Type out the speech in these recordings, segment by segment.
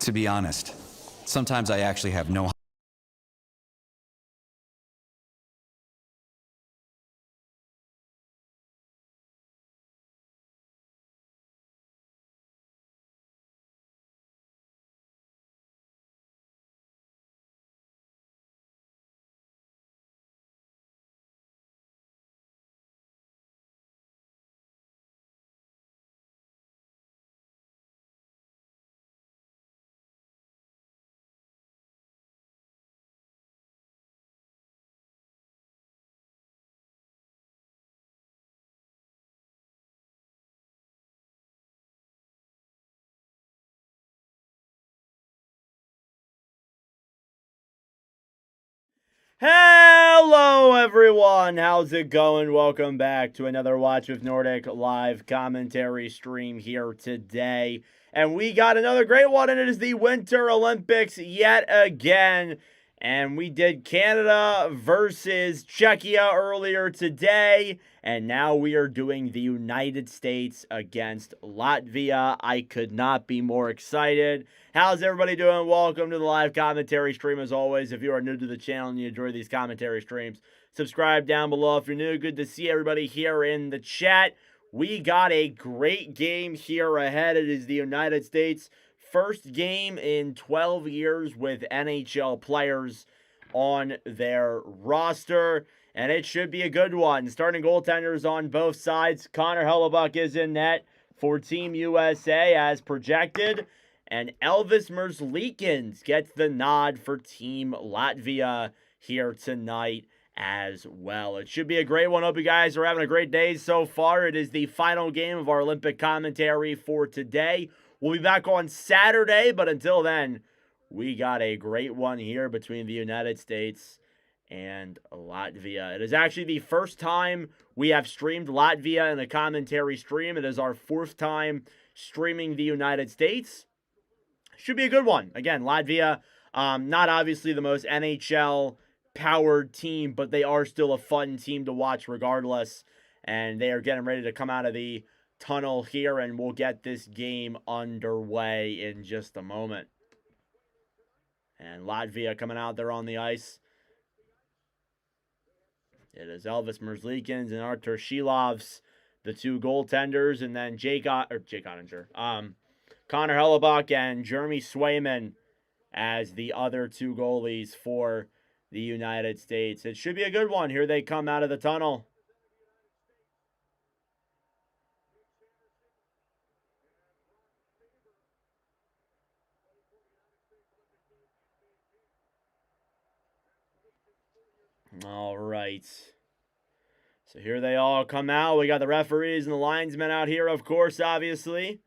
To be honest, sometimes I actually have no Hello everyone, how's it going? Welcome back to another Watch with Nordic live commentary stream here today. And we got another great one, and it is the Winter Olympics yet again. And we did Canada versus Czechia earlier today, and now we are doing the United States against Latvia. I could not be more excited. How's everybody doing? Welcome to the live commentary stream as always. If you are new to the channel and you enjoy these commentary streams, subscribe down below if you're new. Good to see everybody here in the chat. We got a great game here ahead. It is the United States' first game in 12 years with NHL players on their roster, and it should be a good one. Starting goaltenders on both sides. Connor Hellebuyck is in net for Team USA as projected, and Elvis Merzlikins gets the nod for Team Latvia here tonight as well. It should be a great one. Hope you guys are having a great day so far. It is the final game of our Olympic commentary for today. We'll be back on Saturday, but until then, we got a great one here between the United States and Latvia. It is actually the first time we have streamed Latvia in a commentary stream. It is our fourth time streaming the United States. Should be a good one. Again, Latvia, not obviously the most NHL-powered team, but they are still a fun team to watch regardless, and they are getting ready to come out of the tunnel here, and we'll get this game underway in just a moment. And Latvia coming out there on the ice. It is Elvis Merzlikins and Artur Shilovs, the two goaltenders, and then Jake Ottinger, Connor Hellebuyck and Jeremy Swayman as the other two goalies for the United States. It should be a good one. Here they come out of the tunnel. All right. So here they all come out. We got the referees and the linesmen out here, of course, obviously.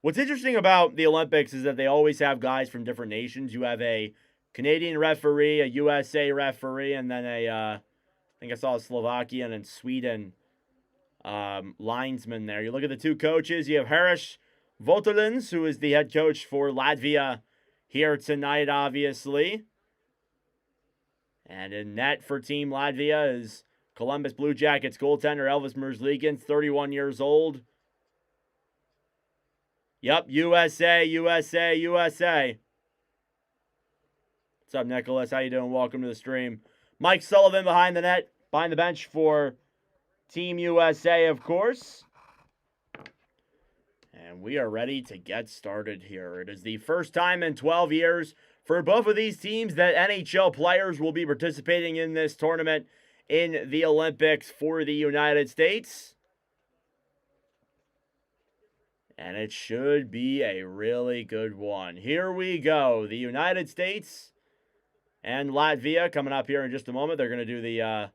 What's interesting about the Olympics is that they always have guys from different nations. You have a Canadian referee, a USA referee, and then I think I saw a Slovakian and Sweden linesman there. You look at the two coaches. You have Harish Votolins, who is the head coach for Latvia here tonight, obviously. And in net for Team Latvia is Columbus Blue Jackets goaltender Elvis Merzlikins, 31 years old. Yep, USA, USA, USA. What's up, Nicholas? How you doing? Welcome to the stream. Mike Sullivan behind the net, behind the bench for Team USA, of course. And we are ready to get started here. It is the first time in 12 years for both of these teams that NHL players will be participating in this tournament in the Olympics for the United States. And it should be a really good one. Here we go. The United States and Latvia coming up here in just a moment. They're going to do the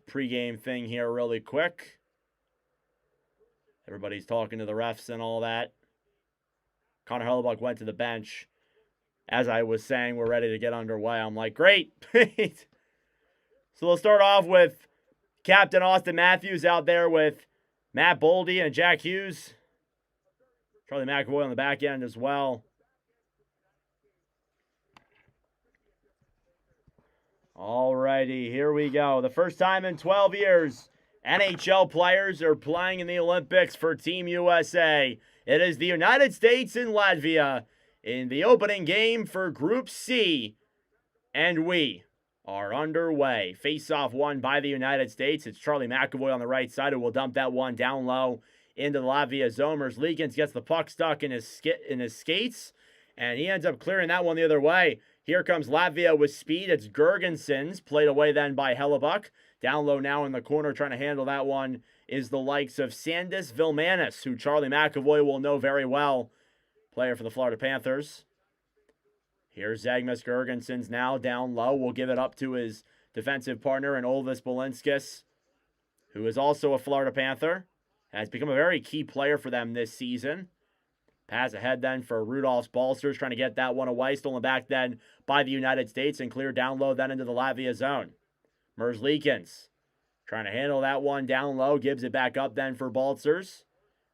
pregame thing here really quick. Everybody's talking to the refs and all that. Connor Hellebuyck went to the bench. As I was saying, we're ready to get underway. I'm like, great. So we'll start off with Captain Austin Matthews out there with Matt Boldy and Jack Hughes. Charlie McAvoy on the back end as well. Alrighty, here we go. The first time in 12 years, NHL players are playing in the Olympics for Team USA. It is the United States and Latvia in the opening game for Group C. And we are underway. Face-off won by the United States. It's Charlie McAvoy on the right side who will dump that one down low into the Latvia zone. Merzlikins gets the puck stuck in his skates, and he ends up clearing that one the other way. Here comes Latvia with speed. It's Gergensons, played away then by Hellebuck. Down low now in the corner, trying to handle that one is the likes of Sandis Vilmanis, who Charlie McAvoy will know very well. Player for the Florida Panthers. Here's Zagmas Gergensons now down low. Will give it up to his defensive partner in Olvis Balinskis, who is also a Florida Panther. Has become a very key player for them this season. Pass ahead then for Rudolph's Balsters, trying to get that one away. Stolen back then by the United States and cleared down low then into the Latvia zone. Merzlikins trying to handle that one down low. Gives it back up then for Balsters.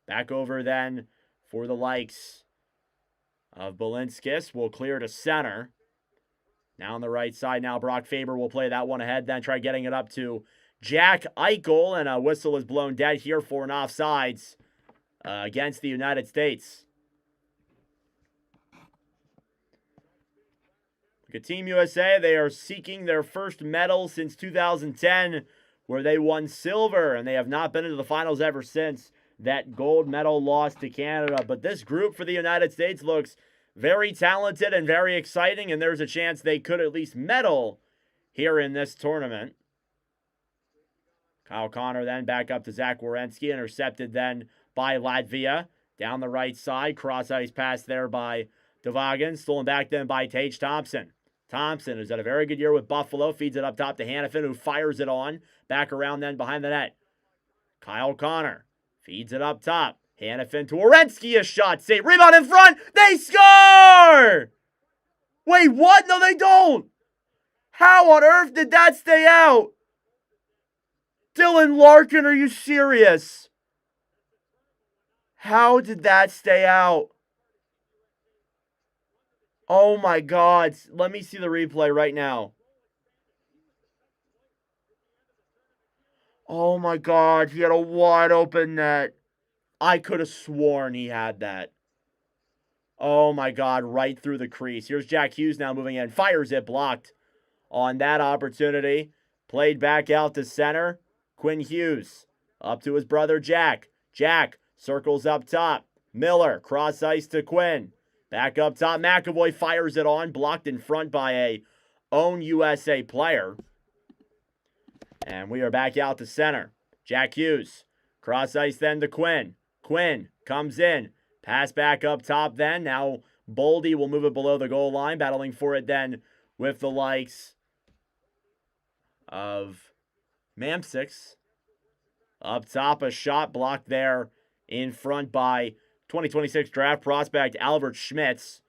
Back over then for the likes of Balinskis. Will clear to center. Now on the right side now, Brock Faber will play that one ahead then. Try getting it up to Jack Eichel. And a whistle is blown dead here for an offsides against the United States. Look at Team USA. They are seeking their first medal since 2010, where they won silver, and they have not been into the finals ever since that gold medal loss to Canada. But this group for the United States looks very talented and very exciting, and there's a chance they could at least medal here in this tournament. Kyle Connor then back up to Zach Werenski, intercepted then by Latvia. Down the right side, cross-ice pass there by Devagan, stolen back then by Tage Thompson. Thompson, who's had a very good year with Buffalo, feeds it up top to Hannafin, who fires it on. Back around then behind the net. Kyle Connor feeds it up top. Hannafin to Werenski, a shot save. Rebound in front. They score! Wait, what? No, they don't. How on earth did that stay out? Dylan Larkin, are you serious? How did that stay out? Oh my God. Let me see the replay right now. Oh my God. He had a wide open net. I could have sworn he had that. Oh my God. Right through the crease. Here's Jack Hughes now moving in. Fires it. Blocked on that opportunity. Played back out to center. Quinn Hughes up to his brother Jack. Jack circles up top. Miller cross ice to Quinn. Back up top, McAvoy fires it on, blocked in front by a own USA player. And we are back out to center. Jack Hughes, cross ice then to Quinn. Quinn comes in, pass back up top then. Now Boldy will move it below the goal line, battling for it then with the likes of Mamsix. Up top, a shot blocked there in front by 2026 draft prospect Albert Schmitz,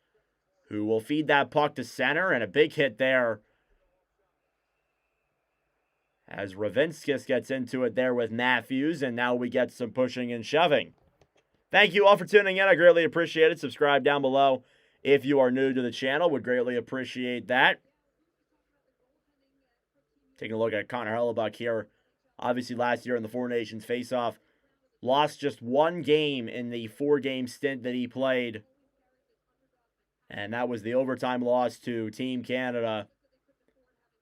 who will feed that puck to center, and a big hit there as Ravinskis gets into it there with Matthews, and now we get some pushing and shoving. Thank you all for tuning in. I greatly appreciate it. Subscribe down below if you are new to the channel. Would greatly appreciate that. Taking a look at Connor Hellebuck here. Obviously last year in the Four Nations face-off, lost just one game in the 4-game stint that he played. And that was the overtime loss to Team Canada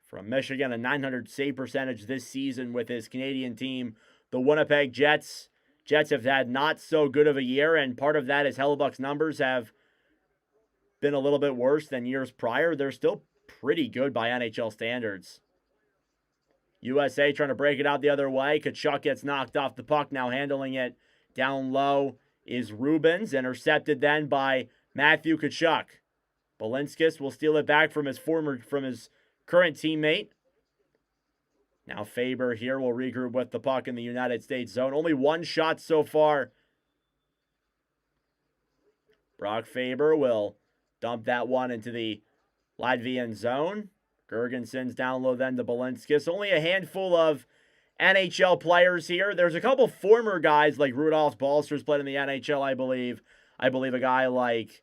from Michigan. A .900 save percentage this season with his Canadian team, the Winnipeg Jets. Jets have had not so good of a year, and part of that is Hellebuck's numbers have been a little bit worse than years prior. They're still pretty good by NHL standards. USA trying to break it out the other way. Tkachuk gets knocked off the puck. Now handling it down low is Rubens. Intercepted then by Matthew Tkachuk. Balinskis will steal it back from his current teammate. Now Faber here will regroup with the puck in the United States zone. Only one shot so far. Brock Faber will dump that one into the Latvian zone. Gergensons down low then to Balinskis. Only a handful of NHL players here. There's a couple former guys like Rudolph Balsters played in the NHL, I believe. I believe a guy like,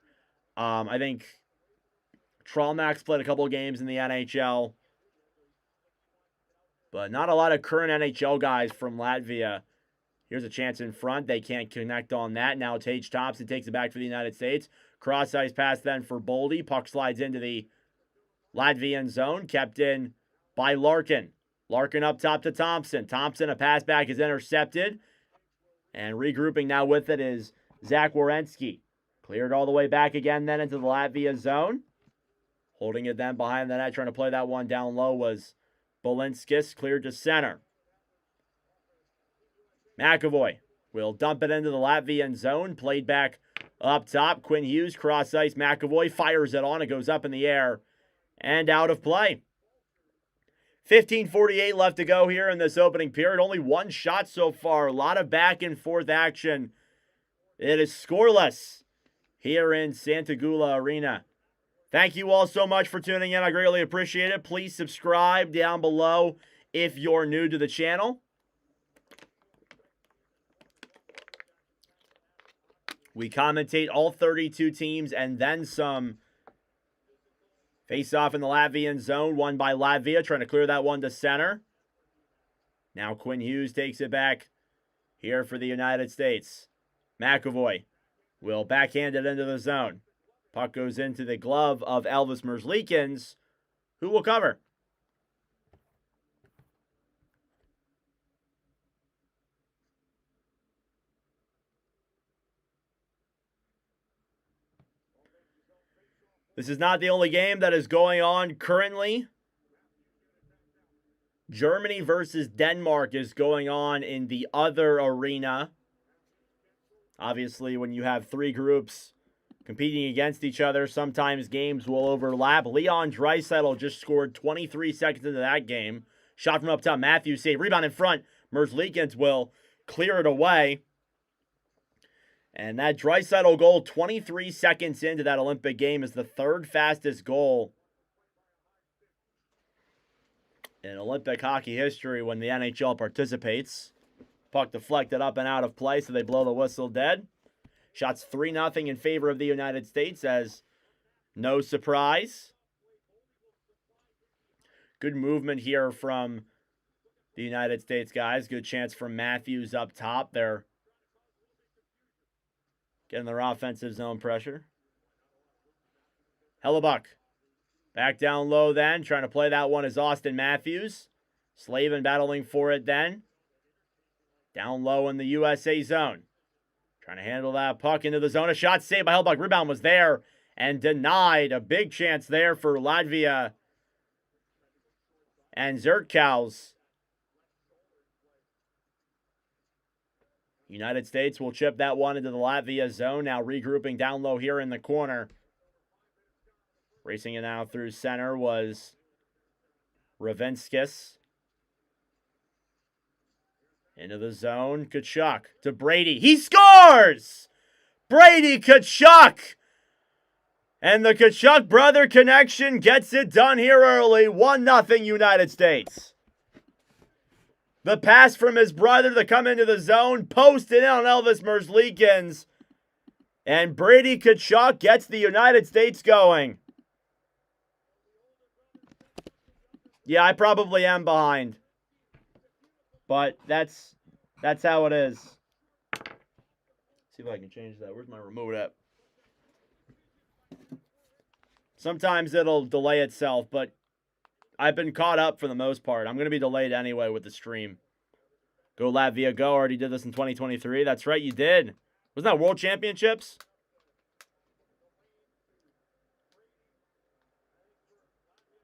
I think Tralmax played a couple of games in the NHL. But not a lot of current NHL guys from Latvia Here's a chance in front. They can't connect on that. Now Tage Thompson takes it back for the United States. Cross-ice pass then for Boldy. Puck slides into the Latvian zone. Kept in by Larkin. Larkin up top to Thompson. Thompson, a pass back is intercepted. And regrouping now with it is Zach Werenski. Cleared all the way back again then into the Latvia zone. Holding it then behind the net, trying to play that one down low was Balinskis. Cleared to center. McAvoy will dump it into the Latvian zone. Played back up top. Quinn Hughes, cross ice. McAvoy fires it on. It goes up in the air and out of play. 15:48 left to go here in this opening period. Only one shot so far. A lot of back and forth action. It is scoreless here in Santagula Arena. Thank you all so much for tuning in. I greatly appreciate it. Please subscribe down below if you're new to the channel. We commentate all 32 teams and then some. Face off in the Latvian zone, won by Latvia, trying to clear that one to center. Now Quinn Hughes takes it back here for the United States. McAvoy will backhand it into the zone. Puck goes into the glove of Elvis Merzlikins, who will cover. This is not the only game that is going on currently. Germany versus Denmark is going on in the other arena. Obviously, when you have three groups competing against each other, sometimes games will overlap. Leon Draisaitl just scored 23 seconds into that game. Shot from up top. Matthews save. Rebound in front. Merzlikins will clear it away. And that Draisaitl goal 23 seconds into that Olympic game is the third fastest goal in Olympic hockey history when the NHL participates. Puck deflected up and out of play, so they blow the whistle dead. Shots 3-0 in favor of the United States as no surprise. Good movement here from the United States guys. Good chance from Matthews up top. They're getting their offensive zone pressure. Hellebuck. Back down low then. Trying to play that one is Austin Matthews. Slavin battling for it then. Down low in the USA zone. Trying to handle that puck into the zone. A shot saved by Hellebuck. Rebound was there and denied. A big chance there for Latvia and Zertkaus. United States will chip that one into the Latvia zone. Now regrouping down low here in the corner. Racing it now through center was Ravinskis. Into the zone. Tkachuk to Brady. He scores! Brady Tkachuk! And the Tkachuk brother connection gets it done here early. 1-0 United States. The pass from his brother to come into the zone. Posted in on Elvis Merzlikins. And Brady Tkachuk gets the United States going. Yeah, I probably am behind. But that's how it is. See if I can change that. Where's my remote at? Sometimes it'll delay itself, but I've been caught up for the most part. I'm going to be delayed anyway with the stream. Go Latvia, go. Already did this in 2023. That's right, you did. Wasn't that World Championships?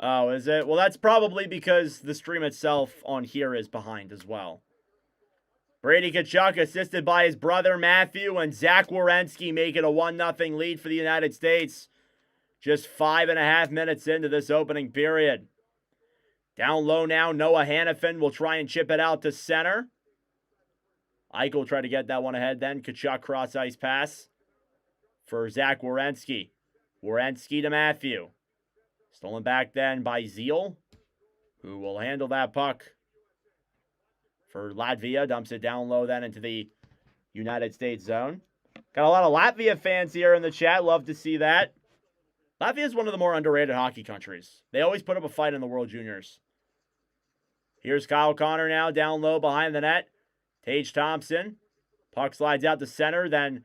Oh, is it? Well, that's probably because the stream itself on here is behind as well. Brady Tkachuk assisted by his brother Matthew and Zach Werenski make it a 1-0 lead for the United States. Just 5.5 minutes into this opening period. Down low now, Noah Hannafin will try and chip it out to center. Eichel will try to get that one ahead then. Tkachuk cross-ice pass for Zach Werenski. Werenski to Matthew. Stolen back then by Zeal, who will handle that puck for Latvia. Dumps it down low then into the United States zone. Got a lot of Latvia fans here in the chat. Love to see that. Latvia is one of the more underrated hockey countries. They always put up a fight in the World Juniors. Here's Kyle Connor now down low behind the net. Tage Thompson. Puck slides out to center. Then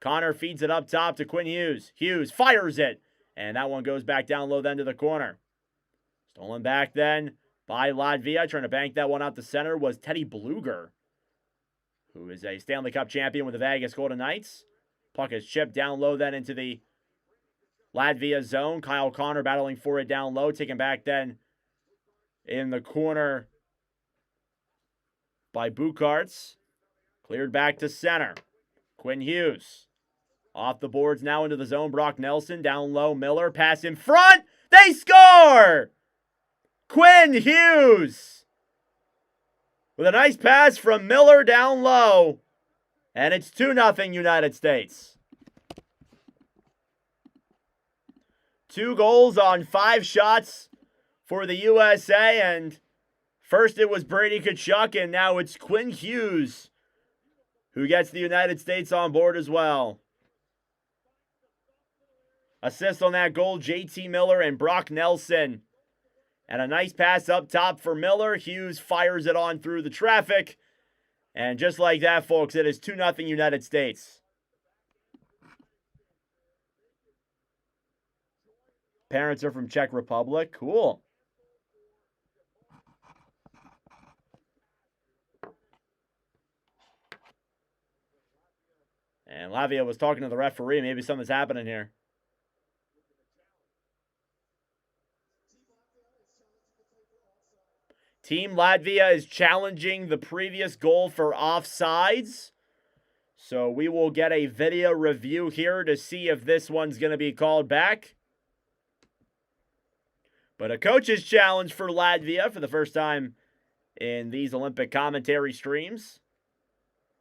Connor feeds it up top to Quinn Hughes. Hughes fires it. And that one goes back down low then to the corner. Stolen back then by Latvia. Trying to bank that one out to center was Teddy Bluger, who is a Stanley Cup champion with the Vegas Golden Knights. Puck is chipped down low then into the Latvia zone. Kyle Connor battling for it down low. Taken back then in the corner by Bukarts. Cleared back to center. Quinn Hughes. Off the boards now into the zone. Brock Nelson down low. Miller pass in front. They score! Quinn Hughes with a nice pass from Miller down low. And it's 2-0 United States. 2 goals on 5 shots for the USA. And first it was Brady Tkachuk, and now it's Quinn Hughes who gets the United States on board as well. Assist on that goal, JT Miller and Brock Nelson. And a nice pass up top for Miller. Hughes fires it on through the traffic. And just like that, folks, it is 2-0 United States. Parents are from Czech Republic. Cool. And Latvia was talking to the referee. Maybe something's happening here. Team Latvia is challenging the previous goal for offsides. So we will get a video review here to see if this one's going to be called back. But a coach's challenge for Latvia for the first time in these Olympic commentary streams.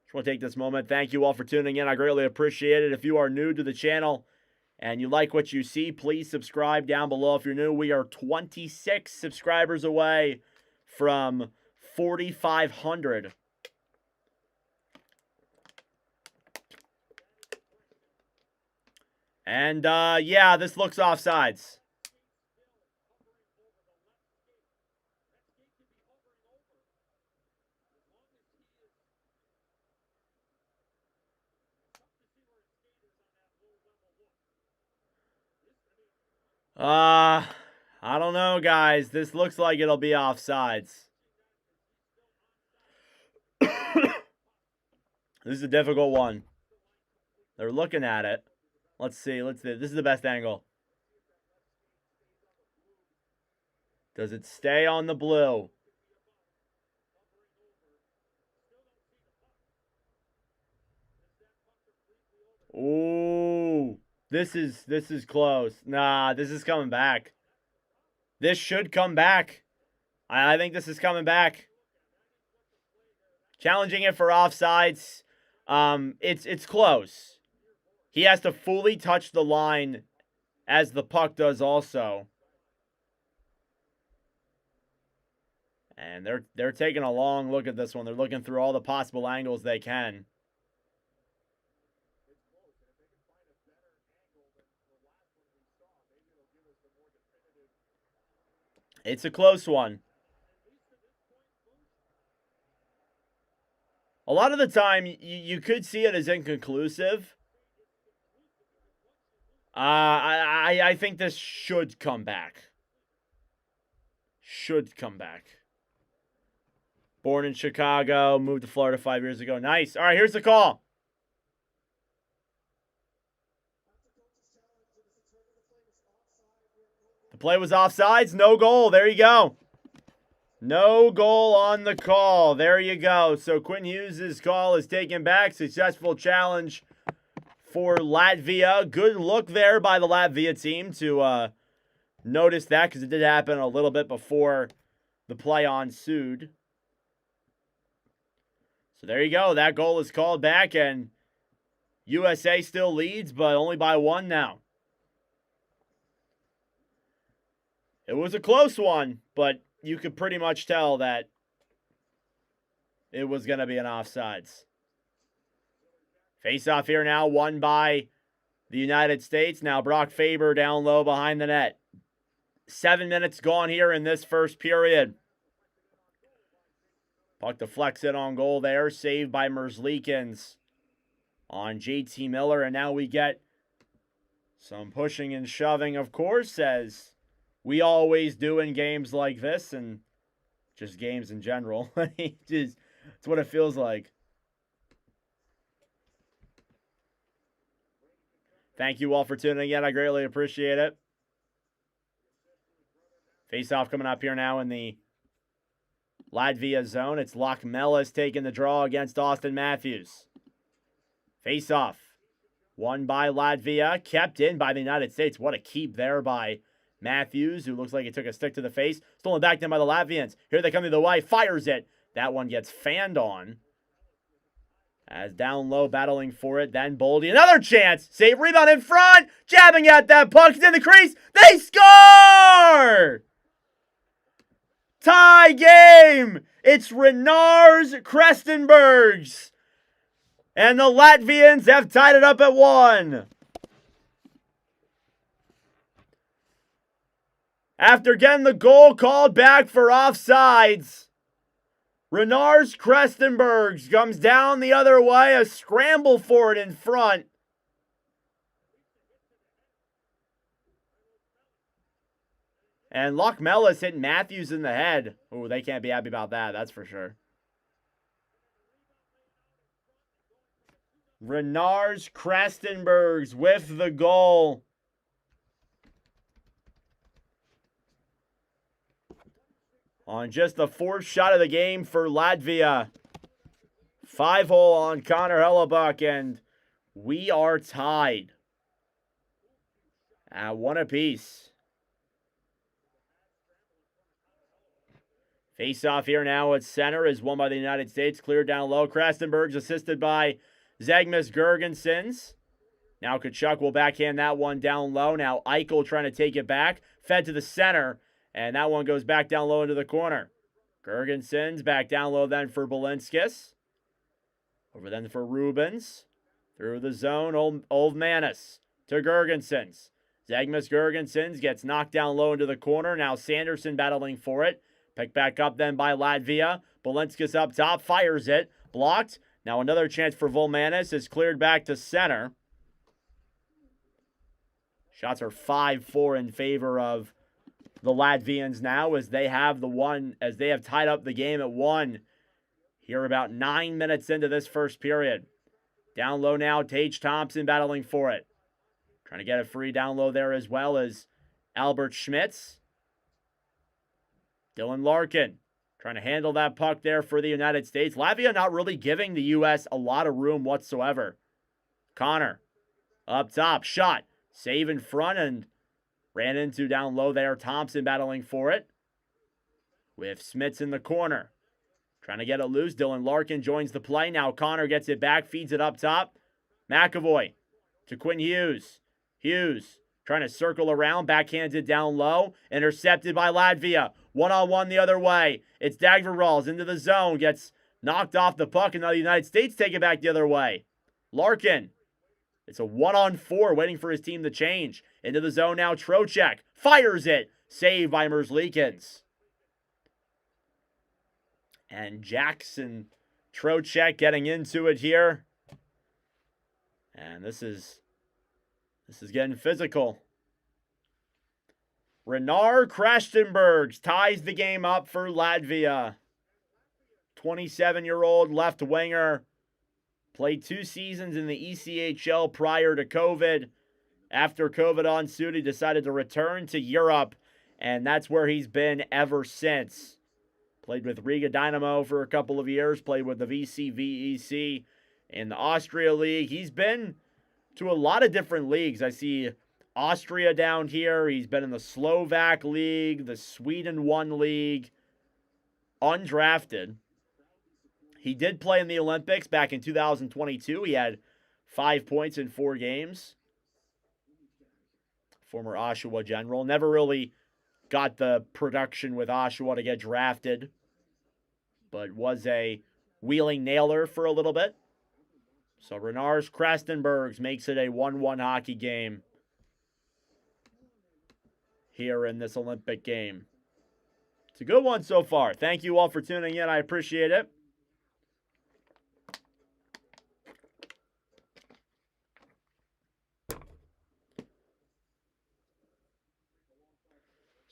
Just want to take this moment. Thank you all for tuning in. I greatly appreciate it. If you are new to the channel and you like what you see, please subscribe down below. If you're new, we are 26 subscribers away from 4,500. And, yeah, this looks offsides. I don't know, guys. This looks like it'll be offsides. This is a difficult one. They're looking at it. Let's see. This is the best angle. Does it stay on the blue? Ooh. This is close. Nah, this is coming back. This should come back. I think this is coming back. Challenging it for offsides. It's close. He has to fully touch the line as the puck does also. And they're taking a long look at this one. They're looking through all the possible angles they can. It's a close one. A lot of the time, you could see it as inconclusive. I think this should come back. Should come back. Born in Chicago, moved to Florida 5 years ago. Nice. All right, here's the call. The play was offsides. No goal. There you go. No goal on the call. There you go. So Quinn Hughes' call is taken back. Successful challenge for Latvia. Good look there by the Latvia team to notice that, because it did happen a little bit before the play ensued. So there you go. That goal is called back, and USA still leads, but only by 1 now. It was a close one, but you could pretty much tell that it was going to be an offsides. Face-off here now, won by the United States. Now Brock Faber down low behind the net. 7 minutes gone here in this first period. Puck deflects in on goal there. Saved by Merzlikins on JT Miller. And now we get some pushing and shoving, of course, as we always do in games like this and just games in general. It's what it feels like. Thank you all for tuning in. I greatly appreciate it. Face-off coming up here now in the Latvia zone. It's Lockmelis taking the draw against Austin Matthews. Face-off. Won by Latvia. Kept in by the United States. What a keep there by Matthews, who looks like he took a stick to the face. Stolen back then by the Latvians. Here they come to the way. Fires it. That one gets fanned on. As down low, battling for it. Then Boldy. Another chance. Save, rebound in front. Jabbing at that puck. It's in the crease. They score! Tie game. It's Renars Krestenbergs. And the Latvians have tied it up at 1. After getting the goal called back for offsides, Renars Krestenbergs comes down the other way. A scramble for it in front. And Lockmelis hit Matthews in the head. Oh, they can't be happy about that, that's for sure. Renars Krestenbergs with the goal. On just the 4th shot of the game for Latvia. 5-hole on Connor Hellebuck, and we are tied at 1 apiece. Face-off here now at center is won by the United States. Cleared down low. Krestenbergs assisted by Zegmas Gergensons. Now Kachuk will backhand that one down low. Now Eichel trying to take it back. Fed to the center. And that one goes back down low into the corner. Gergensons back down low then for Balinskis. Over then for Rubens. Through the zone. Old Manis to Gergensons. Zegmas Gergensons gets knocked down low into the corner. Now Sanderson battling for it. Picked back up then by Latvia. Balinskis up top. Fires it. Blocked. Now another chance for Volmanis is cleared back to center. Shots are 5-4 in favor of the Latvians now as they have tied up the game at 1. Here about 9 minutes into this first period. Down low now, Tage Thompson battling for it. Trying to get it free down low there as well as Albert Schmitz. Dylan Larkin trying to handle that puck there for the United States. Latvia not really giving the U.S. a lot of room whatsoever. Connor up top, shot. Save in front and ran into down low there. Thompson battling for it. With Smits in the corner. Trying to get it loose. Dylan Larkin joins the play. Now Connor gets it back. Feeds it up top. McAvoy to Quinn Hughes. Hughes trying to circle around. Backhanded down low. Intercepted by Latvia. 1-on-1 the other way. It's Dagverals into the zone. Gets knocked off the puck. And now the United States take it back the other way. Larkin. It's a 1-on-4 waiting for his team to change. Into the zone now, Trocheck. Fires it. Saved by Merzlikins. And Jackson Trocheck getting into it here. And this is getting physical. Renar Krestenbergs ties the game up for Latvia. 27-year-old left winger. Played 2 seasons in the ECHL prior to COVID. After COVID ensued, he decided to return to Europe, and that's where he's been ever since. Played with Riga Dynamo for a couple of years, played with the VC in the Austria League. He's been to a lot of different leagues. I see Austria down here. He's been in the Slovak League, the Sweden 1 League, undrafted. He did play in the Olympics back in 2022. He had 5 points in 4 games. Former Oshawa General. Never really got the production with Oshawa to get drafted, but was a wheeling nailer for a little bit. So Renars Krestenbergs makes it a 1-1 hockey game here in this Olympic game. It's a good one so far. Thank you all for tuning in. I appreciate it.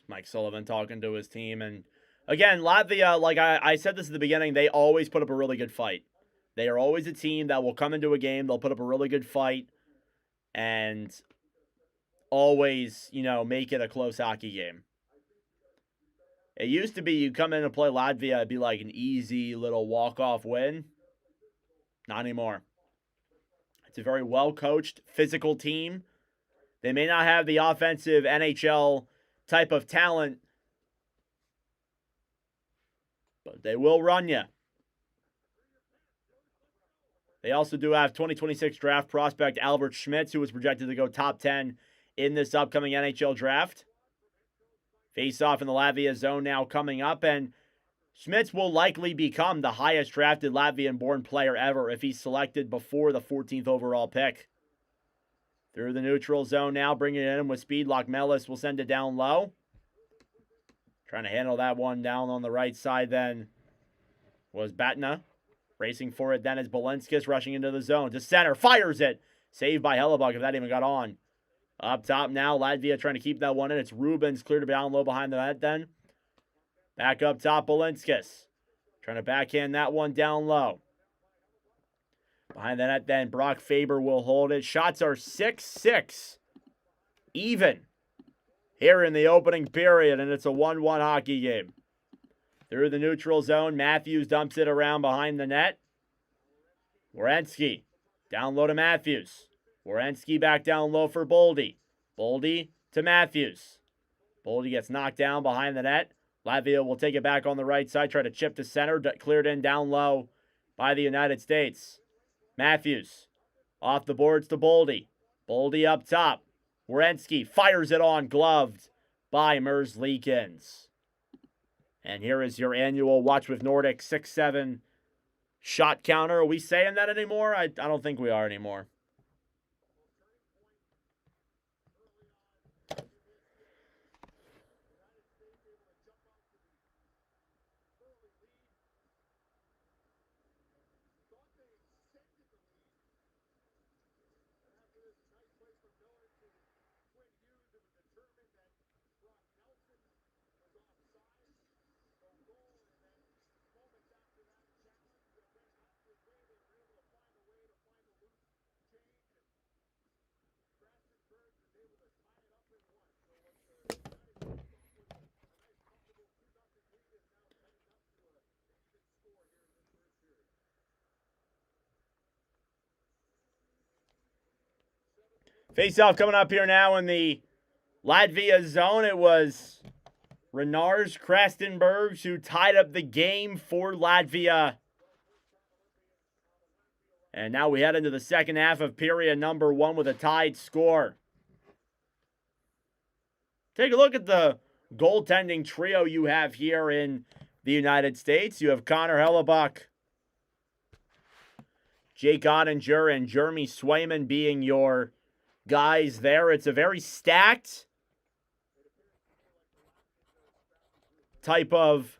Mike Sullivan talking to his team. And again, Latvia, like I said this at the beginning, they always put up a really good fight. They are always a team that will come into a game, they'll put up a really good fight, and always, make it a close hockey game. It used to be you come in and play Latvia, it'd be like an easy little walk-off win. Not anymore. It's a very well-coached, physical team. They may not have the offensive NHL type of talent, but they will run you. They also do have 2026 draft prospect Albert Schmitz, who was projected to go top 10 in this upcoming NHL draft. Face-off in the Latvia zone now coming up, and Schmitz will likely become the highest drafted Latvian-born player ever if he's selected before the 14th overall pick. Through the neutral zone now, bringing it in with speed. Melis will send it down low. Trying to handle that one down on the right side then was Batna. Racing for it then is Balinskis rushing into the zone. To center, fires it. Saved by Hellebuyck if that even got on. Up top now, Latvia trying to keep that one in. It's Rubens clear to down low behind the net then. Back up top, Balinskis. Trying to backhand that one down low. Behind the net then, Brock Faber will hold it. Shots are 6-6. Even. Here in the opening period, and it's a 1-1 hockey game. Through the neutral zone, Matthews dumps it around behind the net. Werenski, down low to Matthews. Werenski back down low for Boldy. Boldy to Matthews. Boldy gets knocked down behind the net. Latvia will take it back on the right side, try to chip to center, cleared in down low by the United States. Matthews, off the boards to Boldy. Boldy up top. Werenski fires it on, gloved by Merzlikins. And here is your annual Watch with Nordic 6-7 shot counter. Are we saying that anymore? I don't think we are anymore. Face-off coming up here now in the Latvia zone. It was Renars Krastenbergs who tied up the game for Latvia. And now we head into the second half of period number 1 with a tied score. Take a look at the goaltending trio you have here in the United States. You have Connor Hellebuyck, Jake Ottinger, and Jeremy Swayman being your guys there. It's a very stacked type of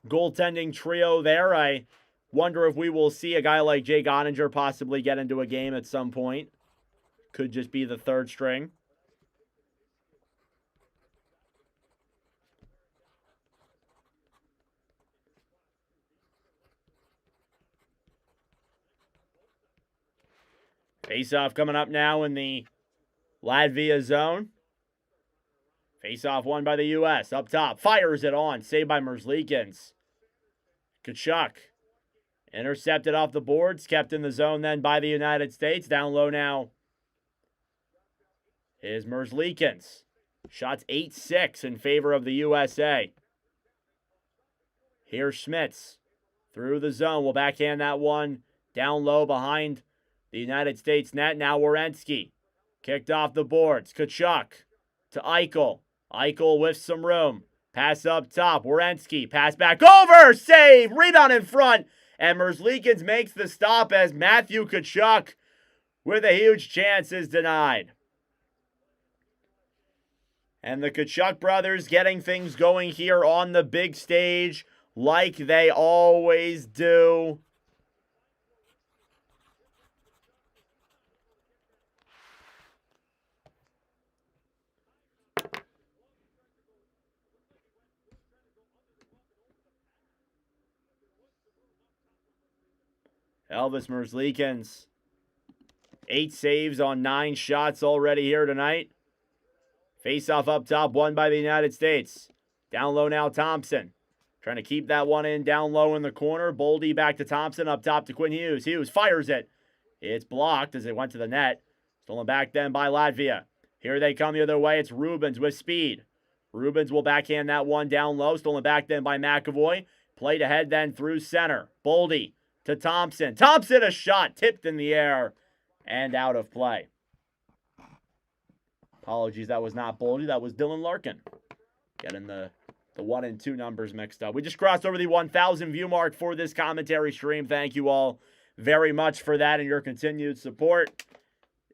goaltending trio there. I wonder if we will see a guy like Jake Ottinger possibly get into a game at some point. Could just be the third string. Face-off coming up now in the Latvia zone. Face-off won by the U.S. Up top. Fires it on. Saved by Merzlikins. Tkachuk. Intercepted off the boards. Kept in the zone then by the United States. Down low now is Merzlikins. Shots 8-6 in favor of the USA. Here's Schmitz. Through the zone. We'll backhand that one. Down low behind the United States net. Now Werenski. Kicked off the boards. Tkachuk to Eichel. Eichel with some room. Pass up top. Werenski. Pass back over. Save. Rebound in front. And Merzlikins makes the stop as Matthew Tkachuk with a huge chance is denied. And the Kachuk brothers getting things going here on the big stage like they always do. Elvis Merzlikins, 8 saves on 9 shots already here tonight. Face-off up top, won by the United States. Down low now, Thompson. Trying to keep that one in, down low in the corner. Boldy back to Thompson, up top to Quinn Hughes. Hughes fires it. It's blocked as it went to the net. Stolen back then by Latvia. Here they come the other way. It's Rubens with speed. Rubens will backhand that one down low. Stolen back then by McAvoy. Played ahead then through center. Boldy to Thompson. Thompson, a shot tipped in the air and out of play. Apologies, that was not Boldy. That was Dylan Larkin. Getting the 1 and 2 numbers mixed up. We just crossed over the 1,000 view mark for this commentary stream. Thank you all very much for that and your continued support.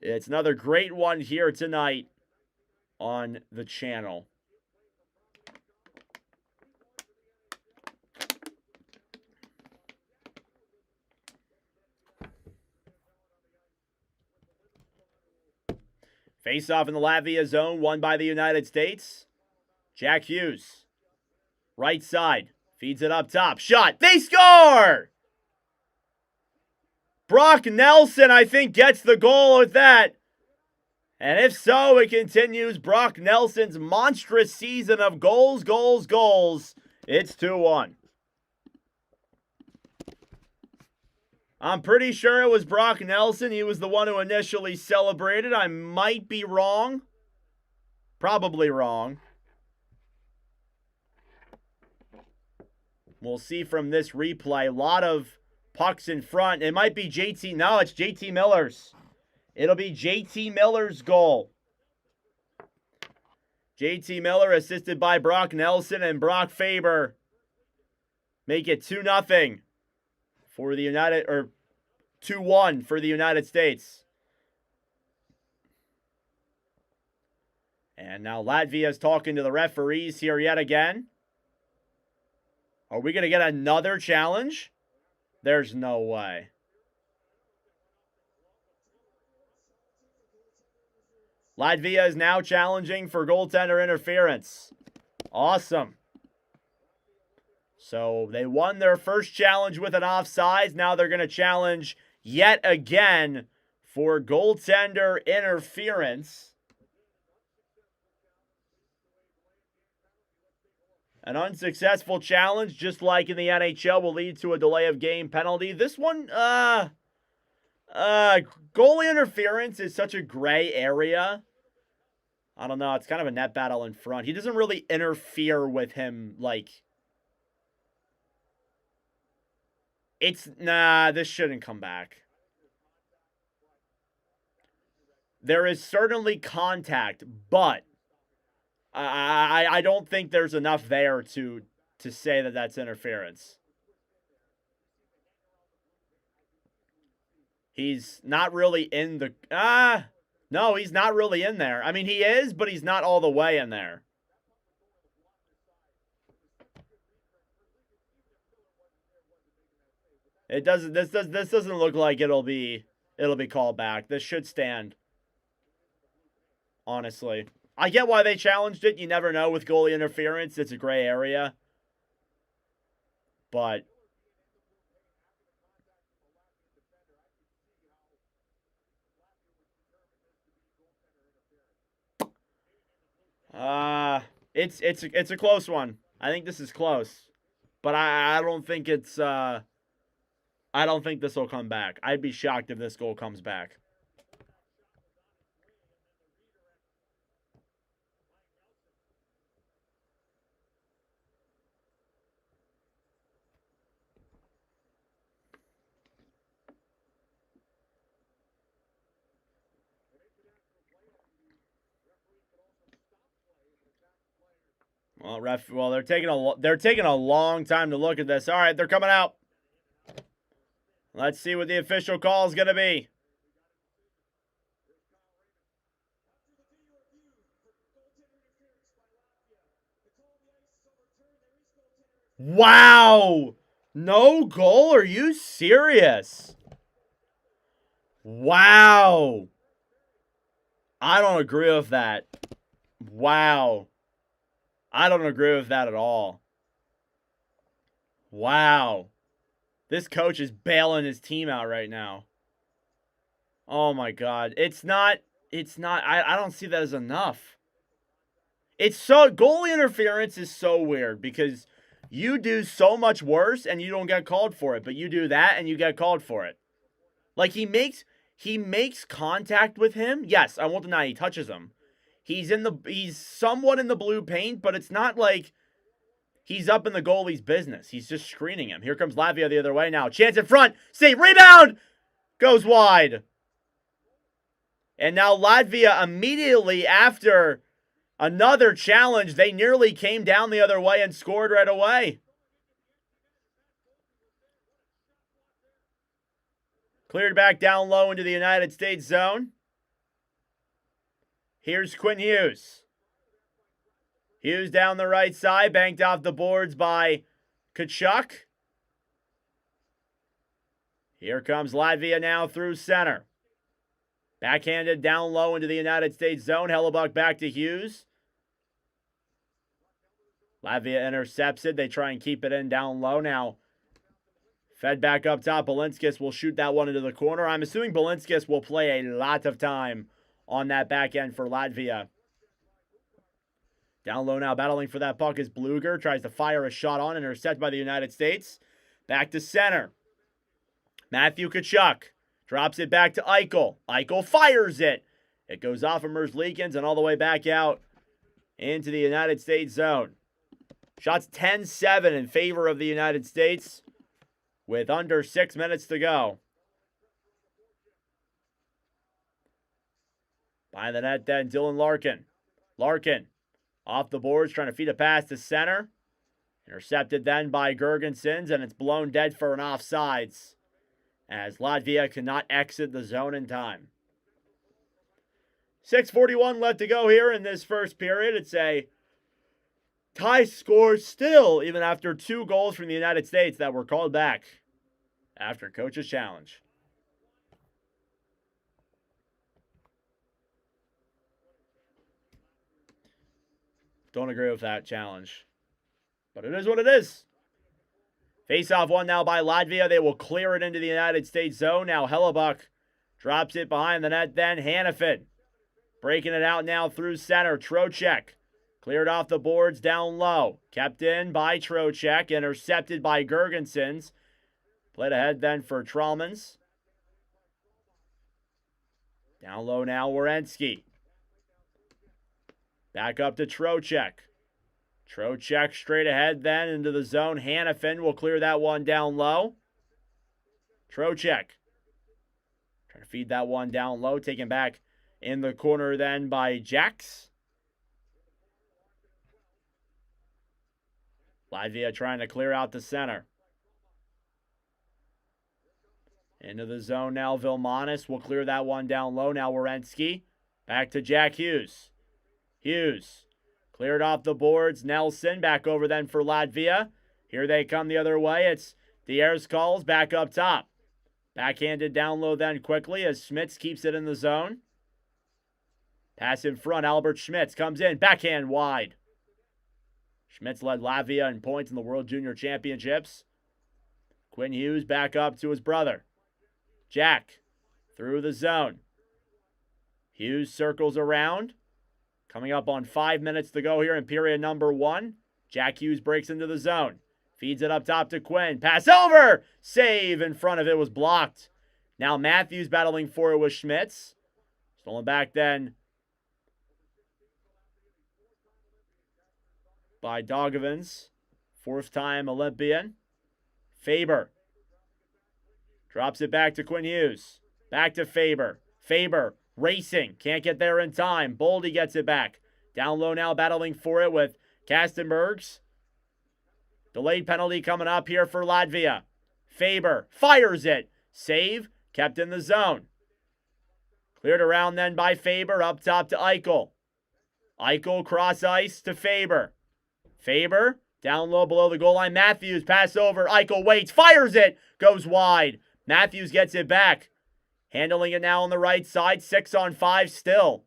It's another great one here tonight on the channel. Face-off in the Latvia zone, won by the United States. Jack Hughes, right side, feeds it up top. Shot, they score! Brock Nelson, I think, gets the goal with that. And if so, it continues Brock Nelson's monstrous season of goals, goals, goals. It's 2-1. I'm pretty sure it was Brock Nelson. He was the one who initially celebrated. I might be wrong. Probably wrong. We'll see from this replay. A lot of pucks in front. It might be JT. No, it's JT Miller's. It'll be JT Miller's goal. JT Miller assisted by Brock Nelson and Brock Faber. Make it 2-0 for the United, or 2-1 for the United States. And now Latvia is talking to the referees here yet again. Are we going to get another challenge? There's no way. Latvia is now challenging for goaltender interference. Awesome. So they won their first challenge with an offside. Now they're going to challenge yet again for goaltender interference. An unsuccessful challenge, just like in the NHL, will lead to a delay of game penalty. This one, goalie interference is such a gray area. I don't know. It's kind of a net battle in front. He doesn't really interfere with him, like... this shouldn't come back. There is certainly contact, but I don't think there's enough there to say that that's interference. He's not really in the... no, he's not really in there. I mean, he is, but he's not all the way in there. It doesn't. This doesn't look like it'll be called back. This should stand. Honestly, I get why they challenged it. You never know with goalie interference. It's a gray area. But it's a close one. I think this is close, but I don't think it's I don't think this will come back. I'd be shocked if this goal comes back. Well, they're taking a long time to look at this. All right, they're coming out. Let's see what the official call is going to be. Wow! No goal? Are you serious? Wow! I don't agree with that. Wow. I don't agree with that at all. Wow. This coach is bailing his team out right now. Oh my God. It's not, I don't see that as enough. It's so, goalie interference is so weird because you do so much worse and you don't get called for it, but you do that and you get called for it. Like he makes contact with him. Yes, I won't deny he touches him. He's somewhat in the blue paint, but it's not like he's up in the goalie's business. He's just screening him. Here comes Latvia the other way now. Chance in front. Save. Rebound. Goes wide. And now Latvia immediately after another challenge, they nearly came down the other way and scored right away. Cleared back down low into the United States zone. Here's Quinn Hughes. Hughes down the right side, banked off the boards by Tkachuk. Here comes Latvia now through center. Backhanded down low into the United States zone. Hellebuck back to Hughes. Latvia intercepts it. They try and keep it in down low. Now, fed back up top. Balinskis will shoot that one into the corner. I'm assuming Balinskis will play a lot of time on that back end for Latvia. Down low now, battling for that puck is Bluger. Tries to fire a shot on, intercepted by the United States. Back to center. Matthew Tkachuk drops it back to Eichel. Eichel fires it. It goes off of Merzlikins and all the way back out into the United States zone. Shots 10-7 in favor of the United States with under 6 minutes to go. By the net then, Dylan Larkin. Larkin off the boards, trying to feed a pass to center. Intercepted then by Gergensons, and it's blown dead for an offsides as Latvia cannot exit the zone in time. 6:41 left to go here in this first period. It's a tie score still, even after 2 goals from the United States that were called back after coach's challenge. Don't agree with that challenge, but it is what it is. Face-off one now by Latvia. They will clear it into the United States zone. Now Hellebuck drops it behind the net. Then Hannafin breaking it out now through center. Trocheck cleared off the boards down low. Kept in by Trocheck. Intercepted by Gergensons. Played ahead then for Trollmans. Down low now, Werenski. Back up to Trocheck. Trocheck straight ahead then into the zone. Hannafin will clear that one down low. Trocheck trying to feed that one down low. Taken back in the corner then by Jax. Latvia trying to clear out the center. Into the zone now, Vilmanis will clear that one down low. Now Werenski. Back to Jack Hughes. Hughes cleared off the boards. Nelson back over then for Latvia. Here they come the other way. It's Diers calls back up top. Backhanded down low then quickly as Schmitz keeps it in the zone. Pass in front. Albert Schmitz comes in. Backhand wide. Schmitz led Latvia in points in the World Junior Championships. Quinn Hughes back up to his brother. Jack through the zone. Hughes circles around. Coming up on 5 minutes to go here in period number 1. Jack Hughes breaks into the zone. Feeds it up top to Quinn. Pass over! Save in front of it was blocked. Now Matthews battling for it with Schmitz. Stolen back then by Dogovins. 4th-time Olympian. Faber drops it back to Quinn Hughes. Back to Faber. Faber racing. Can't get there in time. Boldy gets it back. Down low now battling for it with Kastenbergs. Delayed penalty coming up here for Latvia. Faber fires it. Save. Kept in the zone. Cleared around then by Faber. Up top to Eichel. Eichel cross ice to Faber. Faber Down low below the goal line. Matthews, pass over. Eichel waits, fires it, goes wide. Matthews gets it back. Handling it now on the right side. 6-on-5 still.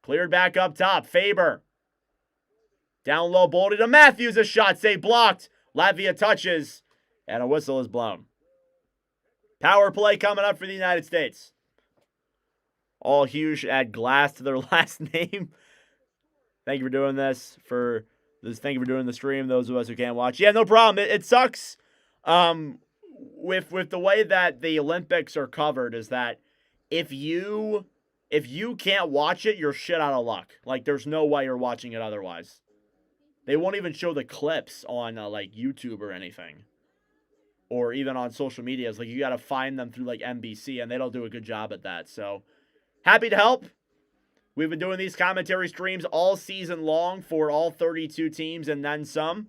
Cleared back up top. Faber. Down low, bolted to Matthews. A shot save blocked. Latvia touches. And a whistle is blown. Power play coming up for the United States. All Hughes add glass to their last name. Thank you for doing this. Thank you for doing the stream. Those of us who can't watch. Yeah, no problem. It sucks. With the way that the Olympics are covered is that if you can't watch it, you're shit out of luck. Like, there's no way you're watching it otherwise. They won't even show the clips on like YouTube or anything, or even on social media. It's like you got to find them through like NBC, and they don't do a good job at that. So happy to help. We've been doing these commentary streams all season long for all 32 teams and then some.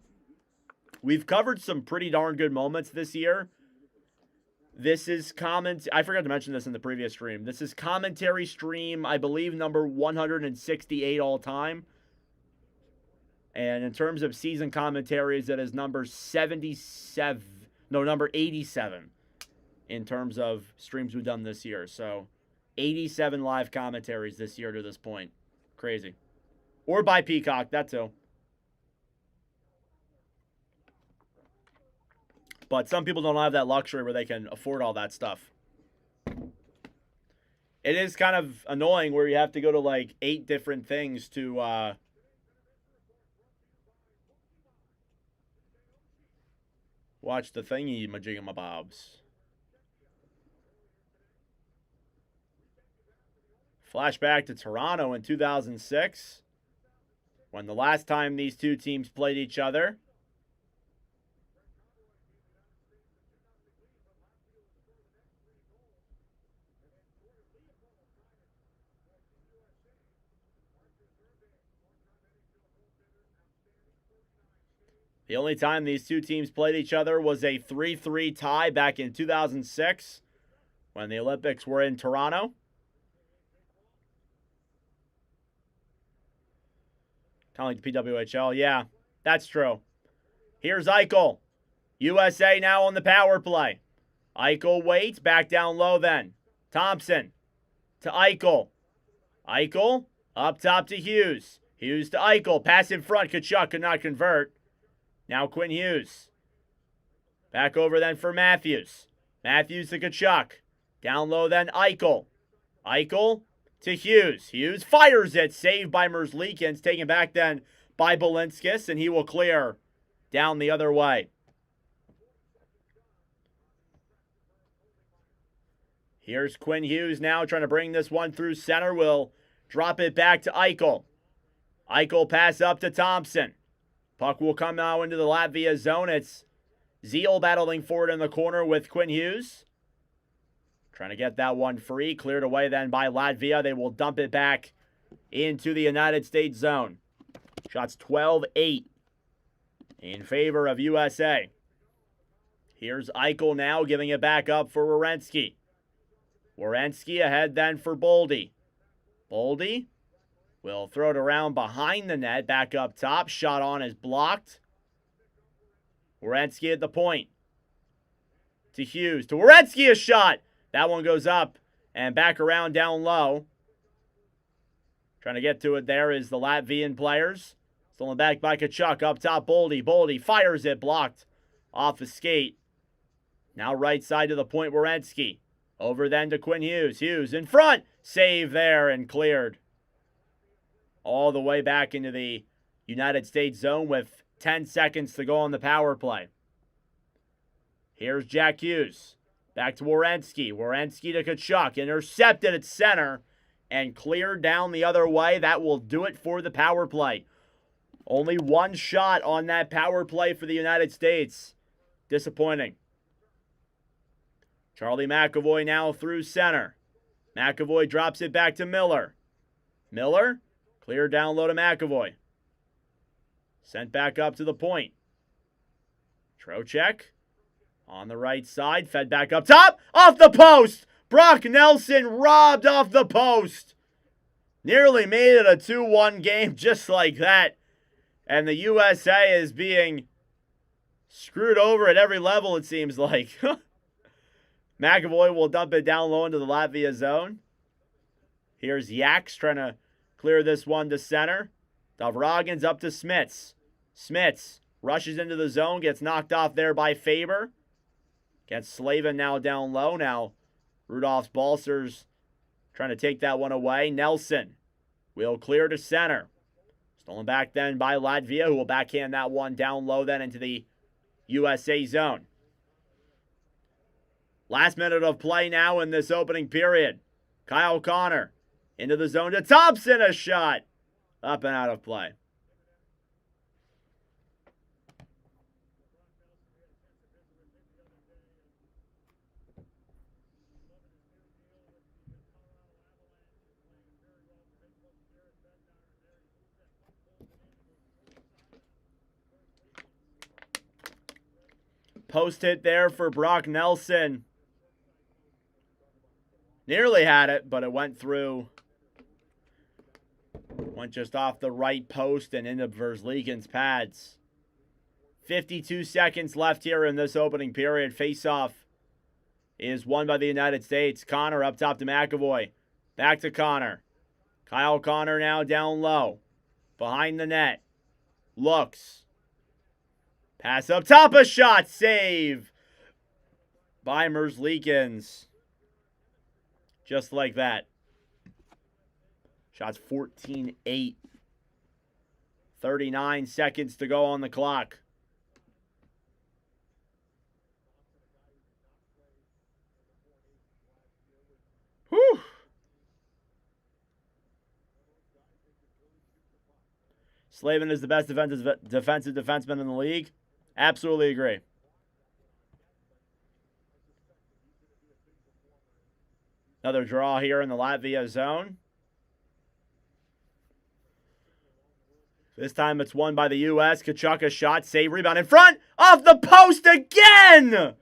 We've covered some pretty darn good moments this year. This is I forgot to mention this in the previous stream. This is commentary stream, I believe, number 168 all time. And in terms of season commentaries, that is number 87 in terms of streams we've done this year. So 87 live commentaries this year to this point. Crazy. Or by Peacock, that too. But some people don't have that luxury where they can afford all that stuff. It is kind of annoying where you have to go to like 8 different things to watch the thingy majigama-bobs. Flashback to Toronto in 2006, when the last time these two teams played each other. The only time these two teams played each other was a 3-3 tie back in 2006 when the Olympics were in Toronto. Kind of like the PWHL. Yeah, that's true. Here's Eichel. USA now on the power play. Eichel waits. Back down low then. Thompson to Eichel. Eichel up top to Hughes. Hughes to Eichel. Pass in front. Tkachuk could not convert. Now Quinn Hughes. Back over then for Matthews. Matthews to Tkachuk. Down low then Eichel. Eichel to Hughes. Hughes fires it. Saved by Merzlikins. Taken back then by Balinskis. And he will clear down the other way. Here's Quinn Hughes now trying to bring this one through center. Will drop it back to Eichel. Eichel pass up to Thompson. Puck will come now into the Latvia zone. It's Zeal battling for it in the corner with Quinn Hughes. Trying to get that one free. Cleared away then by Latvia. They will dump it back into the United States zone. Shots 12-8 in favor of USA. Here's Eichel now giving it back up for Werenski. Werenski ahead then for Boldy. Boldy will throw it around behind the net. Back up top. Shot on is blocked. Werenski at the point. To Hughes. To Werenski, a shot. That one goes up and back around down low. Trying to get to it there is the Latvian players. Stolen back by Tkachuk. Up top, Boldy. Boldy fires it. Blocked off the skate. Now right side to the point, Werenski. Over then to Quinn Hughes. Hughes in front. Save there and cleared. All the way back into the United States zone with 10 seconds to go on the power play. Here's Jack Hughes. Back to Werenski. Werenski to Tkachuk. Intercepted at center and cleared down the other way. That will do it for the power play. Only one shot on that power play for the United States. Disappointing. Charlie McAvoy now through center. McAvoy drops it back to Miller. Miller, clear down low to McAvoy. Sent back up to the point. Trocheck on the right side. Fed back up top. Off the post. Brock Nelson robbed off the post. Nearly made it a 2-1 game just like that. And the USA is being screwed over at every level, it seems like. McAvoy will dump it down low into the Latvia zone. Here's Yaks trying to clear this one to center. Davragin's up to Smits. Smits rushes into the zone, gets knocked off there by Faber. Gets Slavin now down low. Now Rudolph's Balsers trying to take that one away. Nelson will clear to center. Stolen back then by Latvia, who will backhand that one down low then into the USA zone. Last minute of play now in this opening period. Kyle Connor into the zone to Thompson. A shot. Up and out of play. Post hit there for Brock Nelson. Nearly had it, but it went through. Went just off the right post and into Versleken's pads. 52 seconds left here in this opening period. Face-off is won by the United States. Connor up top to McAvoy. Back to Connor. Kyle Connor now down low. Behind the net. Looks. Pass up top, a shot. Save by Merslekens. Just like that. Shots 14-8. 39 seconds to go on the clock. Whew. Slavin is the best defensive defenseman in the league. Absolutely agree. Another draw here in the Latvia zone. This time it's won by the U.S. Kachuk, a shot, save, rebound in front, off the post again!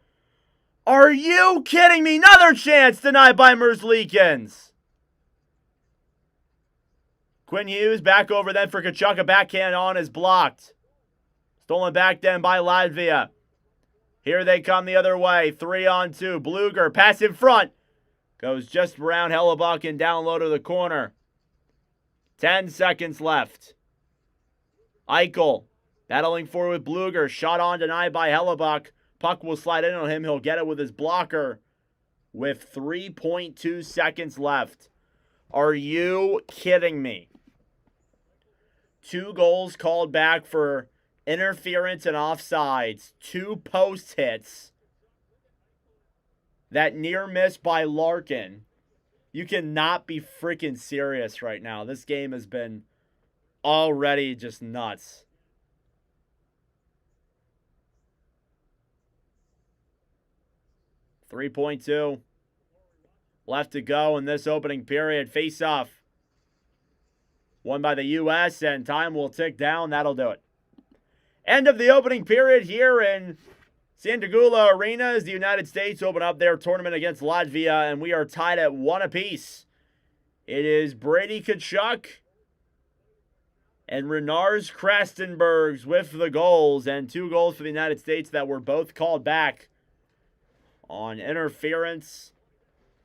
Are you kidding me? Another chance denied by Merslekens. Quinn Hughes back over then for Kachuk, a backhand on is blocked. Stolen back then by Latvia. Here they come the other way. 3-on-2. Bluger, pass in front. Goes just around Hellebuck and down low to the corner. 10 seconds left. Eichel battling forward with Bluger. Shot on denied by Hellebuck. Puck will slide in on him. He'll get it with his blocker with 3.2 seconds left. Are you kidding me? 2 goals called back for interference and offsides. 2 post hits. That near miss by Larkin. You cannot be freaking serious right now. This game has been already just nuts. .2 left to go in this opening period. Face-off won by the U.S. and time will tick down. That'll do it. End of the opening period here in Santagula Arena as the United States open up their tournament against Latvia, and we are tied at 1 apiece. It is Brady Tkachuk and Renars Krastenbergs with the goals, and 2 goals for the United States that were both called back on interference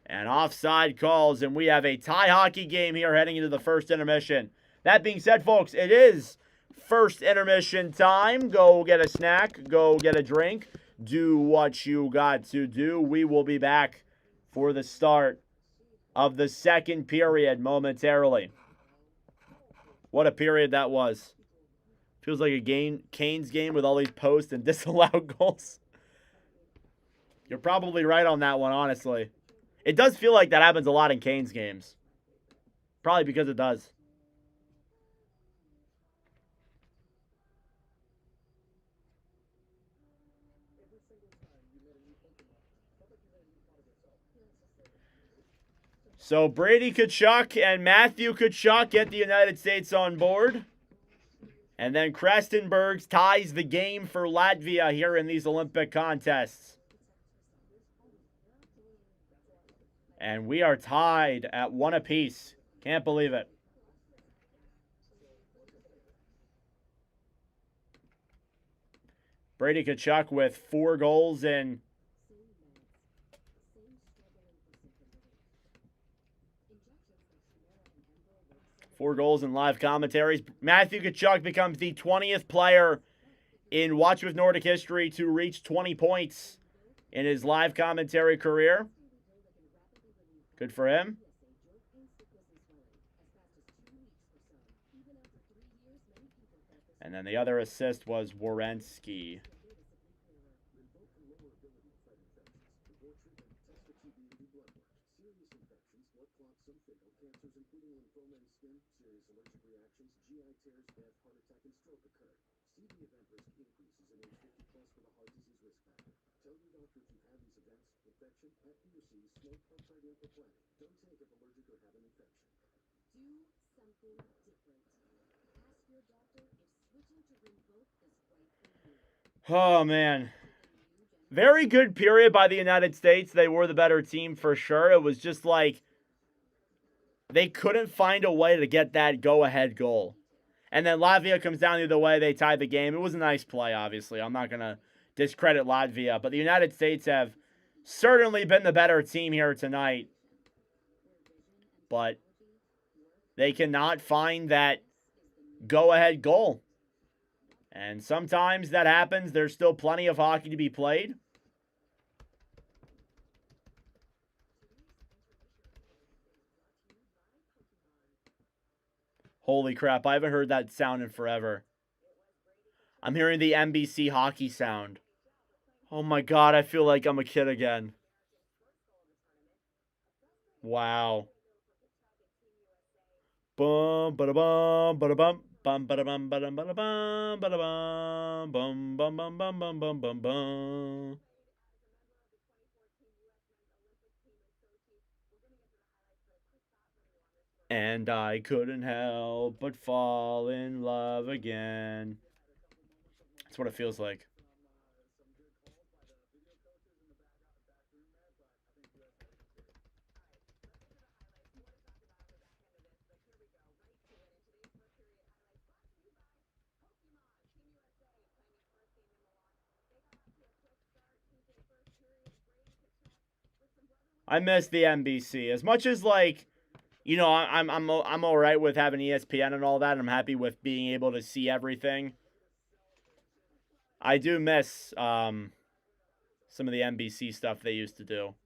and offside calls, and we have a tie hockey game here heading into the first intermission. That being said, folks, it is first intermission time. Go get a snack, go get a drink, do what you got to do. We will be back for the start of the second period momentarily. What a period that was. Feels like a Canes game with all these posts and disallowed goals. You're probably right on that one, honestly. It does feel like that happens a lot in Canes games. Probably because it does. So Brady Tkachuk and Matthew Tkachuk get the United States on board. And then Krastenbergs ties the game for Latvia here in these Olympic contests. And we are tied at 1 apiece. Can't believe it. Brady Tkachuk with 4 goals in live commentaries. Matthew Tkachuk becomes the 20th player in Watch with Nordic history to reach 20 points in his live commentary career. Good for him. And then the other assist was Werenski. Oh, man. Very good period by the United States. They were the better team for sure. It was just like they couldn't find a way to get that go-ahead goal. And then Latvia comes down the other way. They tied the game. It was a nice play, obviously. I'm not going to discredit Latvia. But the United States have certainly been the better team here tonight. But they cannot find that go-ahead goal. And sometimes that happens. There's still plenty of hockey to be played. Holy crap, I haven't heard that sound in forever. I'm hearing the NBC hockey sound. Oh my god, I feel like I'm a kid again. Wow. Bum ba da bum ba da bum bum ba da bum ba da bum ba da bum bum bum bum bum bum bum bum bum. And I couldn't help but fall in love again. That's what it feels like. I miss the NBC as much as like, you know, I'm all right with having ESPN and all that. I'm happy with being able to see everything. I do miss some of the NBC stuff they used to do.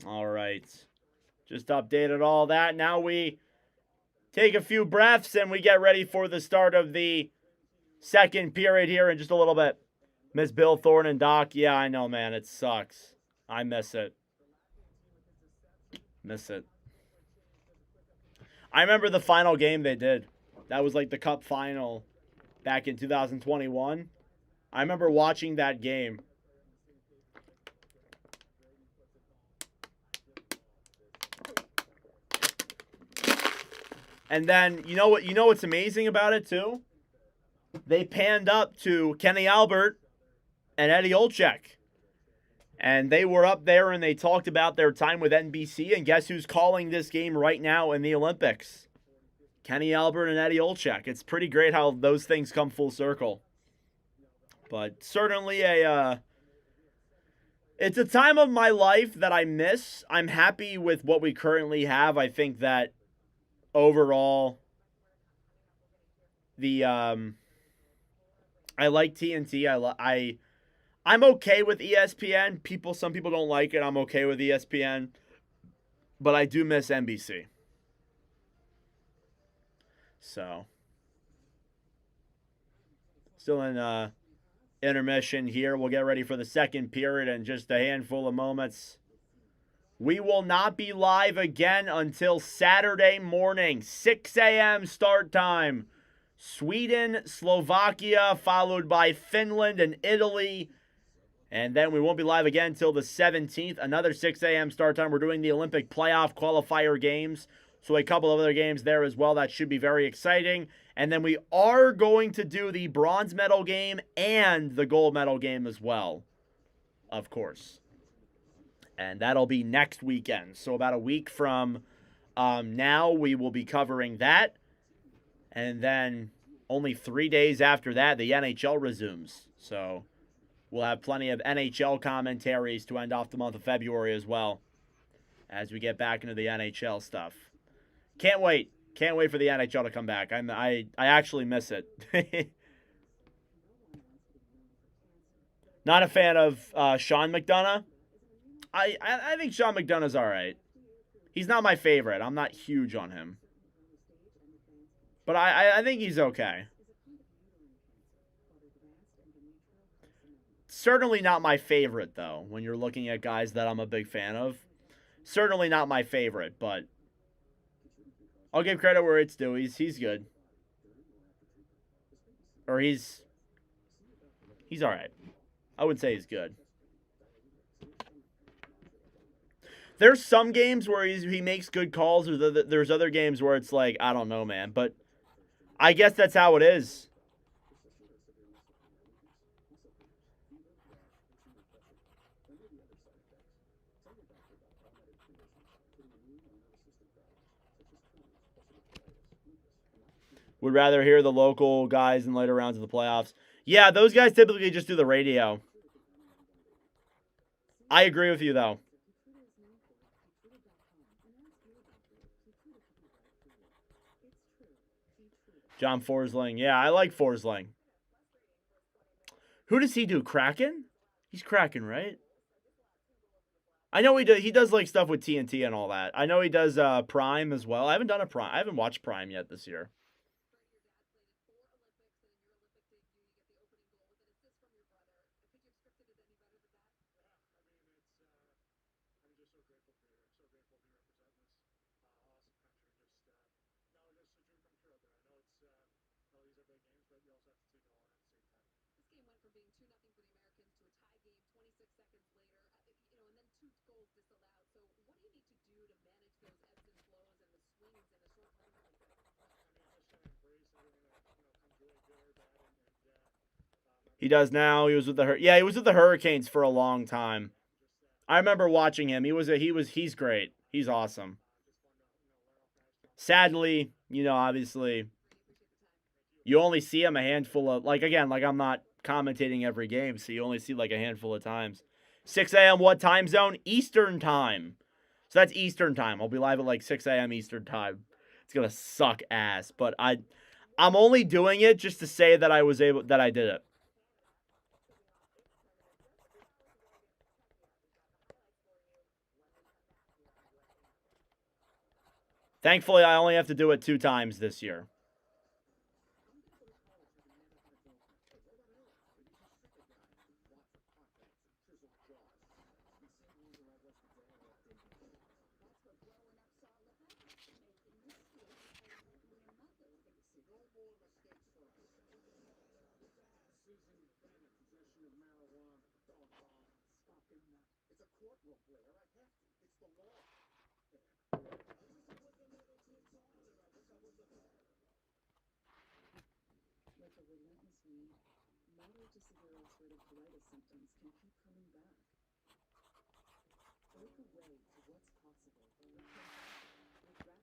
All right. Just updated all that. Now we take a few breaths and we get ready for the start of the second period here in just a little bit. Miss Bill Thorne and Doc. Yeah, I know, man. It sucks. I miss it. Miss it. I remember the final game they did. That was like the Cup final back in 2021. I remember watching that game. And then, you know what's amazing about it, too? They panned up to Kenny Albert and Eddie Olczyk. And they were up there and they talked about their time with NBC. And guess who's calling this game right now in the Olympics? Kenny Albert and Eddie Olczyk. It's pretty great how those things come full circle. But certainly it's a time of my life that I miss. I'm happy with what we currently have. I think that overall, I like TNT. I'm okay with ESPN. Some people don't like it. I'm okay with ESPN, but I do miss NBC. So, still in intermission here. We'll get ready for the second period in just a handful of moments. We will not be live again until Saturday morning, 6 a.m. start time. Sweden, Slovakia, followed by Finland and Italy. And then we won't be live again until the 17th. Another 6 a.m. start time. We're doing the Olympic playoff qualifier games. So a couple of other games there as well. That should be very exciting. And then we are going to do the bronze medal game and the gold medal game as well, of course. And that'll be next weekend. So about a week from now, we will be covering that. And then only 3 days after that, the NHL resumes. So we'll have plenty of NHL commentaries to end off the month of February as well as we get back into the NHL stuff. Can't wait. Can't wait for the NHL to come back. I actually miss it. Not a fan of Sean McDonough. I think Sean McDonough's all right. He's not my favorite. I'm not huge on him. But I think he's okay. Certainly not my favorite, though, when you're looking at guys that I'm a big fan of. Certainly not my favorite, but I'll give credit where it's due. He's good. Or he's all right. I would say he's good. There's some games where he makes good calls. There's other games where it's like, I don't know, man. But I guess that's how it is. Would rather hear the local guys in later rounds of the playoffs. Yeah, those guys typically just do the radio. I agree with you, though. John Forsling. Yeah, I like Forsling. Who does he do? Kraken? He's Kraken, right? I know he does like stuff with TNT and all that. I know he does Prime as well. I haven't watched Prime yet this year. He does now. He was with the Hurricanes for a long time. I remember watching him. He's great. He's awesome. Sadly, obviously, you only see him a handful of, I'm not commentating every game, so you only see like a handful of times. 6 a.m. what time zone? Eastern time. So that's Eastern time. I'll be live at like 6 a.m. Eastern time. It's gonna suck ass, but I'm only doing it just to say that I did it. Thankfully, I only have to do it 2 times this year.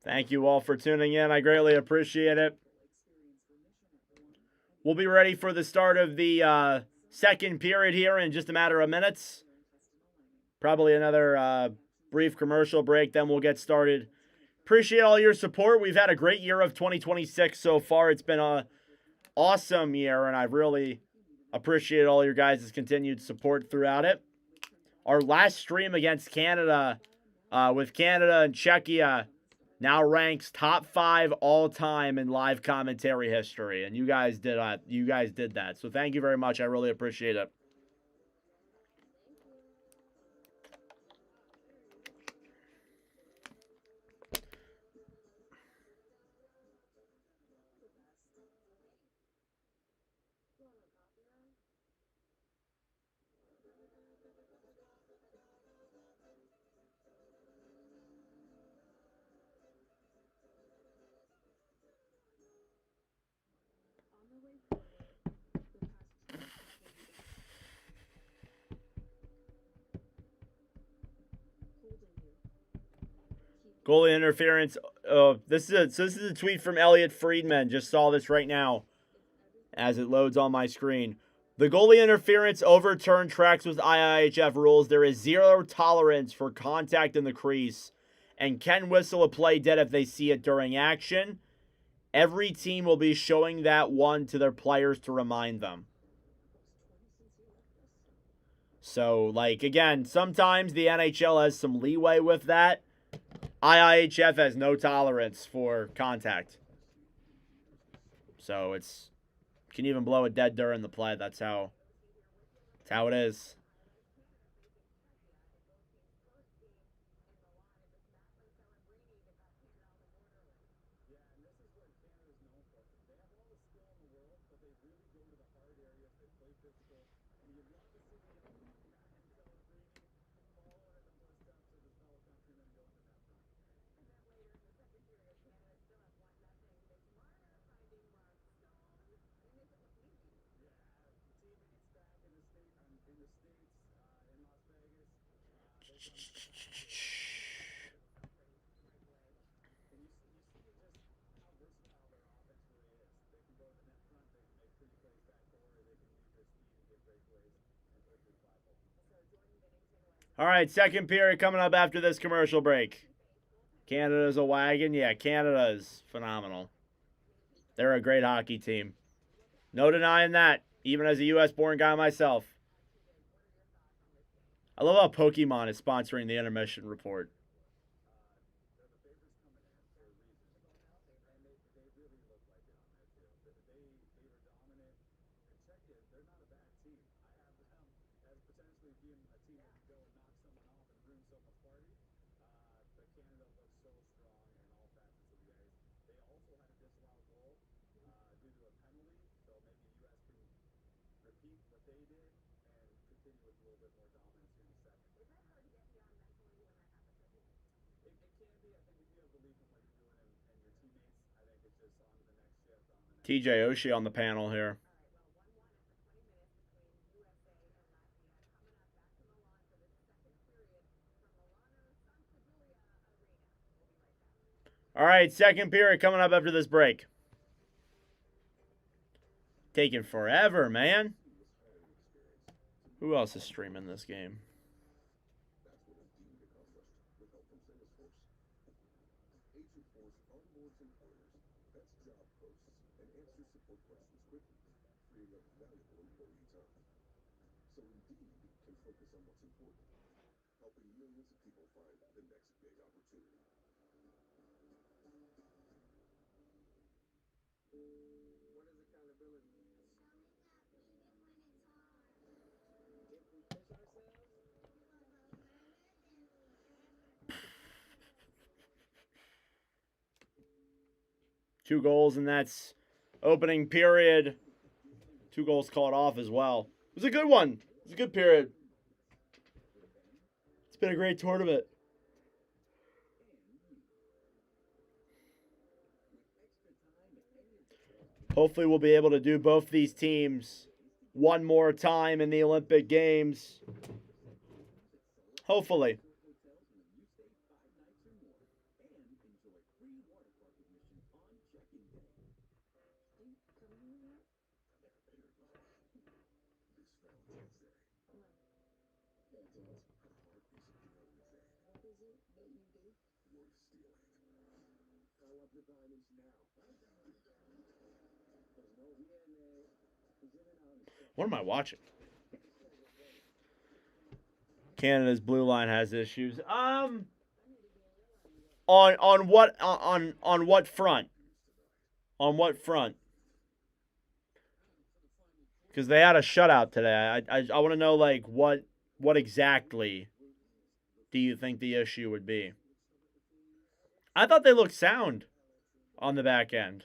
Thank you all for tuning in. I greatly appreciate it. We'll be ready for the start of the second period here in just a matter of minutes. Probably another brief commercial break, then we'll get started. Appreciate all your support. We've had a great year of 2026 so far. It's been an awesome year, and I really appreciate all your guys' continued support throughout it. Our last stream against Canada, with Canada and Czechia, now ranks top 5 all time in live commentary history, and you guys did that. You guys did that, so thank you very much. I really appreciate it. Goalie interference. This is a tweet from Elliot Friedman. Just saw this right now as it loads on my screen. The goalie interference overturned tracks with IIHF rules. There is zero tolerance for contact in the crease and can whistle a play dead if they see it during action. Every team will be showing that one to their players to remind them. So, like, again, sometimes the NHL has some leeway with that. IIHF has no tolerance for contact. So it's can even blow it dead during the play. That's how it is. All right, second period coming up after this commercial break. Canada's a wagon. Yeah, Canada is phenomenal. They're a great hockey team. No denying that, even as a U.S.-born guy myself. I love how Pokemon is sponsoring the intermission report. TJ Oshie on the panel here. All right, second period coming up after this break. Taking forever, man. Who else is streaming this game? Two goals, and that's opening period. 2 goals called off as well. It was a good one. It was a good period. It's been a great tournament. Hopefully we'll be able to do both these teams one more time in the Olympic Games. Hopefully. What am I watching? Canada's blue line has issues. On what front? On what front? Because they had a shutout today. I want to know, like, what exactly do you think the issue would be? I thought they looked sound on the back end.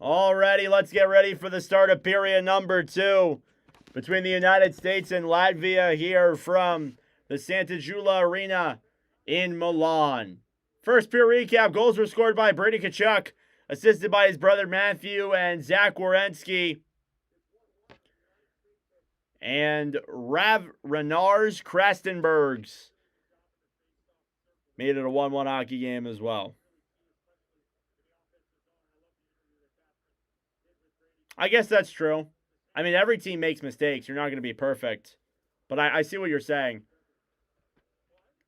Alrighty, let's get ready for the start of period number 2 between the United States and Latvia here from the Santa Giulia Arena in Milan. First period recap, goals were scored by Brady Tkachuk, assisted by his brother Matthew and Zach Werenski. And Rav Renars Krastenbergs made it a 1-1 hockey game as well. I guess that's true. I mean, every team makes mistakes. You're not going to be perfect. But I see what you're saying.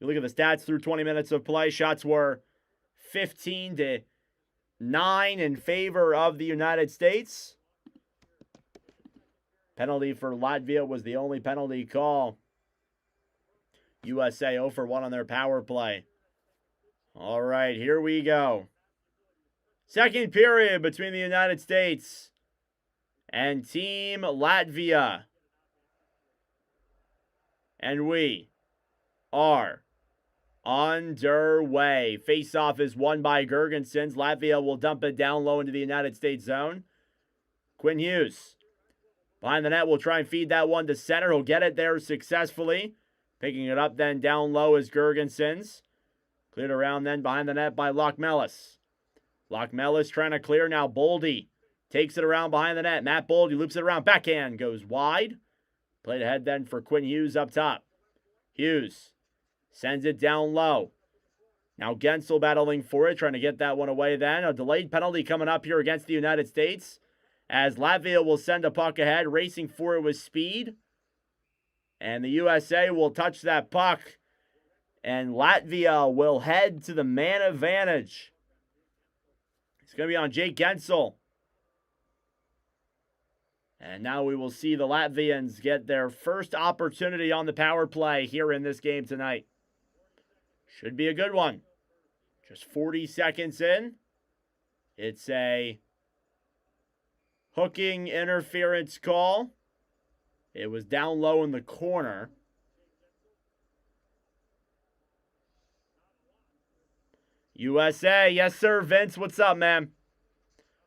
You look at the stats through 20 minutes of play. Shots were 15-9 in favor of the United States. Penalty for Latvia was the only penalty call. USA 0 for 1 on their power play. All right, here we go. Second period between the United States and Team Latvia. And we are underway. Face-off is won by Gergensons. Latvia will dump it down low into the United States zone. Quinn Hughes behind the net will try and feed that one to center. He'll get it there successfully. Picking it up then down low is Gergensons. Cleared around then behind the net by Lockmelis. Lockmelis trying to clear now. Boldy takes it around behind the net. Matt Boldy loops it around. Backhand goes wide. Played ahead then for Quinn Hughes up top. Hughes sends it down low. Now Gensel battling for it, trying to get that one away then. A delayed penalty coming up here against the United States, as Latvia will send a puck ahead, racing for it with speed. And the USA will touch that puck. And Latvia will head to the man advantage. It's going to be on Jake Gensel. And now we will see the Latvians get their first opportunity on the power play here in this game tonight. Should be a good one. Just 40 seconds in. It's a hooking interference call. It was down low in the corner. USA, yes sir, Vince, what's up, man?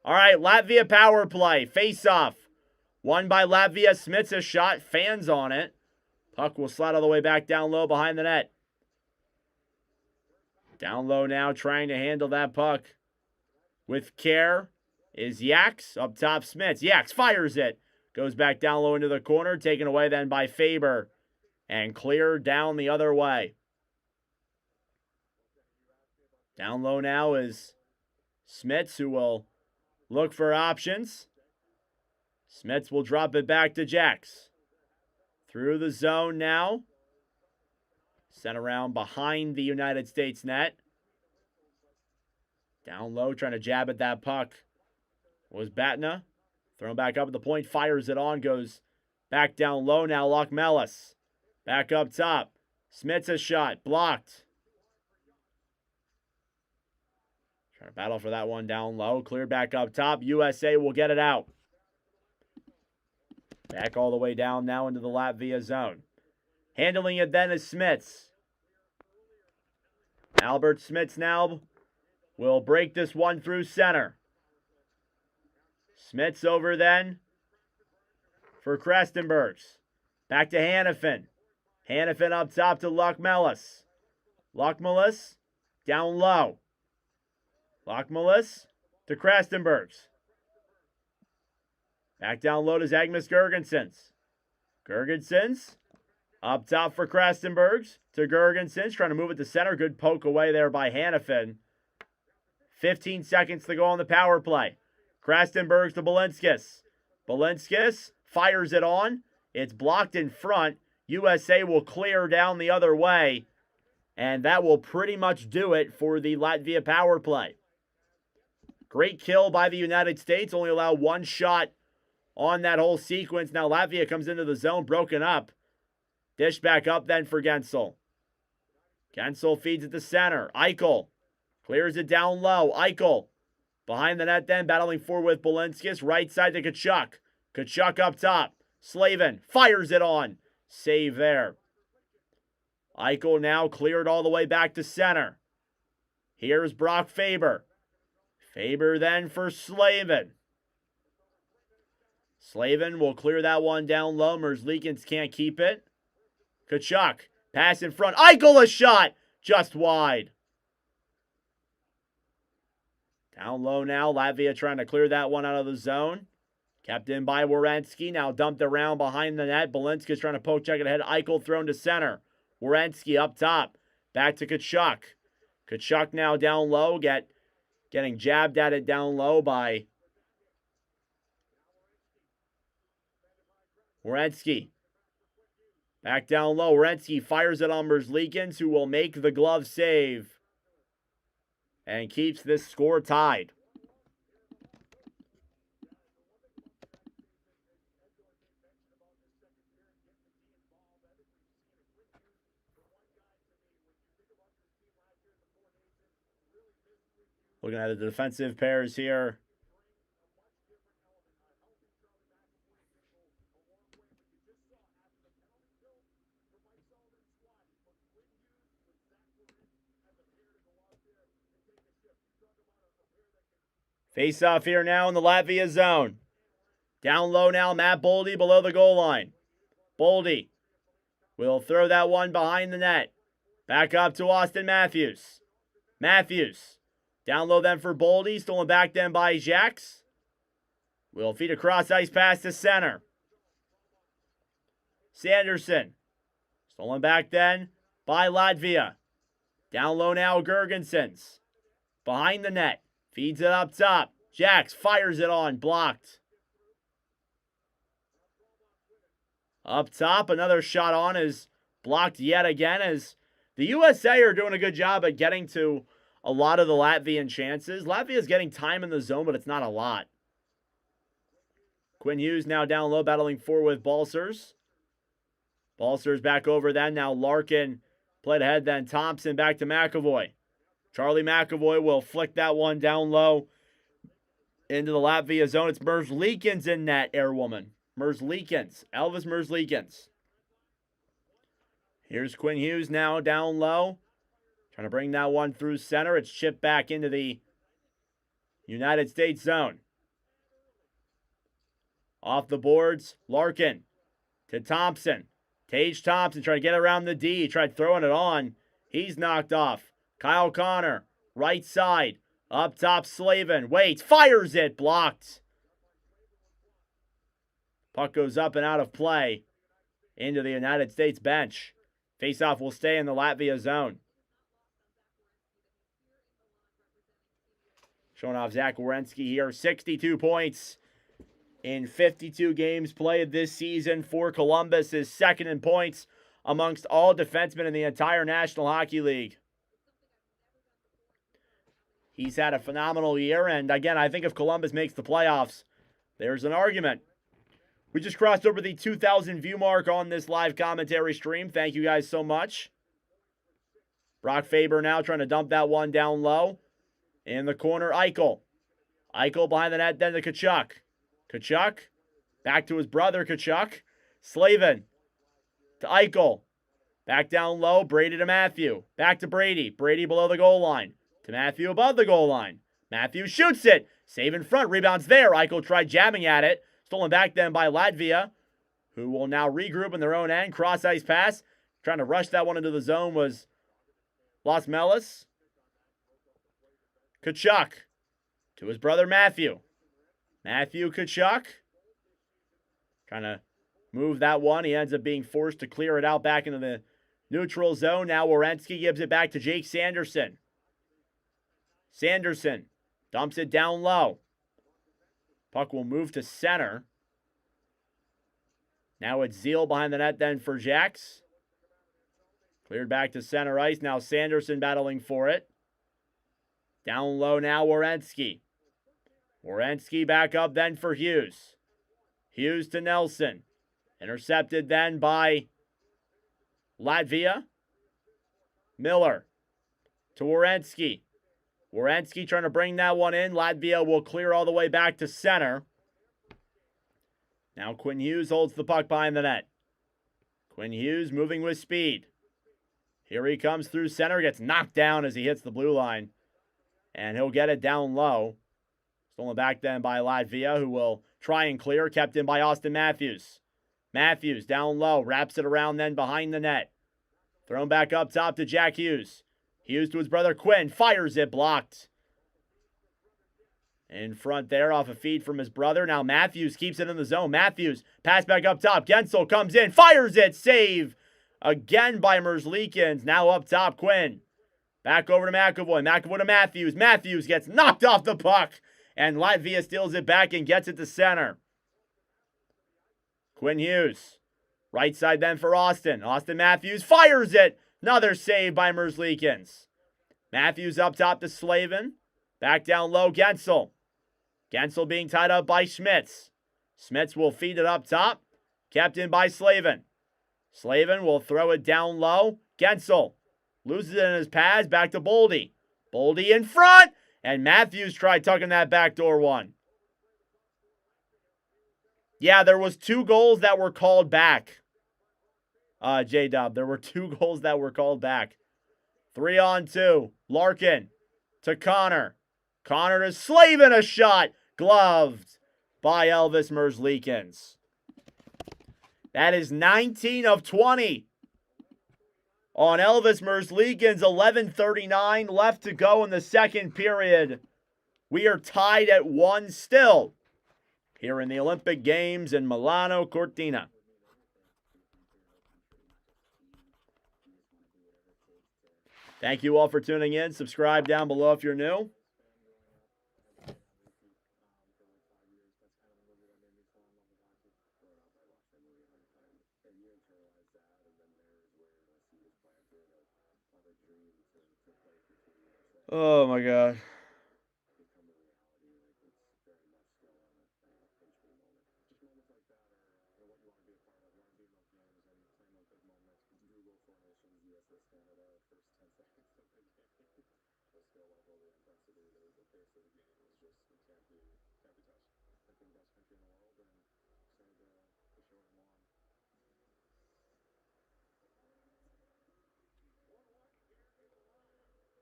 All right, Latvia power play, face-off. Won by Latvia. Smith's a shot. Fans on it. Puck will slide all the way back down low behind the net. Down low now, trying to handle that puck with care is Yaks. Up top, Smiths. Yaks fires it. Goes back down low into the corner. Taken away then by Faber. And cleared down the other way. Down low now is Smiths, who will look for options. Smets will drop it back to Jacks. Through the zone now. Sent around behind the United States net. Down low, trying to jab at that puck was Batna. Thrown back up at the point, fires it on, goes back down low now. Lockmelis. Back up top. Smits a shot, blocked. Trying to battle for that one down low. Cleared back up top. USA will get it out. Back all the way down now into the Latvia zone. Handling it then is Smits. Albert Smits now will break this one through center. Smits over then for Krastenbergs. Back to Hannafin. Hannafin up top to Lockmelis. Lockmelis down low. Lockmelis to Krastenbergs. Back down low to Zagmus Gergensons. Gergensons Up top for Krastenbergs to Gergensons, trying to move it to center. Good poke away there by Hannafin. 15 seconds to go on the power play. Krastenbergs to Balinskis. Balinskis fires it on. It's blocked in front. USA will clear down the other way. And that will pretty much do it for the Latvia power play. Great kill by the United States. Only allow one shot on that whole sequence. Now Latvia comes into the zone, broken up. Dish back up then for Gensel. Gensel feeds it to center. Eichel clears it down low. Eichel behind the net then, battling forward with Balinskis. Right side to Tkachuk. Tkachuk up top. Slavin fires it on. Save there. Eichel now cleared all the way back to center. Here's Brock Faber. Faber then for Slavin. Slavin will clear that one down low. Merzlikins can't keep it. Tkachuk, pass in front. Eichel a shot, just wide. Down low now, Latvia trying to clear that one out of the zone. Kept in by Werenski, now dumped around behind the net. Balinski's trying to poke check it ahead. Eichel thrown to center. Werenski up top, back to Tkachuk. Tkachuk now down low, getting jabbed at it down low by Werenski. Back down low, Werenski fires it on Merzlikins, who will make the glove save and keeps this score tied. Looking at the defensive pairs here. Face off here now in the Latvia zone. Down low now, Matt Boldy below the goal line. Boldy will throw that one behind the net. Back up to Austin Matthews. Matthews. Down low then for Boldy. Stolen back then by Jacques. Will feed a cross ice pass to center. Sanderson. Stolen back then by Latvia. Down low now, Gergensons. Behind the net. Feeds it up top. Jacques fires it on. Blocked. Up top, another shot on is blocked yet again, as the USA are doing a good job at getting to a lot of the Latvian chances. Latvia's getting time in the zone, but it's not a lot. Quinn Hughes now down low, battling forward with Balsers. Balsers back over then. Now Larkin played ahead then. Thompson back to McAvoy. Charlie McAvoy will flick that one down low into the Latvia zone. It's Merzlikins in net, Airwoman. Merzlikins. Elvis Merzlikins. Here's Quinn Hughes now down low. Trying to bring that one through center. It's chipped back into the United States zone. Off the boards, Larkin to Thompson. Tage Thompson trying to get around the D. Tried throwing it on. He's knocked off. Kyle Connor, right side. Up top, Slavin. Waits, fires it. Blocked. Puck goes up and out of play into the United States bench. Faceoff will stay in the Latvia zone. Showing off Zach Werenski here. 62 points in 52 games played this season for Columbus. Is second in points amongst all defensemen in the entire National Hockey League. He's had a phenomenal year, and again, I think if Columbus makes the playoffs, there's an argument. We just crossed over the 2,000 view mark on this live commentary stream. Thank you guys so much. Brock Faber now trying to dump that one down low. In the corner, Eichel. Eichel behind the net, then to Tkachuk. Tkachuk, back to his brother, Tkachuk. Slavin to Eichel. Back down low, Brady to Matthew. Back to Brady. Brady below the goal line. To Matthew above the goal line. Matthew shoots it. Save in front. Rebounds there. Eichel tried jamming at it. Stolen back then by Latvia, who will now regroup in their own end. Cross ice pass. Trying to rush that one into the zone was Los Melis. Tkachuk to his brother Matthew. Matthew Tkachuk. Trying to move that one. He ends up being forced to clear it out back into the neutral zone. Now Werenski gives it back to Jake Sanderson. Sanderson dumps it down low. Puck will move to center. Now it's Zeal behind the net then for Jacks. Cleared back to center ice. Now Sanderson battling for it. Down low now Werenski. Werenski back up then for Hughes. Hughes to Nelson. Intercepted then by Latvia. Miller to Werenski. Werenski trying to bring that one in. Latvia will clear all the way back to center. Now Quinn Hughes holds the puck behind the net. Quinn Hughes moving with speed. Here he comes through center. Gets knocked down as he hits the blue line. And he'll get it down low. Stolen back then by Latvia, who will try and clear. Kept in by Austin Matthews. Matthews down low. Wraps it around then behind the net. Thrown back up top to Jack Hughes. Hughes to his brother Quinn. Fires it. Blocked. In front there off a feed from his brother. Now Matthews keeps it in the zone. Matthews pass back up top. Gensel comes in. Fires it. Save again by Merzlikins. Now up top Quinn. Back over to McAvoy. McAvoy to Matthews. Matthews gets knocked off the puck. And Latvia steals it back and gets it to center. Quinn Hughes. Right side then for Austin. Austin Matthews fires it. Another save by Merzlikins. Matthews up top to Slavin. Back down low, Gensel. Gensel being tied up by Schmitz. Schmitz will feed it up top. Kept in by Slavin. Slavin will throw it down low. Gensel loses it in his pads. Back to Boldy. Boldy in front. And Matthews tried tucking that backdoor one. Yeah, there was 2 goals that were called back. J-Dub, there were 2 goals that were called back. 3-on-2. Larkin to Connor. Connor to Slavin, a shot. Gloved by Elvis Merzlikins. That is 19 of 20 on Elvis Merzlikins. 11:39 left to go in the second period. We are tied at 1 still here in the Olympic Games in Milano Cortina. Thank you all for tuning in. Subscribe down below if you're new. Oh my God.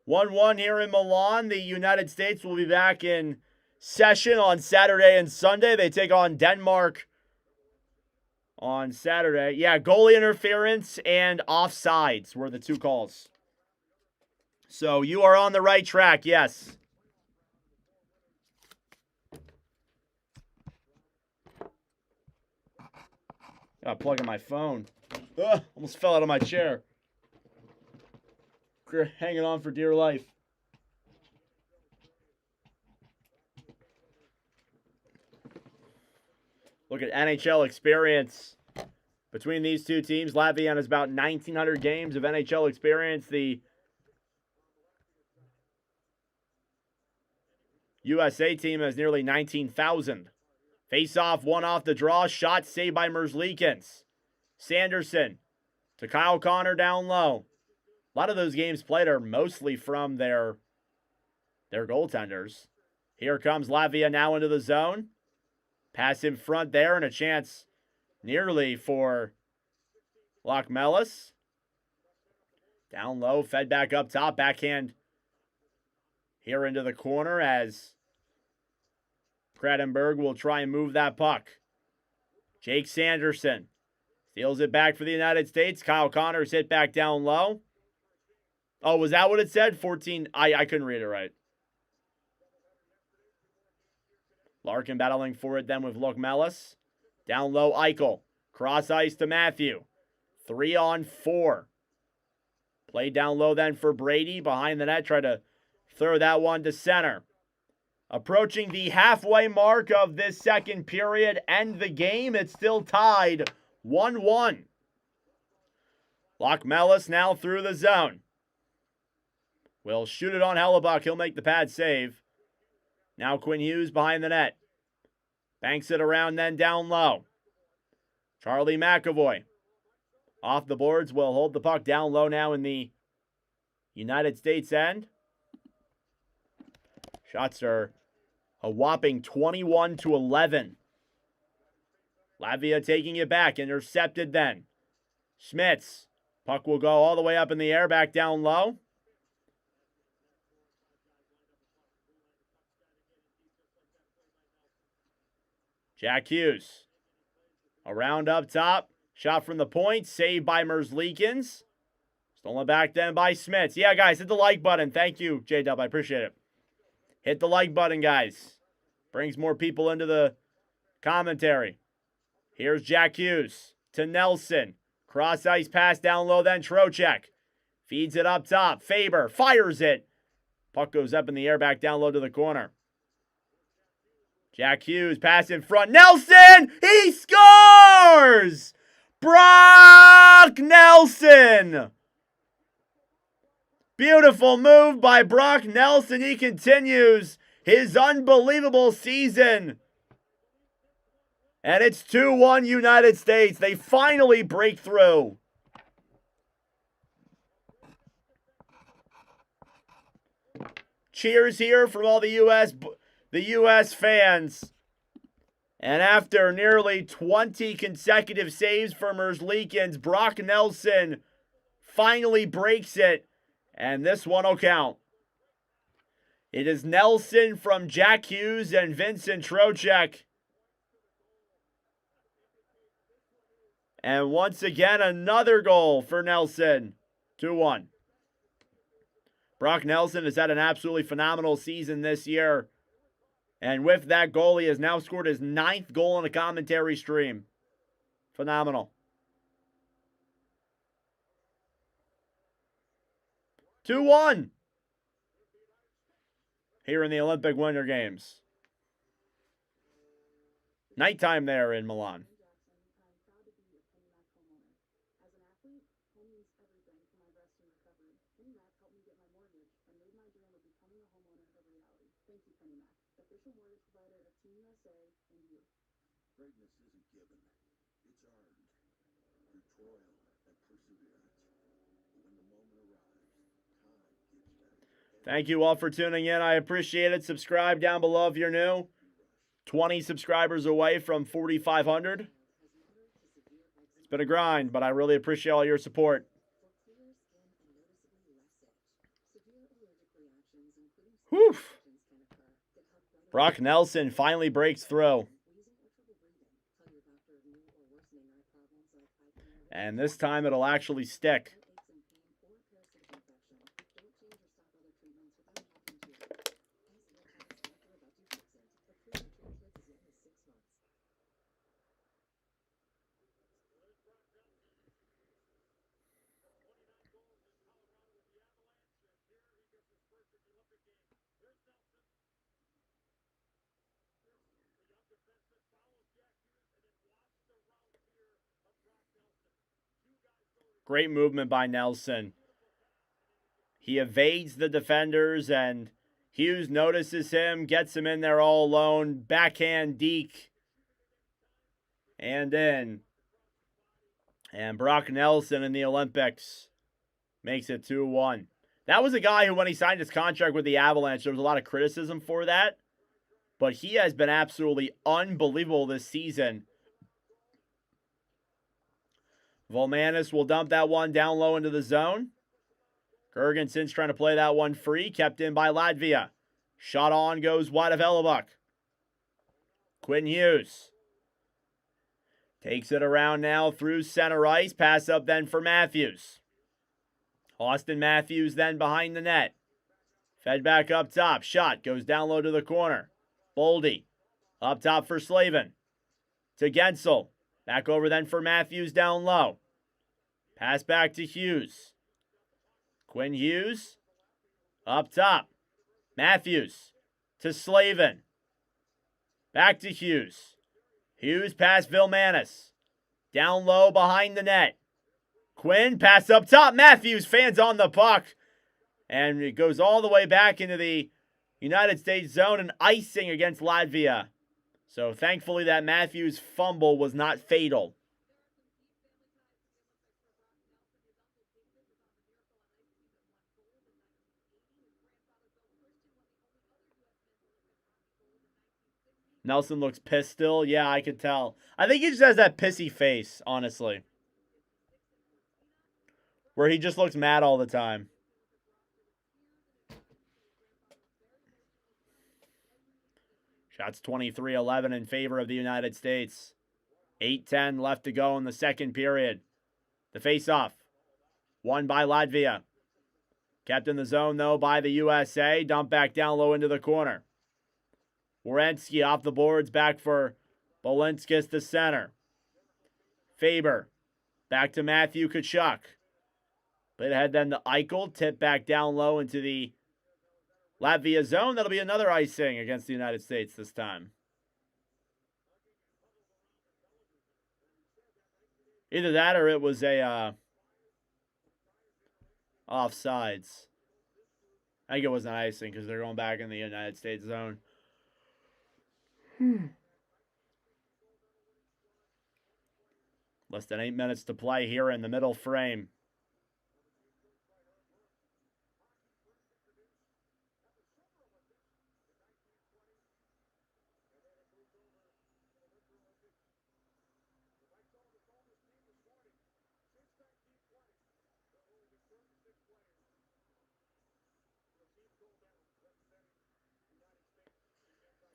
One here in Milan. The United States will be back in session on Saturday and Sunday. They take on Denmark on Saturday. Yeah, goalie interference and offsides were the 2 calls. So you are on the right track, yes. Gotta plug in my phone. Ugh, almost fell out of my chair. Hanging on for dear life. Look at NHL experience between these 2 teams. Latvia has about 1,900 games of NHL experience. The USA team has nearly 19,000. Face-off, one off the draw. Shot saved by Merzlikins. Sanderson to Kyle Connor down low. A lot of those games played are mostly from their goaltenders. Here comes Latvia now into the zone. Pass in front there and a chance nearly for Lochmelis. Down low, fed back up top. Backhand here into the corner as Kratenberg will try and move that puck. Jake Sanderson steals it back for the United States. Kyle Connors hit back down low. Oh, was that what it said? 14. I couldn't read it right. Larkin battling for it then with Lochmelis. Down low, Eichel. Cross ice to Matthew. 3-on-4. Played down low then for Brady. Behind the net. Try to throw that one to center. Approaching the halfway mark of this second period. End the game. It's still tied 1-1. Lockmellis now through the zone. Will shoot it on Hellebuck. He'll make the pad save. Now Quinn Hughes behind the net. Banks it around then down low. Charlie McAvoy. Off the boards. Will hold the puck down low now in the United States end. Shots are a whopping 21-11. Latvia taking it back. Intercepted then. Schmitz. Puck will go all the way up in the air. Back down low. Jack Hughes. Around up top. Shot from the point. Saved by Merzlikins. Stolen back then by Smits. Yeah, guys, hit the like button. Thank you, J-Dub. I appreciate it. Hit the like button, guys. Brings more people into the commentary. Here's Jack Hughes to Nelson. Cross ice pass down low then Trocheck. Feeds it up top. Faber fires it. Puck goes up in the air back down low to the corner. Jack Hughes, pass in front. Nelson! He scores! Brock Nelson! Beautiful move by Brock Nelson. He continues his unbelievable season. And it's 2-1 United States. They finally break through. Cheers here from all the U.S. fans. And after nearly 20 consecutive saves for Merzlikins, Brock Nelson finally breaks it. And this one will count. It is Nelson from Jack Hughes and Vincent Trocheck. And once again, another goal for Nelson. 2-1. Brock Nelson has had an absolutely phenomenal season this year. And with that goal, he has now scored his 9th goal on a commentary stream. Phenomenal. 2-1. Here in the Olympic Winter Games. Nighttime there in Milan. Greatness isn't given, it's earned through toil and perseverance. When the moment arrives, time gives back. Thank you all for tuning in. I appreciate it. Subscribe down below if you're new. 20 subscribers away from 4,500. It's been a grind, but I really appreciate all your support. Whew. Brock Nelson finally breaks through. And this time it'll actually stick. Great movement by Nelson. He evades the defenders, and Hughes notices him, gets him in there all alone. Backhand deke. And in. And Brock Nelson in the Olympics makes it 2-1. That was a guy who, when he signed his contract with the Avalanche, there was a lot of criticism for that. But he has been absolutely unbelievable this season. Volmanis will dump that one down low into the zone. Gergensen's trying to play that one free. Kept in by Latvia. Shot on goes wide of Hellebuck. Quinn Hughes. Takes it around now through center ice. Pass up then for Matthews. Austin Matthews then behind the net. Fed back up top. Shot goes down low to the corner. Boldy. Up top for Slavin. To Gensel. Back over then for Matthews down low. Pass back to Hughes. Quinn Hughes. Up top. Matthews to Slavin. Back to Hughes. Hughes past Vilmanis. Down low behind the net. Quinn pass up top. Matthews fans on the puck. And it goes all the way back into the United States zone and icing against Latvia. So thankfully that Matthews fumble was not fatal. Nelson looks pissed still. Yeah, I could tell. I think he just has that pissy face, honestly. Where he just looks mad all the time. Shots 23-11 in favor of the United States. 8:10 left to go in the second period. The face-off. Won by Latvia. Kept in the zone, though, by the USA. Dump back down low into the corner. Werenski off the boards, back for Bolinskis to center. Faber, back to Matthew Tkachuk. Played ahead then to Eichel, tip back down low into the Latvia zone. That'll be another icing against the United States this time. Either that or it was a offsides. I think it was an icing because they're going back in the United States zone. Less than 8 minutes to play here in the middle frame.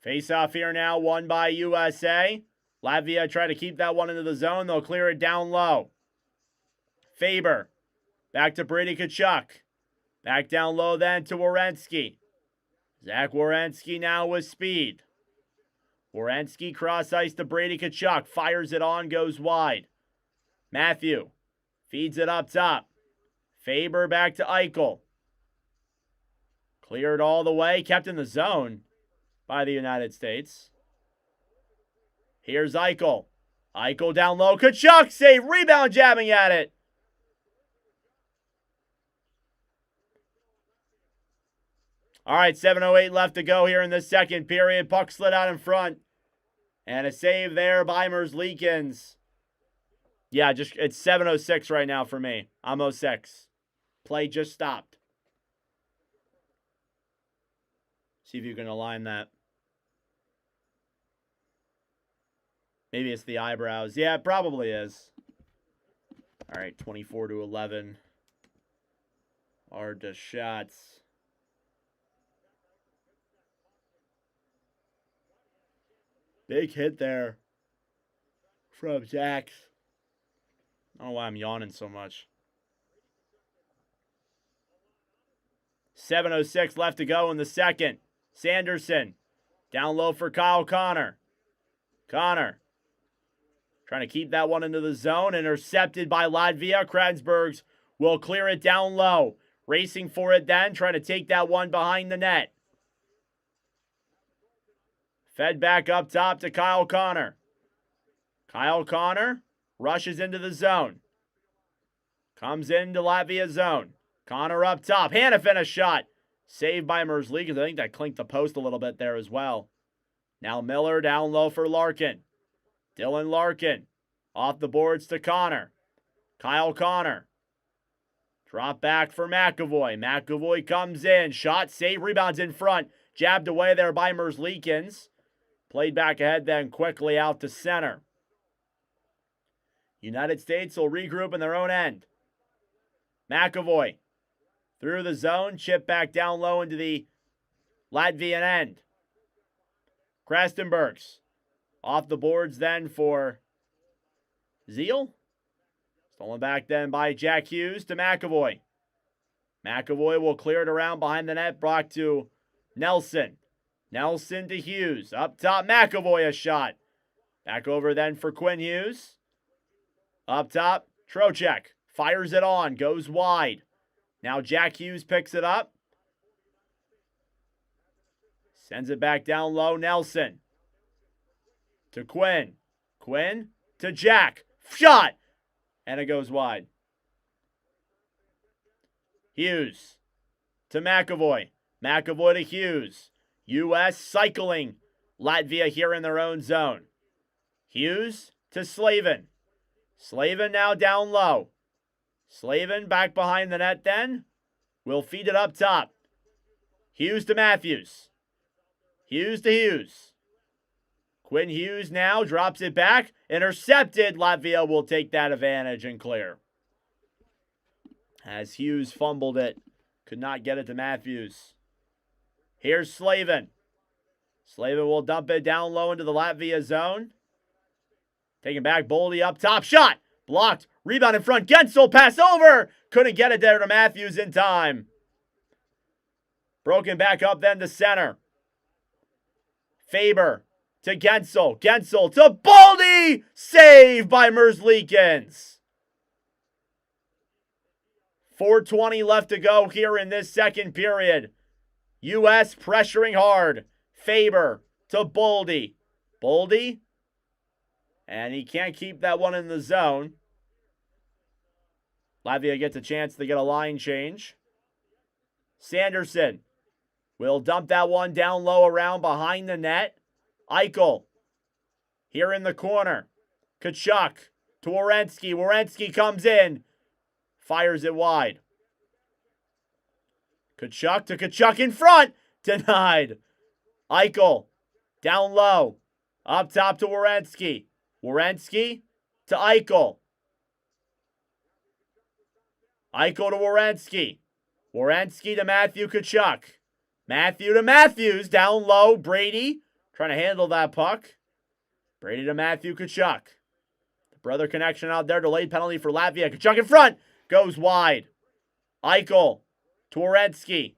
Face off here now, won by USA. Latvia try to keep that one into the zone. They'll clear it down low. Faber. Back to Brady Tkachuk. Back down low then to Werenski. Zach Werenski now with speed. Werenski cross ice to Brady Tkachuk. Fires it on, goes wide. Matthew. Feeds it up top. Faber back to Eichel. Cleared all the way. Kept in the zone by the United States. Here's Eichel. Eichel down low. Tkachuk save. Rebound jabbing at it. All right, 7:08 left to go here in the second period. Puck slid out in front. And a save there by Merzlikins. Yeah, it's 7:06 right now for me. I'm 06. Play just stopped. See if you can align that. Maybe it's the eyebrows. Yeah, it probably is. All right, 24-11. Are the shots. Big hit there from Jax. I don't know why I'm yawning so much. 7:06 left to go in the second. Sanderson. Down low for Kyle Connor. Connor. Trying to keep that one into the zone. Intercepted by Latvia. Kransbergs will clear it down low. Racing for it then. Trying to take that one behind the net. Fed back up top to Kyle Connor. Kyle Connor rushes into the zone. Comes into Latvia zone. Connor up top. Hanifin a shot. Saved by Merzlikins. I think that clinked the post a little bit there as well. Now Miller down low for Larkin. Dylan Larkin. Off the boards to Connor. Kyle Connor. Drop back for McAvoy. McAvoy comes in. Shot, save, rebounds in front. Jabbed away there by Merzlikins. Played back ahead then quickly out to center. United States will regroup in their own end. McAvoy. Through the zone. Chip back down low into the Latvian end. Krastenbergs. Off the boards then for Zeal. Stolen back then by Jack Hughes to McAvoy. McAvoy will clear it around behind the net. Brought to Nelson. Nelson to Hughes. Up top, McAvoy a shot. Back over then for Quinn Hughes. Up top, Trocheck fires it on, goes wide. Now Jack Hughes picks it up. Sends it back down low, Nelson. To Quinn. Quinn to Jack. Shot! And it goes wide. Hughes to McAvoy. McAvoy to Hughes. U.S. cycling Latvia here in their own zone. Hughes to Slavin. Slavin now down low. Slavin back behind the net then. We'll feed it up top. Hughes to Matthews. Hughes to Hughes. Quinn Hughes now drops it back. Intercepted. Latvia will take that advantage and clear. As Hughes fumbled it. Could not get it to Matthews. Here's Slavin. Slavin will dump it down low into the Latvia zone. Taking back, Boldy up top. Shot! Blocked. Rebound in front. Gensel pass over. Couldn't get it there to Matthews in time. Broken back up then to center. Faber to Gensel. Gensel to Boldy. Save by Merzlikins. 4:20 left to go here in this second period. U.S. pressuring hard. Faber to Boldy. Boldy. And he can't keep that one in the zone. Latvia gets a chance to get a line change. Sanderson will dump that one down low around behind the net. Eichel here in the corner. Kachuk to Werenski. Werenski comes in. Fires it wide. Kachuk to Kachuk in front. Denied. Eichel down low. Up top to Werenski. Werenski to Eichel. Eichel to Werenski. Werenski to Matthew Kachuk. Matthew to Matthews. Down low. Brady trying to handle that puck. Brady to Matthew Kachuk. The brother connection out there. Delayed penalty for Latvia. Kachuk in front. Goes wide. Eichel to Werenski.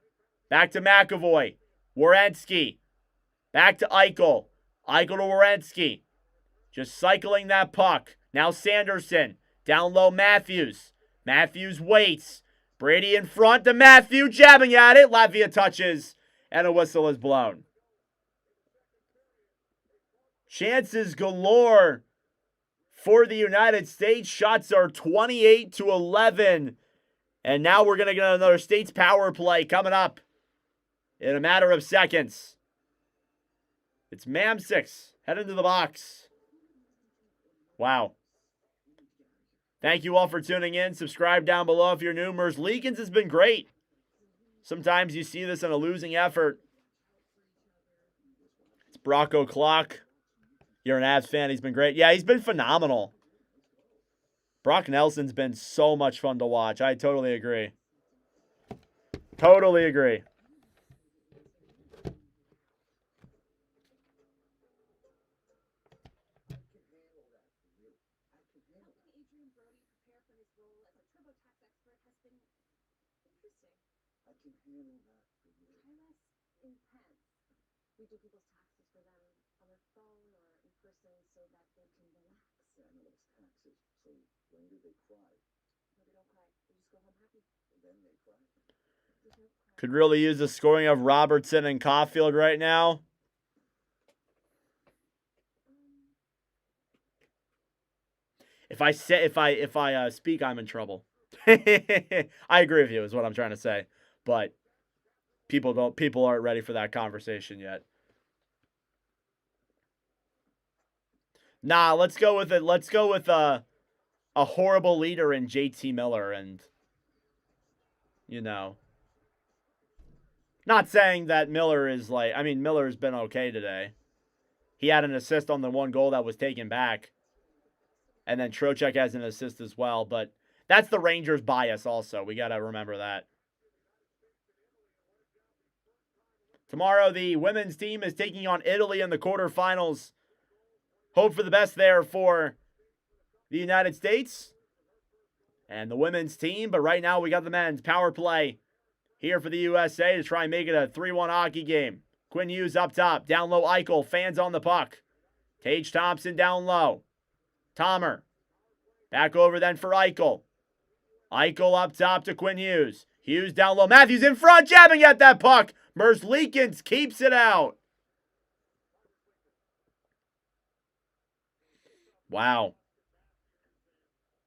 Back to McAvoy. Werenski. Back to Eichel. Eichel to Werenski. Just cycling that puck. Now Sanderson. Down low Matthews. Matthews waits. Brady in front to Matthew. Jabbing at it. Latvia touches. And a whistle is blown. Chances galore for the United States. Shots are 28-11. And now we're going to get another States power play coming up in a matter of seconds. It's Mam6. Head into the box. Wow. Thank you all for tuning in. Subscribe down below if you're new. Merzlikins has been great. Sometimes you see this in a losing effort. It's Brock O'Clock. You're an Avs fan. He's been great. Yeah, he's been phenomenal. Brock Nelson's been so much fun to watch. I totally agree. Totally agree. I can handle that for you. Intense. We do people's taxes for them on their phone or in person so that they can relax. Yeah, I know it's taxes. So when do they cry? No, they don't cry. They just go home happy. And then they cry. They don't cry. Could really use the scoring of Robertson and Caulfield right now. If I speak, I'm in trouble. I agree with you, is what I'm trying to say. But people aren't ready for that conversation yet. Nah, let's go with it. Let's go with a horrible leader in JT Miller, and not saying that Miller is Miller's been okay today. He had an assist on the one goal that was taken back. And then Trocheck has an assist as well, but that's the Rangers' bias also. We got to remember that. Tomorrow, the women's team is taking on Italy in the quarterfinals. Hope for the best there for the United States and the women's team. But right now, we got the men's power play here for the USA to try and make it a 3-1 hockey game. Quinn Hughes up top. Down low, Eichel. Fans on the puck. Tage Thompson down low. Tomer. Back over then for Eichel. Eichel up top to Quinn Hughes. Hughes down low. Matthews in front, jabbing at that puck. Merzlikins keeps it out. Wow.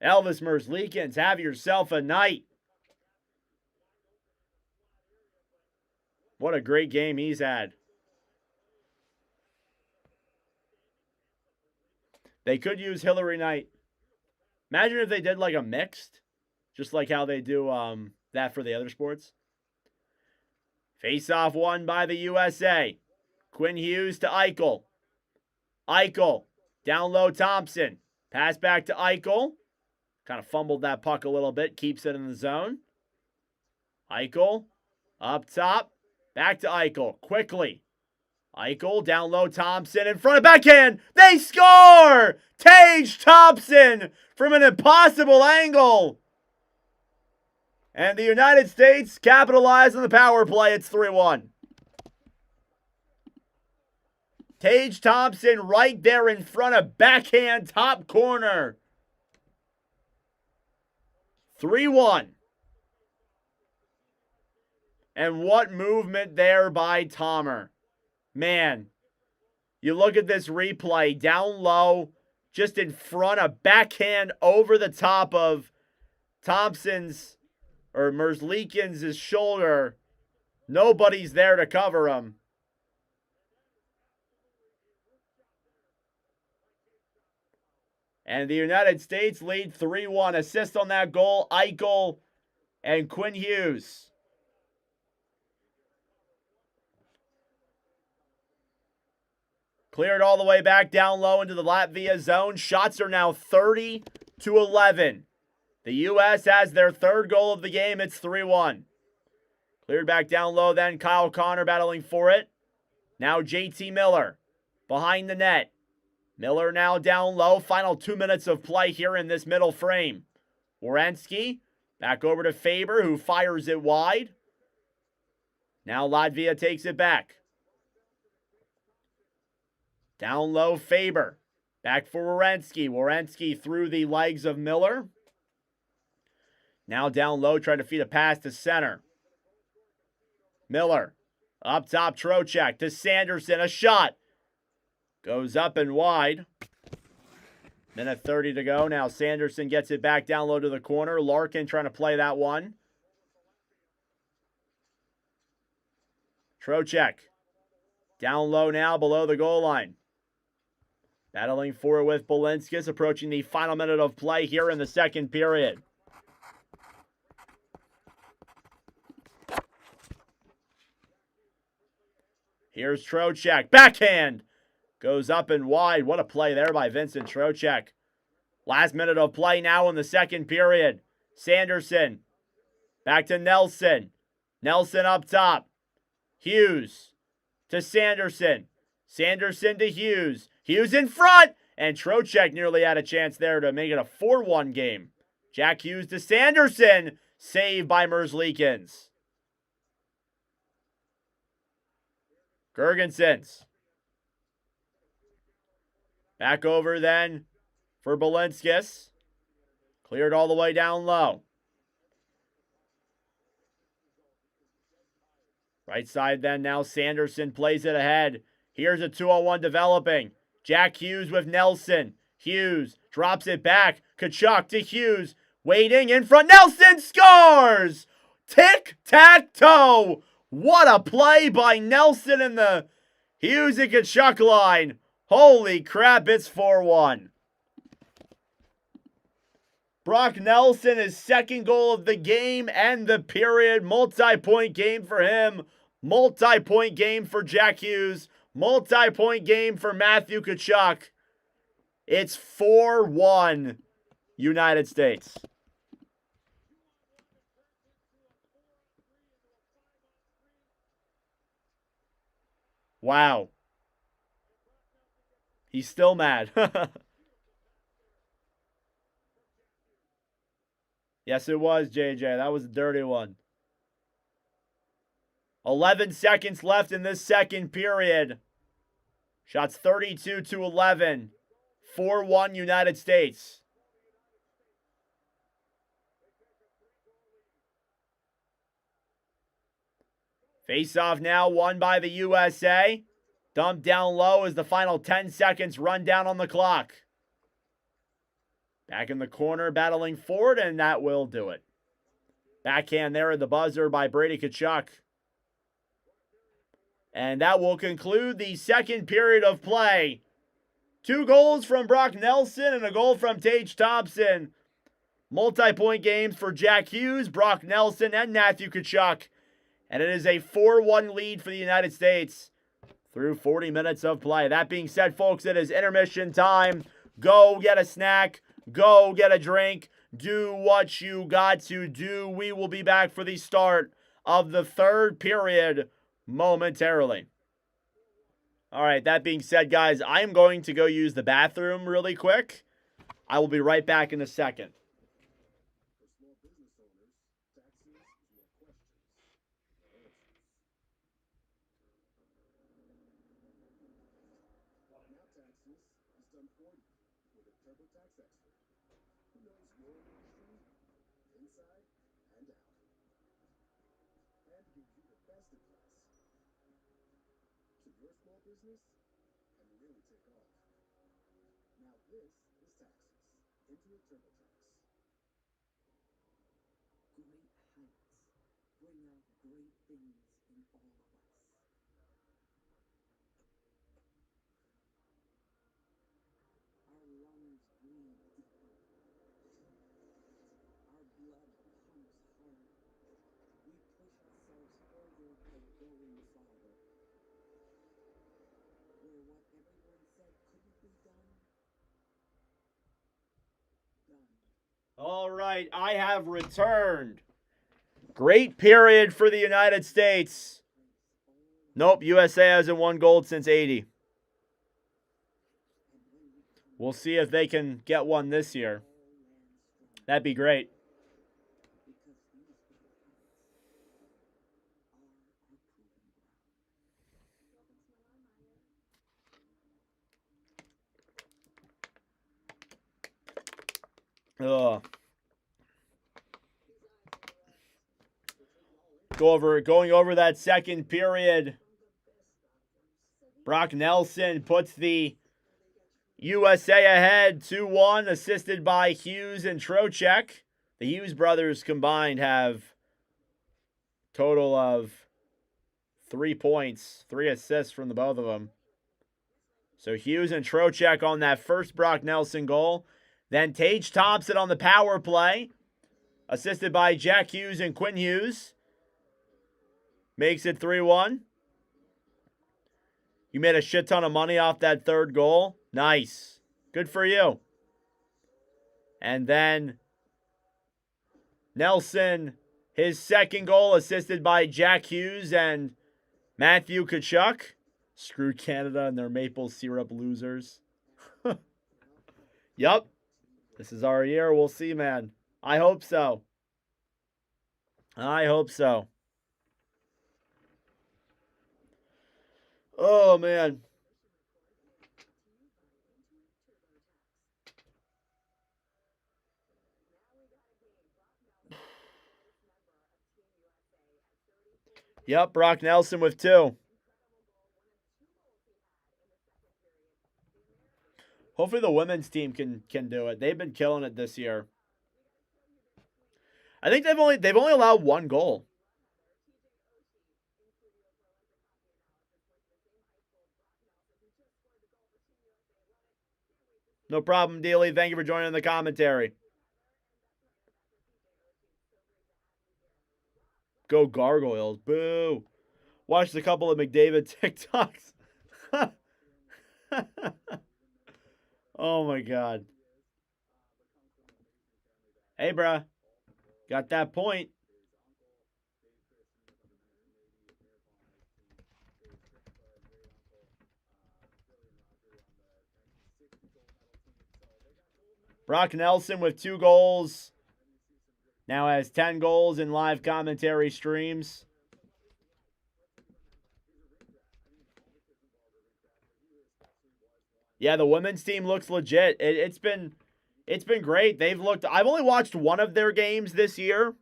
Elvis Merzlikins, have yourself a night. What a great game he's had. They could use Hillary Knight. Imagine if they did like a mixed, just like how they do that for the other sports. Face-off won by the USA. Quinn Hughes to Eichel. Eichel, down low Thompson. Pass back to Eichel. Kind of fumbled that puck a little bit. Keeps it in the zone. Eichel, up top. Back to Eichel, quickly. Eichel, down low Thompson, in front of backhand. They score! Tage Thompson from an impossible angle. And the United States capitalize on the power play. It's 3-1. Tage Thompson right there in front of backhand top corner. 3-1. And what movement there by Tomer. Man, you look at this replay, down low, just in front of backhand over the top of Thompson's or Merzlikins' shoulder. Nobody's there to cover him. And the United States lead 3-1. Assist on that goal, Eichel and Quinn Hughes. Cleared all the way back down low into the Latvia zone. Shots are now 30-11. The U.S. has their third goal of the game. It's 3-1. Cleared back down low then. Kyle Connor battling for it. Now J.T. Miller behind the net. Miller now down low. Final 2 minutes of play here in this middle frame. Werenski back over to Faber, who fires it wide. Now Latvia takes it back. Down low, Faber. Back for Werenski. Werenski through the legs of Miller. Now down low, trying to feed a pass to center. Miller. Up top, Trocheck to Sanderson. A shot. Goes up and wide. Minute 30 to go. Now Sanderson gets it back down low to the corner. Larkin trying to play that one. Trocheck. Down low now, below the goal line. Battling for it with Balinskis, approaching the final minute of play here in the second period. Here's Trocheck. Backhand. Goes up and wide. What a play there by Vincent Trocheck. Last minute of play now in the second period. Sanderson. Back to Nelson. Nelson up top. Hughes to Sanderson. Sanderson to Hughes. Hughes in front. And Trocheck nearly had a chance there to make it a 4-1 game. Jack Hughes to Sanderson. Saved by Merzlikins. Gergensons. Back over then for Balinskis. Cleared all the way down low. Right side then now Sanderson plays it ahead. Here's a 2-on-1 developing. Jack Hughes with Nelson. Hughes drops it back. Tkachuk to Hughes. Waiting in front. Nelson scores! Tic-tac-toe! What a play by Nelson in the Hughes and Tkachuk line. Holy crap, it's 4-1. Brock Nelson, his second goal of the game and the period. Multi-point game for him. Multi-point game for Jack Hughes. Multi-point game for Matthew Tkachuk. It's 4-1 United States. Wow. He's still mad. Yes, it was, JJ. That was a dirty one. 11 seconds left in this second period. Shots 32-11. 4-1 United States. Face off now, won by the USA. Dumped down low as the final 10 seconds run down on the clock. Back in the corner, battling forward, and that will do it. Backhand there at the buzzer by Brady Tkachuk. And that will conclude the second period of play. 2 goals from Brock Nelson and a goal from Tage Thompson. Multi-point games for Jack Hughes, Brock Nelson, and Matthew Tkachuk. And it is a 4-1 lead for the United States through 40 minutes of play. That being said, folks, it is intermission time. Go get a snack. Go get a drink. Do what you got to do. We will be back for the start of the third period momentarily. All right, that being said, guys, I am going to go use the bathroom really quick. I will be right back in a second. For small business owners, taxes is more questions than answers. Now taxes is done for you with a TurboTax expert who knows your industry inside and out, and gives you the best advice so your small business can really take off. Now this is taxes. Intuit TurboTax. Great heights bring out great things in all of us. Our lungs breathe deeper. Our blood pumps harder. We push ourselves further by going farther. Where what everyone said couldn't be done, done. All right, I have returned. Great period for the United States. Nope, USA hasn't won gold since 80. We'll see if they can get one this year. That'd be great. Because these great heights are our proving ground. Ugh. Going over that second period. Brock Nelson puts the USA ahead 2-1, assisted by Hughes and Trocheck. The Hughes brothers combined have total of 3 points, 3 assists from the both of them. So Hughes and Trocheck on that first Brock Nelson goal. Then Tage Thompson on the power play, assisted by Jack Hughes and Quinn Hughes. Makes it 3-1. You made a shit ton of money off that third goal. Nice. Good for you. And then Nelson, his second goal, assisted by Jack Hughes and Matthew Tkachuk. Screw Canada and their maple syrup losers. Yup. This is our year. We'll see, man. I hope so. I hope so. Oh, man. Yep, Brock Nelson with 2. Hopefully the women's team can do it. They've been killing it this year. I think they've only allowed 1 goal. No problem, Dealey. Thank you for joining the commentary. Go Gargoyles. Boo. Watched a couple of McDavid TikToks. Oh, my God. Hey, bruh. Got that point. Brock Nelson with 2 goals. Now has 10 goals in live commentary streams. Yeah, the women's team looks legit. It's been great. I've only watched one of their games this year.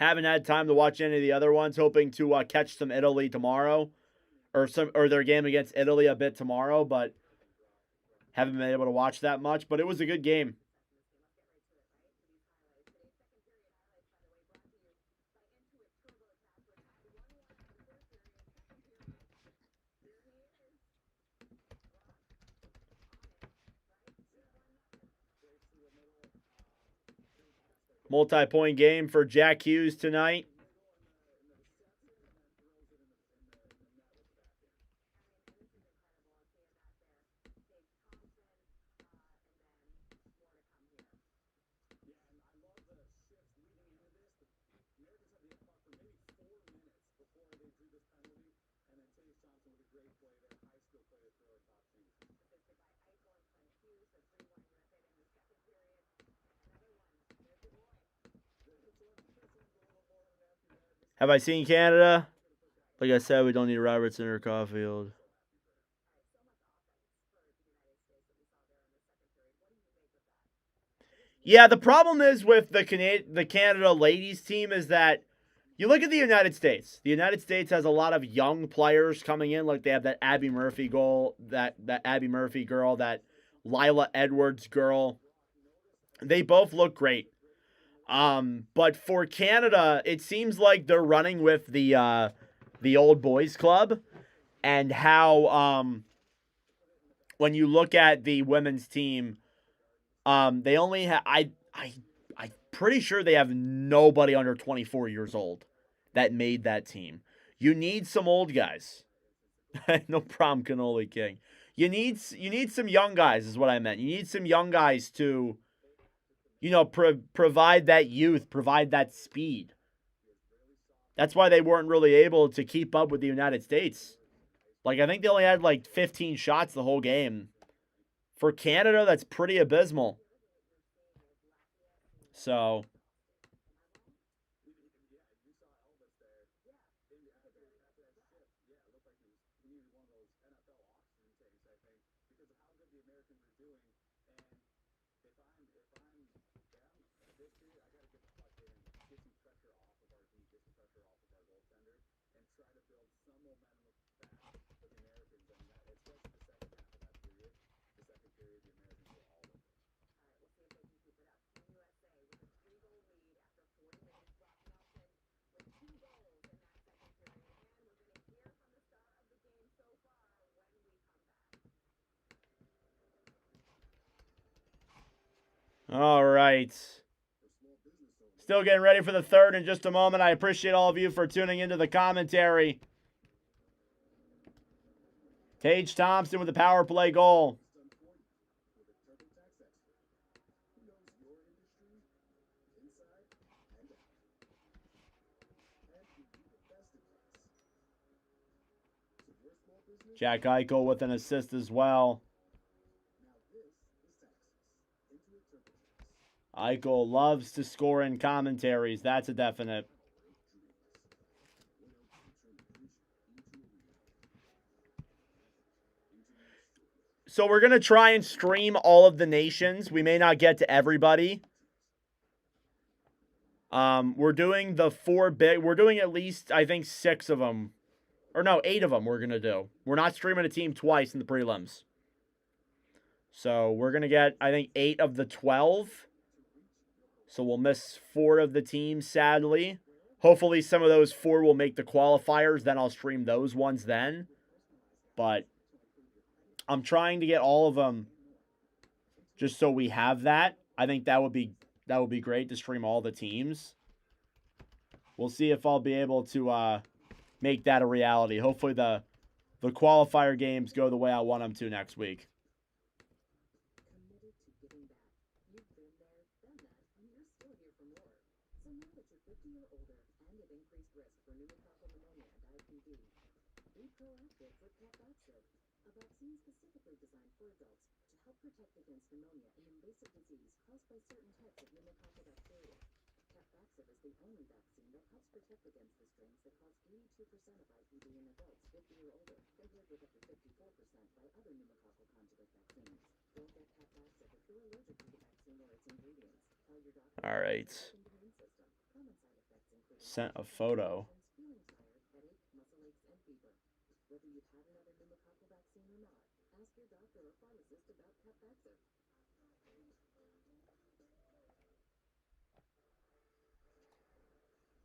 Haven't had time to watch any of the other ones. Hoping to catch some Italy tomorrow, or their game against Italy a bit tomorrow, but haven't been able to watch that much. But it was a good game. Multi-point game for Jack Hughes tonight. Have I seen Canada? Like I said, we don't need Robertson or Caulfield. Yeah, the problem is with the Canada ladies team is that you look at the United States. The United States has a lot of young players coming in. Like they have that Abby Murphy goal, that Abby Murphy girl, that Lila Edwards girl. They both look great. But for Canada, it seems like they're running with the old boys club, and how when you look at the women's team, they only have I'm pretty sure they have nobody under 24 years old that made that team. You need some old guys. No problem, Cannoli King. You need some young guys is what I meant. You need some young guys to, provide that youth, provide that speed. That's why they weren't really able to keep up with the United States. Like, I think they only had like 15 shots the whole game. For Canada, that's pretty abysmal. So, all right. Still getting ready for the third in just a moment. I appreciate all of you for tuning into the commentary. Tage Thompson with the power play goal. Jack Eichel with an assist as well. Eichel loves to score in commentaries. That's a definite. So we're going to try and stream all of the nations. We may not get to everybody. We're doing the we're doing at least, I think, 6 of them. Or no, 8 of them we're going to do. We're not streaming a team twice in the prelims. So we're going to get, I think, 8 of the 12. So we'll miss 4 of the teams, sadly. Hopefully some of those 4 will make the qualifiers. Then I'll stream those ones then. But I'm trying to get all of them just so we have that. I think that would be great to stream all the teams. We'll see if I'll be able to make that a reality. Hopefully the qualifier games go the way I want them to next week. Committed to giving back. You've been there, done that, and you're still here for more. So now that you're 50 or older and at increased risk for pneumococcal pneumonia and IPD, be proactive with Capvaxive, a vaccine specifically designed for adults to help protect against pneumonia, an invasive disease caused by certain types of pneumococcal bacteria. Capvaxive is the only vaccine that helps protect against the strains that cause 82% of IPD in adults 50 or older, compared with up to 54% by other pneumococcal conjugate vaccines. Don't get Capvaxive if you're allergic to the vaccine or its ingredients. Tell your doctor. All right. Immune system. Common side effects include sent a photo. Feeling tired, headache, muscle aches, and fever. Whether you've had another pneumococcal vaccine or not, ask your doctor or pharmacist about Capvaxive. Welcome back. Team USA leading Latvia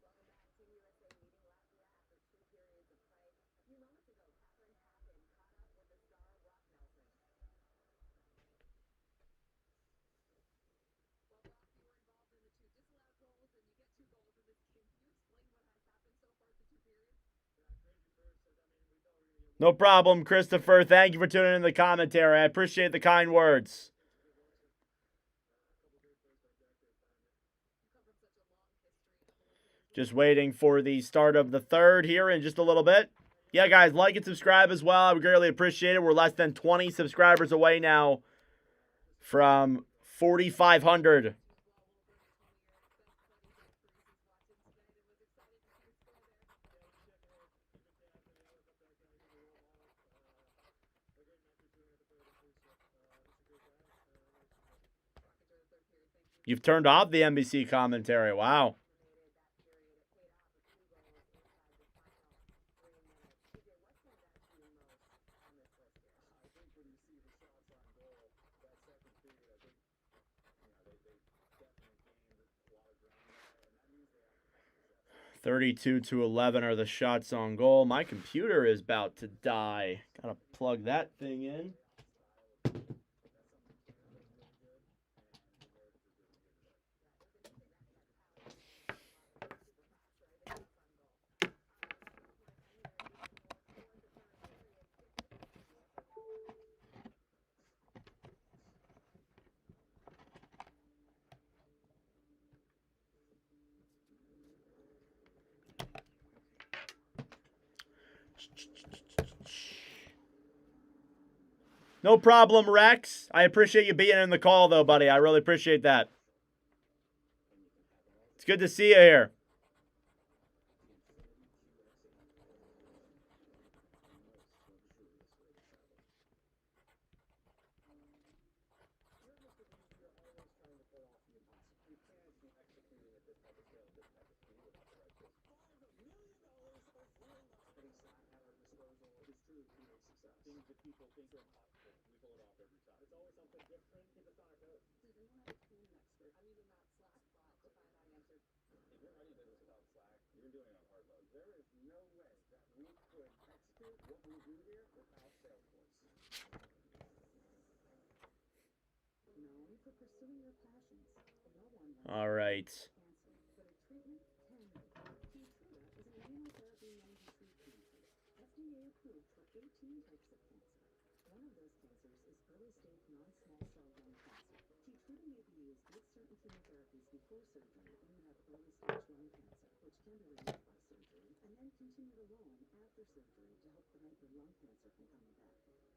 after 2 periods of play. A few moments ago, Catherine Tappan caught up with the star Rock Nelson. Well, Brock, you were involved in the 2 disallowed goals, and you get 2 goals in this game. Can you explain what has happened so far through 2 periods? No problem, Christopher. Thank you for tuning in the commentary. I appreciate the kind words. Just waiting for the start of the third here in just a little bit. Yeah, guys, like and subscribe as well. I would greatly appreciate it. We're less than 20 subscribers away now from 4,500. You've turned off the NBC commentary. Wow. (32-11) are the shots on goal. My computer is about to die. Gotta plug that thing in. No problem, Rex. I appreciate you being in the call, though, buddy. I really appreciate that. It's good to see you here. All right.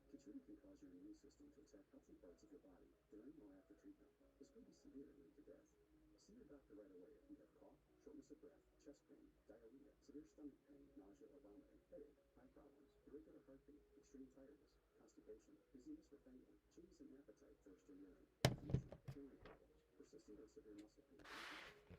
Keytruda can cause your immune system to attack healthy parts of your body during or after treatment. This may be severe and lead to death. See your doctor right away if you have cough, shortness of breath, chest pain, diarrhea, severe stomach pain, nausea or vomiting, headache, eye problems, irregular heartbeat, extreme tiredness, constipation, dizziness or fainting, changes in appetite, thirst or urine, confusion, hearing problems, persistent or severe muscle pain,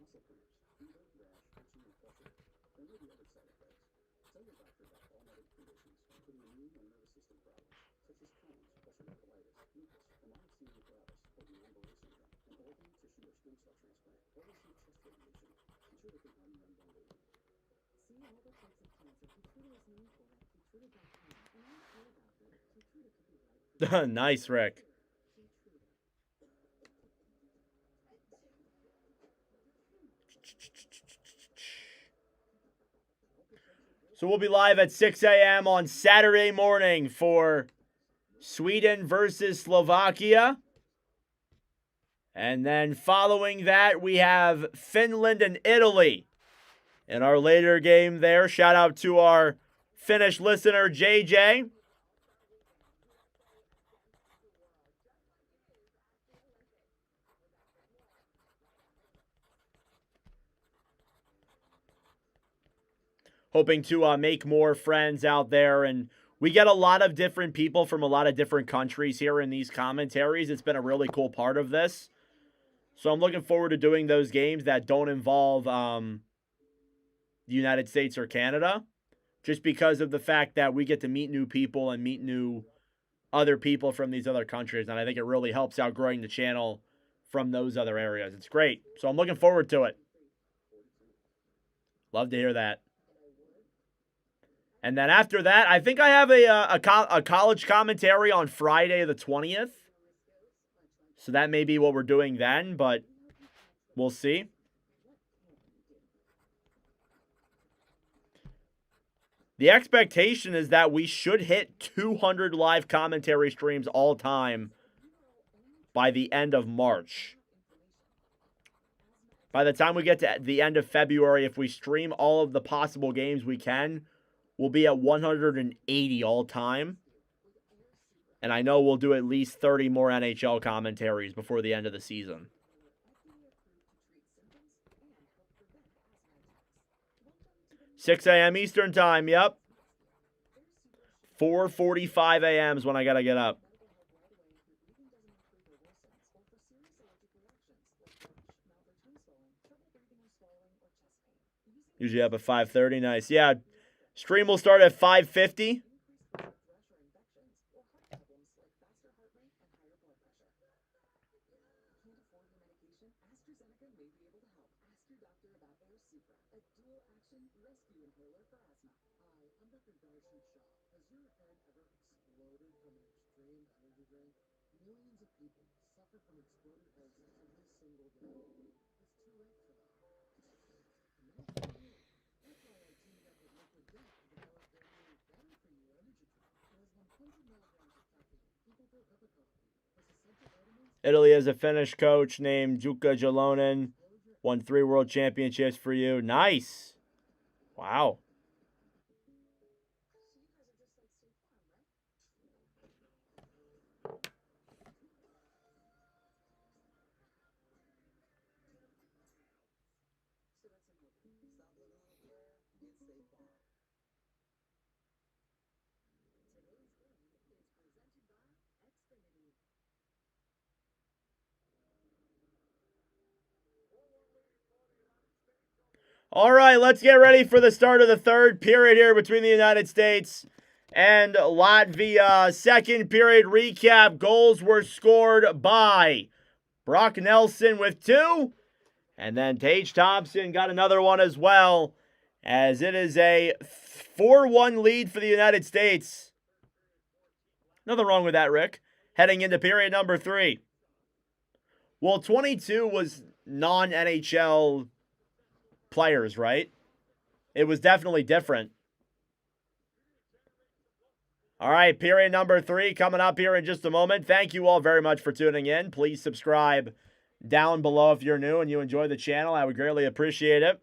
muscle cramps, fever, rash, itching, or flushing. There may be other side effects. Tell your doctor about all medical conditions, including immune and nervous system problems, such as Crohn's, ulcerative colitis, lupus, myasthenia gravis, or Guillain-Barré syndrome, an organ, tissue, or stem cell transplant, or receive chest radiation. Keytruda can harm your unborn baby. See all the types of cancer Keytruda is known for at Keytruda.com. And ask your doctor if Keytruda could be right for you. Nice, Rick. So we'll be live at 6 a.m. on Saturday morning for Sweden versus Slovakia. And then following that, we have Finland and Italy in our later game there. Shout out to our Finnish listener, JJ. Hoping to make more friends out there. And we get a lot of different people from a lot of different countries here in these commentaries. It's been a really cool part of this. So I'm looking forward to doing those games that don't involve the United States or Canada, just because of the fact that we get to meet new people and meet new other people from these other countries. And I think it really helps out growing the channel from those other areas. It's great. So I'm looking forward to it. Love to hear that. And then after that, I think I have a college commentary on Friday the 20th. So that may be what we're doing then, but we'll see. The expectation is that we should hit 200 live commentary streams all time by the end of March. By the time we get to the end of February, if we stream all of the possible games we can, we'll be at 180 all time. And I know we'll do at least 30 more NHL commentaries before the end of the season. 6 a.m. Eastern time, yep. 4:45 a.m. is when I gotta get up. Usually up at 5:30, nice. Yeah, stream will start at 5:50. Millions of people suffer from exploded heads every single day. It's too late for them. That's why I teamed up with Liquid Death to develop their new Better For You energy drink. It has 100 milligrams of caffeine, equal to a cup of coffee, plus essential vitamins. Italy has a Finnish coach named Jukka Jalonen. Won 3 world championships for you. Nice. Wow. All right, let's get ready for the start of the third period here between the United States and Latvia. Second period recap. Goals were scored by Brock Nelson with 2. And then Tage Thompson got another one as well, as it is a 4-1 lead for the United States. Nothing wrong with that, Rick. Heading into period number 3. Well, 22 was non-NHL players, right? It was definitely different. All right, period number 3 coming up here in just a moment. Thank you all very much for tuning in. Please subscribe down below if you're new and you enjoy the channel. I would greatly appreciate it.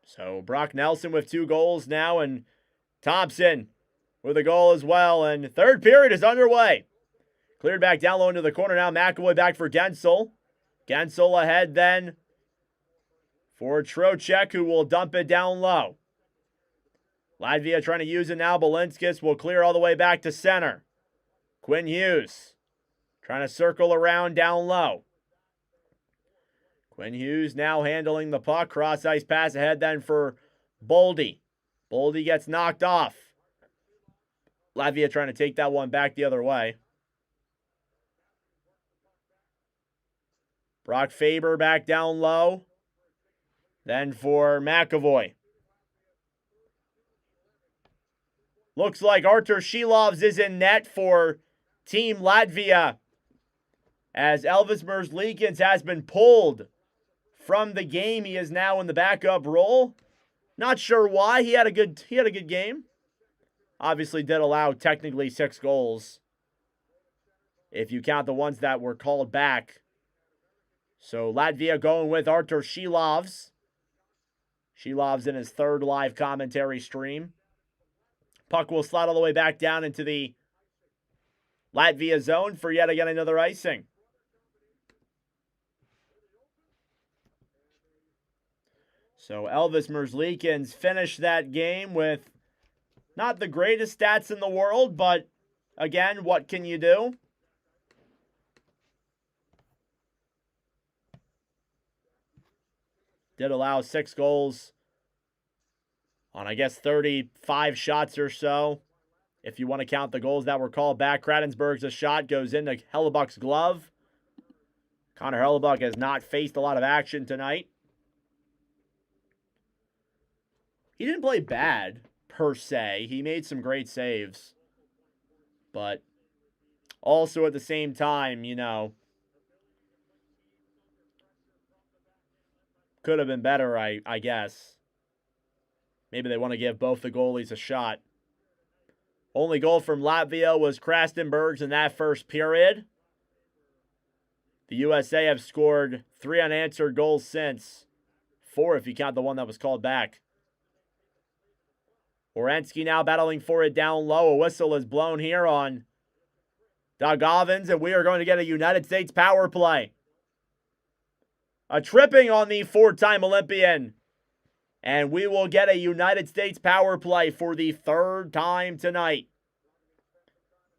So Brock Nelson with 2 goals now, and Thompson with a goal as well. And third period is underway. Cleared back down low into the corner now. McAvoy back for Gensel. Gensel ahead then for Trocheck, who will dump it down low. Latvia trying to use it now. Balinskis will clear all the way back to center. Quinn Hughes trying to circle around down low. Quinn Hughes now handling the puck. Cross ice pass ahead then for Boldy. Boldy gets knocked off. Latvia trying to take that one back the other way. Brock Faber back down low. Then for McAvoy. Looks like Artur Shilovs is in net for Team Latvia, as Elvis Merzlikins has been pulled from the game. He is now in the backup role. Not sure why. He had a good game. Obviously did allow technically 6 goals, if you count the ones that were called back. So Latvia going with Artur Shilovs. Shilovs in his 3rd live commentary stream. Puck will slide all the way back down into the Latvia zone for yet again another icing. So Elvis Merzlikins finished that game with not the greatest stats in the world, but again, what can you do? Did allow 6 goals on, I guess, 35 shots or so. If you want to count the goals that were called back, Kratensburg's a shot goes into Hellebuck's glove. Connor Hellebuck has not faced a lot of action tonight. He didn't play bad, per se. He made some great saves. But also at the same time, you know, could have been better, I guess. Maybe they want to give both the goalies a shot. Only goal from Latvia was Kratensburg's in that first period. The USA have scored 3 unanswered goals since. 4 if you count the one that was called back. Orensky now battling for it down low. A whistle is blown here on Doug Ovens, and we are going to get a United States power play. A tripping on the 4-time Olympian. And we will get a United States power play for the 3rd time tonight.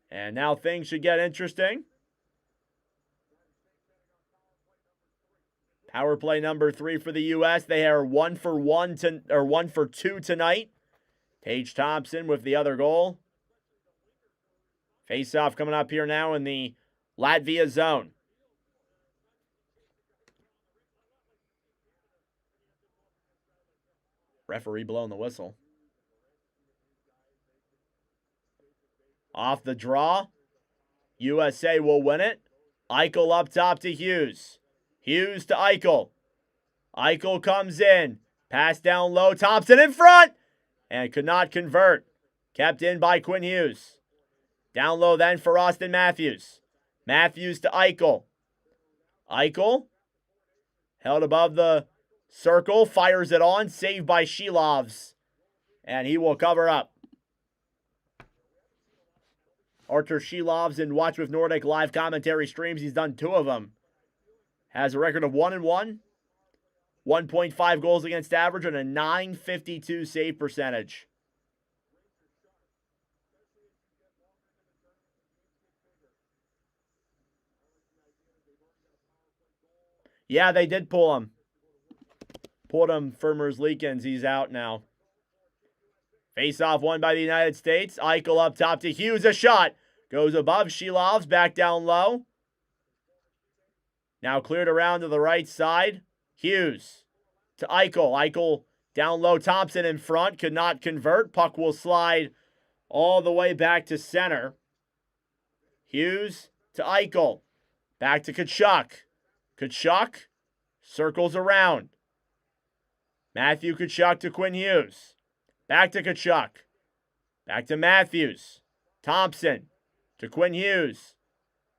And now things should get interesting. Power play number 3 for the U.S. They are 1 for 2 tonight. Tage Thompson with the other goal. Face-off coming up here now in the Latvia zone. Referee blowing the whistle. Off the draw. USA will win it. Eichel up top to Hughes. Hughes to Eichel. Eichel comes in. Pass down low. Thompson in front. And could not convert. Kept in by Quinn Hughes. Down low then for Austin Matthews. Matthews to Eichel. Eichel. Held above the circle. Fires it on. Saved by Shilovs. And he will cover up. Artur Shilovs in Watch with Nordic live commentary streams. He's done 2 of them. Has a record of 1-1. 1.5 goals against average and a .952 save percentage. Yeah, they did pull him. Pulled him for Merzlikins. He's out now. Face-off won by the United States. Eichel up top to Hughes. A shot. Goes above Shilovs. Back down low. Now cleared around to the right side. Hughes to Eichel. Eichel down low. Thompson in front. Could not convert. Puck will slide all the way back to center. Hughes to Eichel. Back to Tkachuk. Tkachuk circles around. Matthew Tkachuk to Quinn Hughes. Back to Tkachuk. Back to Matthews. Thompson to Quinn Hughes.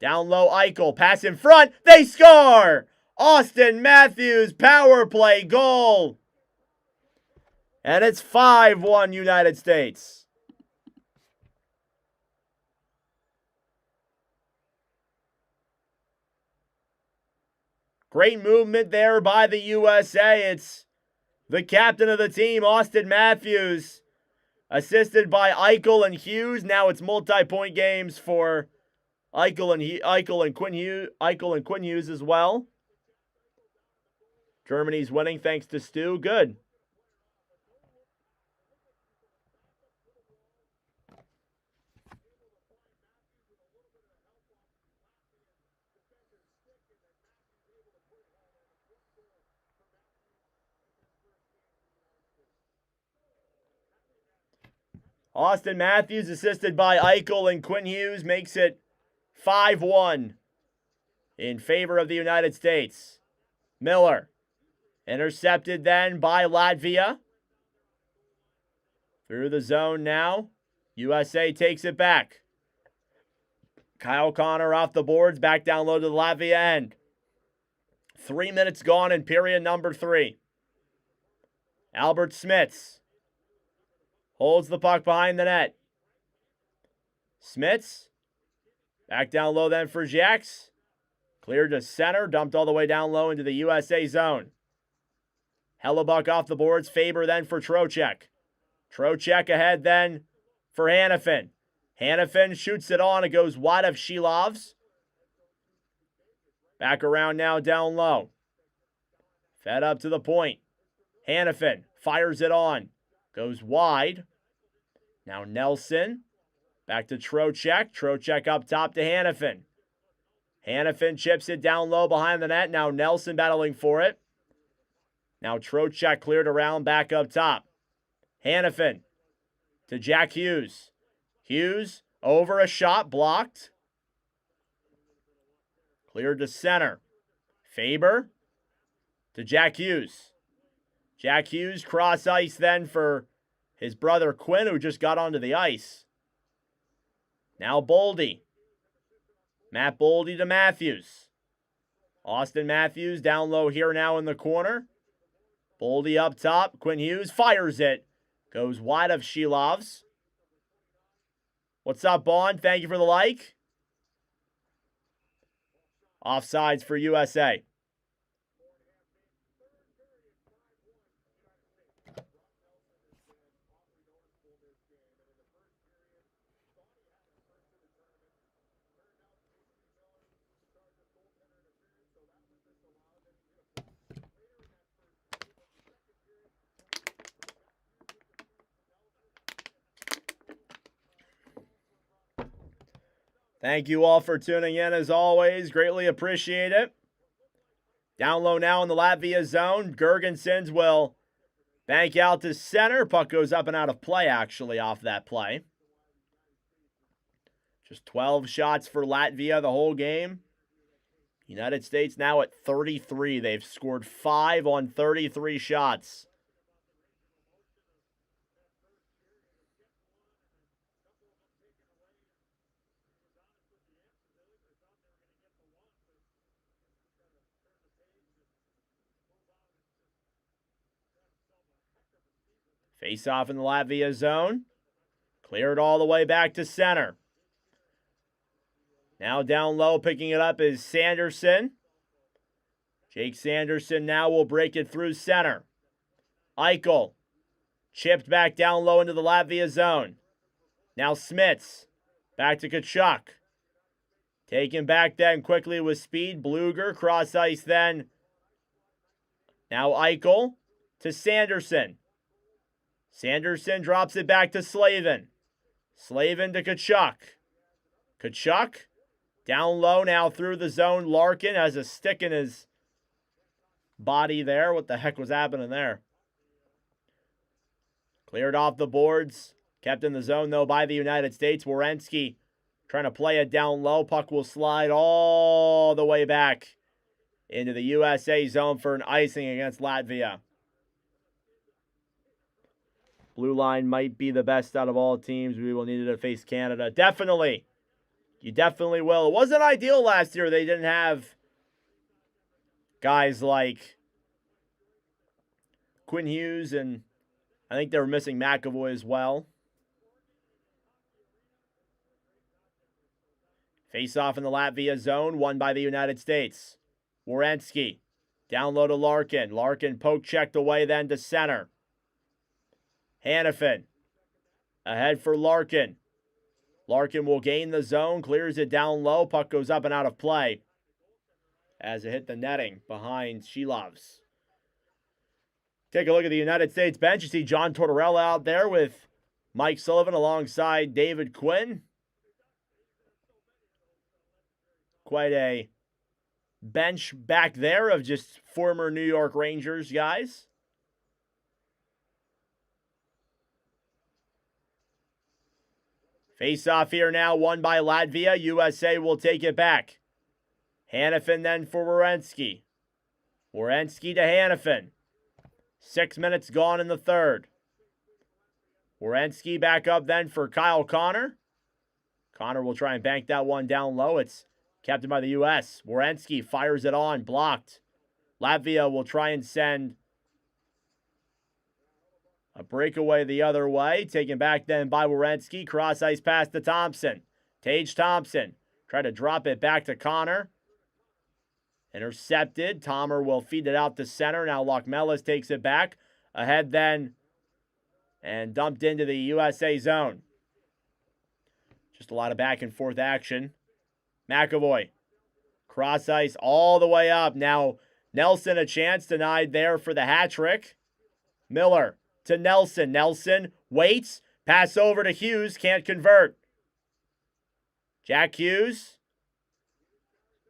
Down low, Eichel. Pass in front. They score! Austin Matthews, power play goal. And it's 5-1 United States. Great movement there by the USA. It's the captain of the team, Austin Matthews, assisted by Eichel and Hughes. Now it's multi-point games for Eichel and Quinn Hughes as well. Germany's winning thanks to Stu. Good. Austin Matthews, assisted by Eichel and Quinn Hughes, makes it 5-1 in favor of the United States. Miller, intercepted then by Latvia. Through the zone now. USA takes it back. Kyle Connor off the boards, back down low to the Latvia end. 3 minutes gone in period number 3. Albert Smits holds the puck behind the net. Smits, back down low then for Jacks. Cleared to center, dumped all the way down low into the USA zone. Hellebuck off the boards, Faber then for Trocheck. Trocheck ahead then for Hannafin. Hannafin shoots it on, it goes wide of Shilovs. Back around now down low. Fed up to the point. Hannafin fires it on. Goes wide. Now Nelson. Back to Trocheck. Trocheck up top to Hannafin. Hannafin chips it down low behind the net. Now Nelson battling for it. Now Trocheck cleared around back up top. Hannafin to Jack Hughes. Hughes over a shot, blocked. Cleared to center. Faber to Jack Hughes. Jack Hughes cross ice then for his brother Quinn, who just got onto the ice. Now Boldy. Matt Boldy to Matthews. Austin Matthews down low here now in the corner. Boldy up top. Quinn Hughes fires it. Goes wide of Shilovs. What's up, Bond? Thank you for the like. Offsides for USA. Thank you all for tuning in as always. Greatly appreciate it. Down low now in the Latvia zone. Gergensons will bank out to center. Puck goes up and out of play actually off that play. Just 12 shots for Latvia the whole game. United States now at 33. They've scored 5 on 33 shots. Face off in the Latvia zone. Cleared all the way back to center. Now down low, picking it up is Sanderson. Jake Sanderson now will break it through center. Eichel. Chipped back down low into the Latvia zone. Now Smits. Back to Tkachuk. Taken back then quickly with speed. Bluger cross ice then. Now Eichel to Sanderson. Sanderson drops it back to Slavin. Slavin to Tkachuk. Tkachuk down low now through the zone. Larkin has a stick in his body there. What the heck was happening there? Cleared off the boards. Kept in the zone though by the United States. Werenski trying to play it down low. Puck will slide all the way back into the USA zone for an icing against Latvia. Blue line might be the best out of all teams. We will need to face Canada. Definitely. You definitely will. It wasn't ideal last year. They didn't have guys like Quinn Hughes, and I think they were missing McAvoy as well. Face off in the Latvia zone, won by the United States. Werenski down low to Larkin. Larkin poke checked away then to center. Hannafin ahead for Larkin. Larkin will gain the zone, clears it down low. Puck goes up and out of play as it hit the netting behind Shilovs. Take a look at the United States bench. You see John Tortorella out there with Mike Sullivan alongside David Quinn. Quite a bench back there of just former New York Rangers guys. Face off here now, won by Latvia. USA will take it back. Hannafin then for Werenski. Werenski to Hannafin. 6 minutes gone in the third. Werenski back up then for Kyle Connor. Connor will try and bank that one down low. It's kept by the U.S. Werenski fires it on, blocked. Latvia will try and send a breakaway the other way. Taken back then by Werenski. Cross ice pass to Thompson. Tage Thompson. Try to drop it back to Connor. Intercepted. Tomer will feed it out to center. Now Lockmelis takes it back. Ahead then. And dumped into the USA zone. Just a lot of back and forth action. McAvoy. Cross ice all the way up. Now Nelson a chance denied there for the hat trick. Miller to Nelson. Nelson waits. Pass over to Hughes. Can't convert. Jack Hughes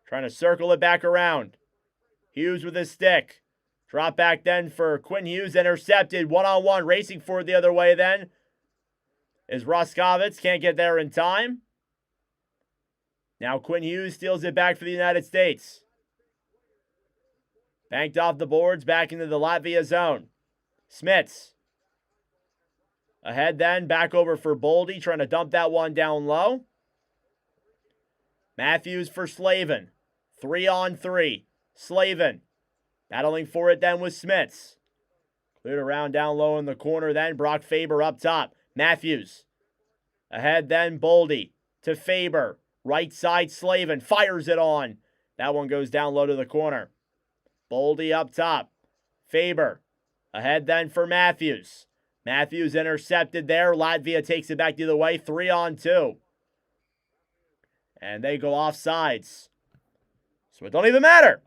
trying to circle it back around. Hughes with his stick. Drop back then for Quinn Hughes. Intercepted. One-on-one. Racing for it the other way then is Roskovitz. Can't get there in time. Now Quinn Hughes steals it back for the United States. Banked off the boards. Back into the Latvia zone. Smits. Ahead then. Back over for Boldy. Trying to dump that one down low. Matthews for Slavin. 3-on-3. Slavin. Battling for it then with Smits. Cleared around down low in the corner then. Brock Faber up top. Matthews. Ahead then Boldy to Faber. Right side Slavin. Fires it on. That one goes down low to the corner. Boldy up top. Faber. Ahead then for Matthews. Matthews intercepted there. Latvia takes it back the other way. 3-on-2. And they go off sides. So it don't even matter.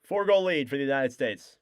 4-goal lead for the United States.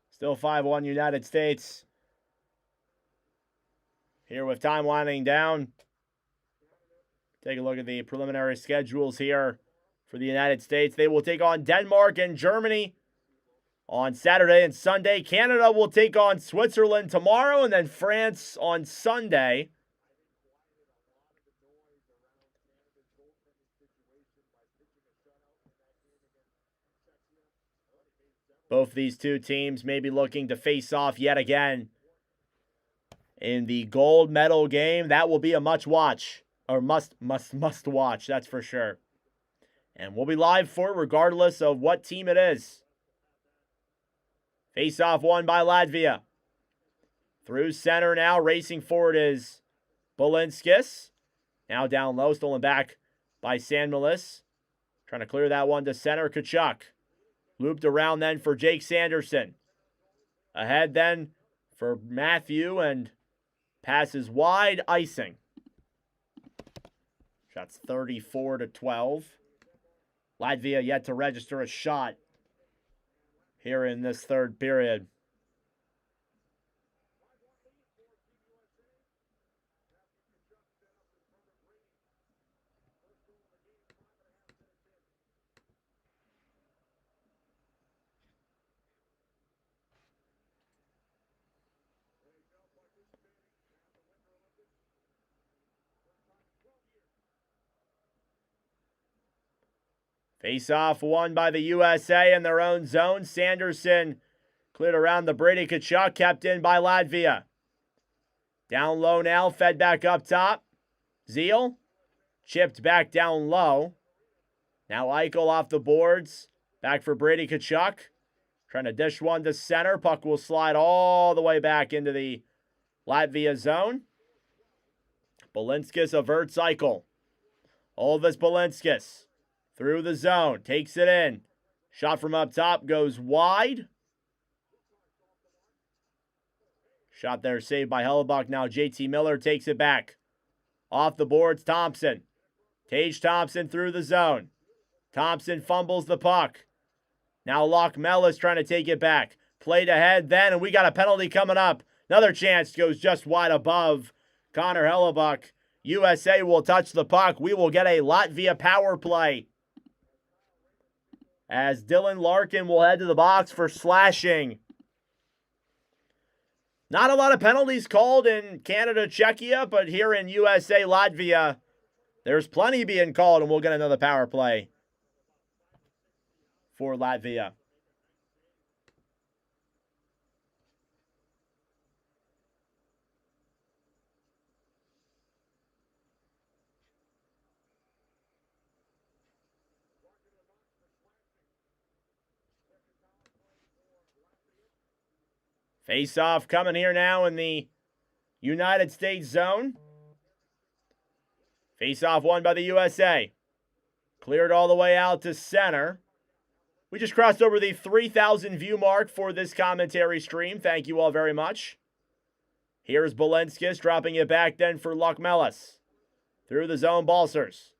Still 5-1 United States. Here with time winding down. Take a look at the preliminary schedules here for the United States. They will take on Denmark and Germany on Saturday and Sunday. Canada will take on Switzerland tomorrow, and then France on Sunday. Both these two teams may be looking to face off yet again in the gold medal game. That will be a must watch, that's for sure. And we'll be live for it regardless of what team it is. Face off won by Latvia. Through center now, racing forward is Balinskis. Now down low, stolen back by Sandmalis. Trying to clear that one to center, Kachuk. Looped around then for Jake Sanderson. Ahead then for Matthew, and passes wide, icing. Shots 34-12. Latvia yet to register a shot here in this third period. Face-off won by the USA in their own zone. Sanderson cleared around the Brady Kachuk, kept in by Latvia. Down low now, fed back up top. Zeal chipped back down low. Now Eichel off the boards. Back for Brady Kachuk. Trying to dish one to center. Puck will slide all the way back into the Latvia zone. Balinskis averts Eichel. Olvis Balinskis. Through the zone, takes it in. Shot from up top, goes wide. Shot there saved by Hellebuck. Now JT Miller takes it back. Off the boards, Thompson. Tage Thompson through the zone. Thompson fumbles the puck. Now Locke Mellis trying to take it back. Played ahead then, and we got a penalty coming up. Another chance goes just wide above Connor Hellebuck. USA will touch the puck. We will get a Latvia power play, as Dylan Larkin will head to the box for slashing. Not a lot of penalties called in Canada, Czechia, but here in USA, Latvia, there's plenty being called, and we'll get another power play for Latvia. Face-off coming here now in the United States zone. Face-off won by the USA. Cleared all the way out to center. We just crossed over the 3,000 view mark for this commentary stream. Thank you all very much. Here's Balinskis dropping it back then for Lokmelis. Through the zone, Balcers.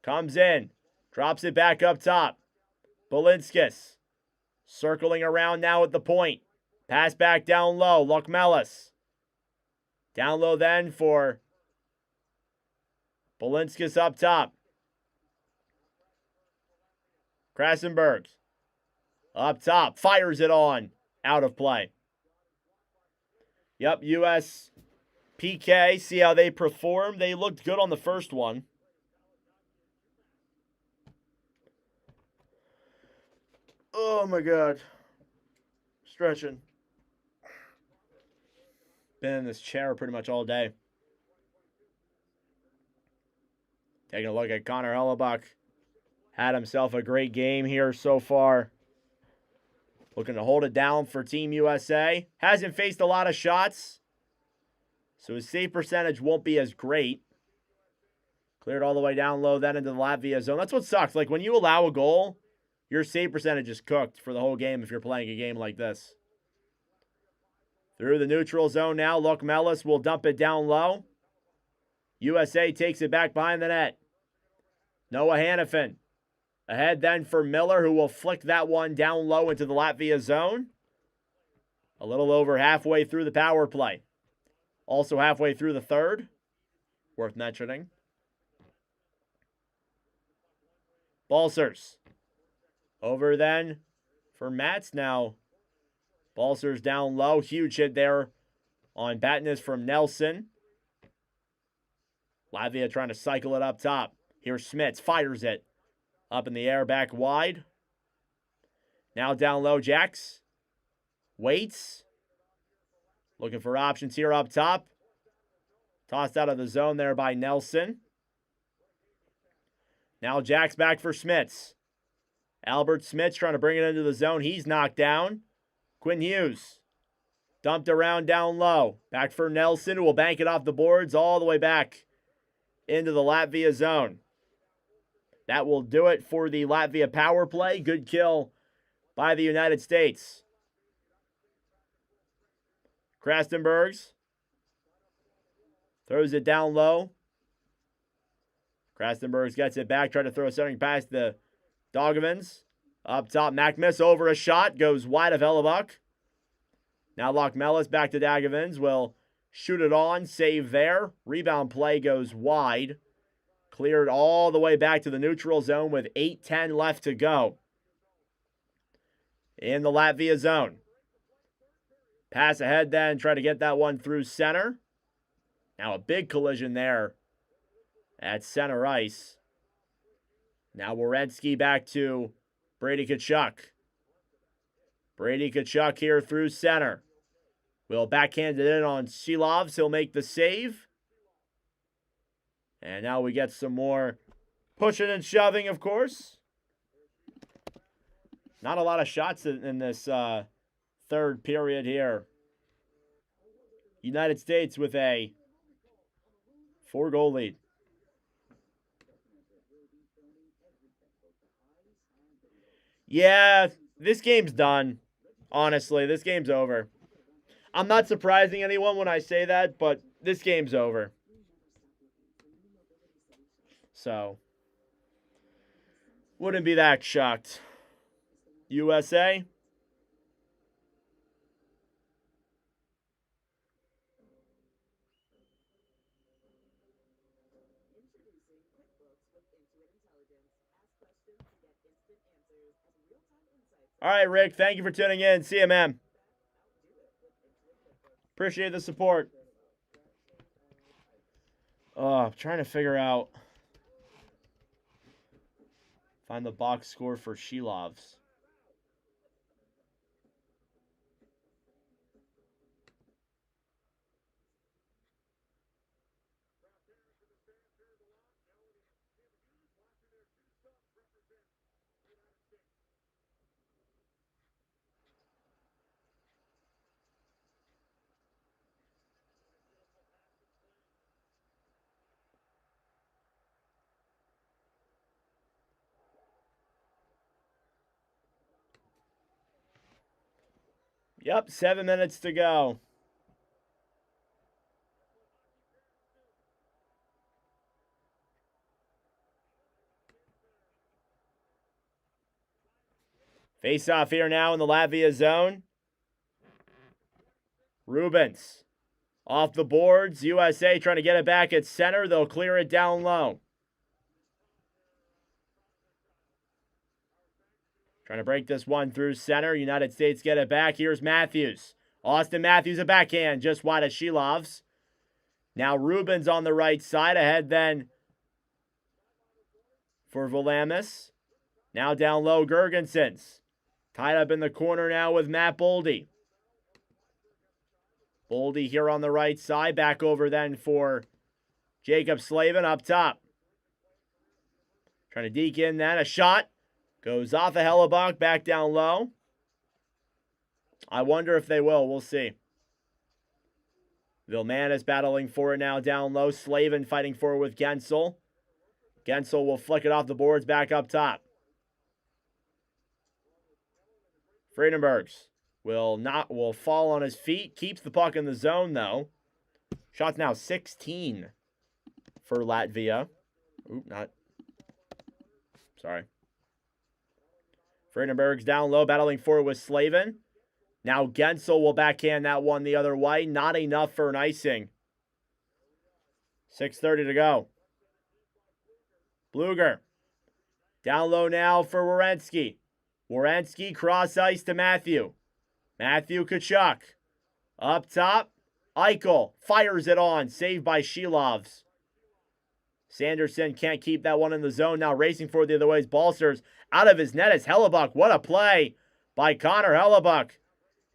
Comes in. Drops it back up top. Balinskis. Circling around now at the point. Pass back down low. Lokmelis. Down low then for Balinskis up top. Krasenberg. Up top. Fires it on. Out of play. Yep, US PK. See how they perform. They looked good on the first one. Oh my God. Stretching. Been in this chair pretty much all day. Taking a look at Connor Hellebuck. Had himself a great game here so far. Looking to hold it down for Team USA. Hasn't faced a lot of shots, so his save percentage won't be as great. Cleared all the way down low, then into the Latvia zone. That's what sucks. Like, when you allow a goal, your save percentage is cooked for the whole game if you're playing a game like this. Through the neutral zone now. Lokmelis will dump it down low. USA takes it back behind the net. Noah Hannafin. Ahead then for Miller, who will flick that one down low into the Latvia zone. A little over halfway through the power play. Also halfway through the third. Worth mentioning. Balcers. Over then for Mats now. Balcers down low. Huge hit there on Batness from Nelson. Latvia trying to cycle it up top. Here's Smits. Fires it. Up in the air, back wide. Now down low, Jacks. Waits. Looking for options here up top. Tossed out of the zone there by Nelson. Now Jacks back for Smits. Albert Smits trying to bring it into the zone. He's knocked down. Quinn Hughes. Dumped around down low. Back for Nelson, who will bank it off the boards all the way back into the Latvia zone. That will do it for the Latvia power play. Good kill by the United States. Krastenbergs throws it down low. Krastenbergs gets it back, trying to throw a centering pass to Dogovins. Up top, Macmiss over a shot, goes wide of Hellebuck. Now Lokmelis back to Dogovins, will shoot it on, save there. Rebound play goes wide. Cleared all the way back to the neutral zone with 8:10 left to go in the Latvia zone. Pass ahead then, try to get that one through center. Now a big collision there at center ice. Now Werenski back to Brady Tkachuk. Brady Tkachuk here through center. Will backhand it in on Shilovs. He'll make the save. And now we get some more pushing and shoving, of course. Not a lot of shots in this third period here. United States with a 4-goal lead. Yeah, this game's done. Honestly, this game's over. I'm not surprising anyone when I say that, but this game's over. So, wouldn't be that shocked. USA. Introducing QuickBooks with Intuit Intelligence. Ask questions to get instant answers and real-time insights. All right, Rick, thank you for tuning in. See you, man. Appreciate the support. I'm trying to figure out. Find the box score for Shilovs. Yep, 7 minutes to go. Face off here now in the Latvia zone. Rubens off the boards. USA trying to get it back at center. They'll clear it down low. Trying to break this one through center. United States get it back. Here's Matthews. Austin Matthews, a backhand just wide of Shilovs. Now Rubens on the right side. Ahead then for Valamis. Now down low, Gergensons. Tied up in the corner now with Matt Boldy. Boldy here on the right side. Back over then for Jacob Slavin up top. Trying to deke in then. A shot. Goes off of Hellebuck. Back down low. I wonder if they will. We'll see. Vilmanis battling for it now down low. Slavin fighting for it with Gensel. Gensel will flick it off the boards back up top. Friedenbergs will fall on his feet. Keeps the puck in the zone, though. Shots now 16 for Latvia. Oop, not. Sorry. Friedenbergs down low, battling for it with Slavin. Now Gensel will backhand that one the other way. Not enough for an icing. 6:30 to go. Bluger. Down low now for Werenski. Werenski cross ice to Matthew. Matthew Tkachuk. Up top. Eichel fires it on. Saved by Shilovs. Sanderson can't keep that one in the zone. Now racing for it the other way. Balsers out of his net is Hellebuck. What a play by Connor Hellebuck.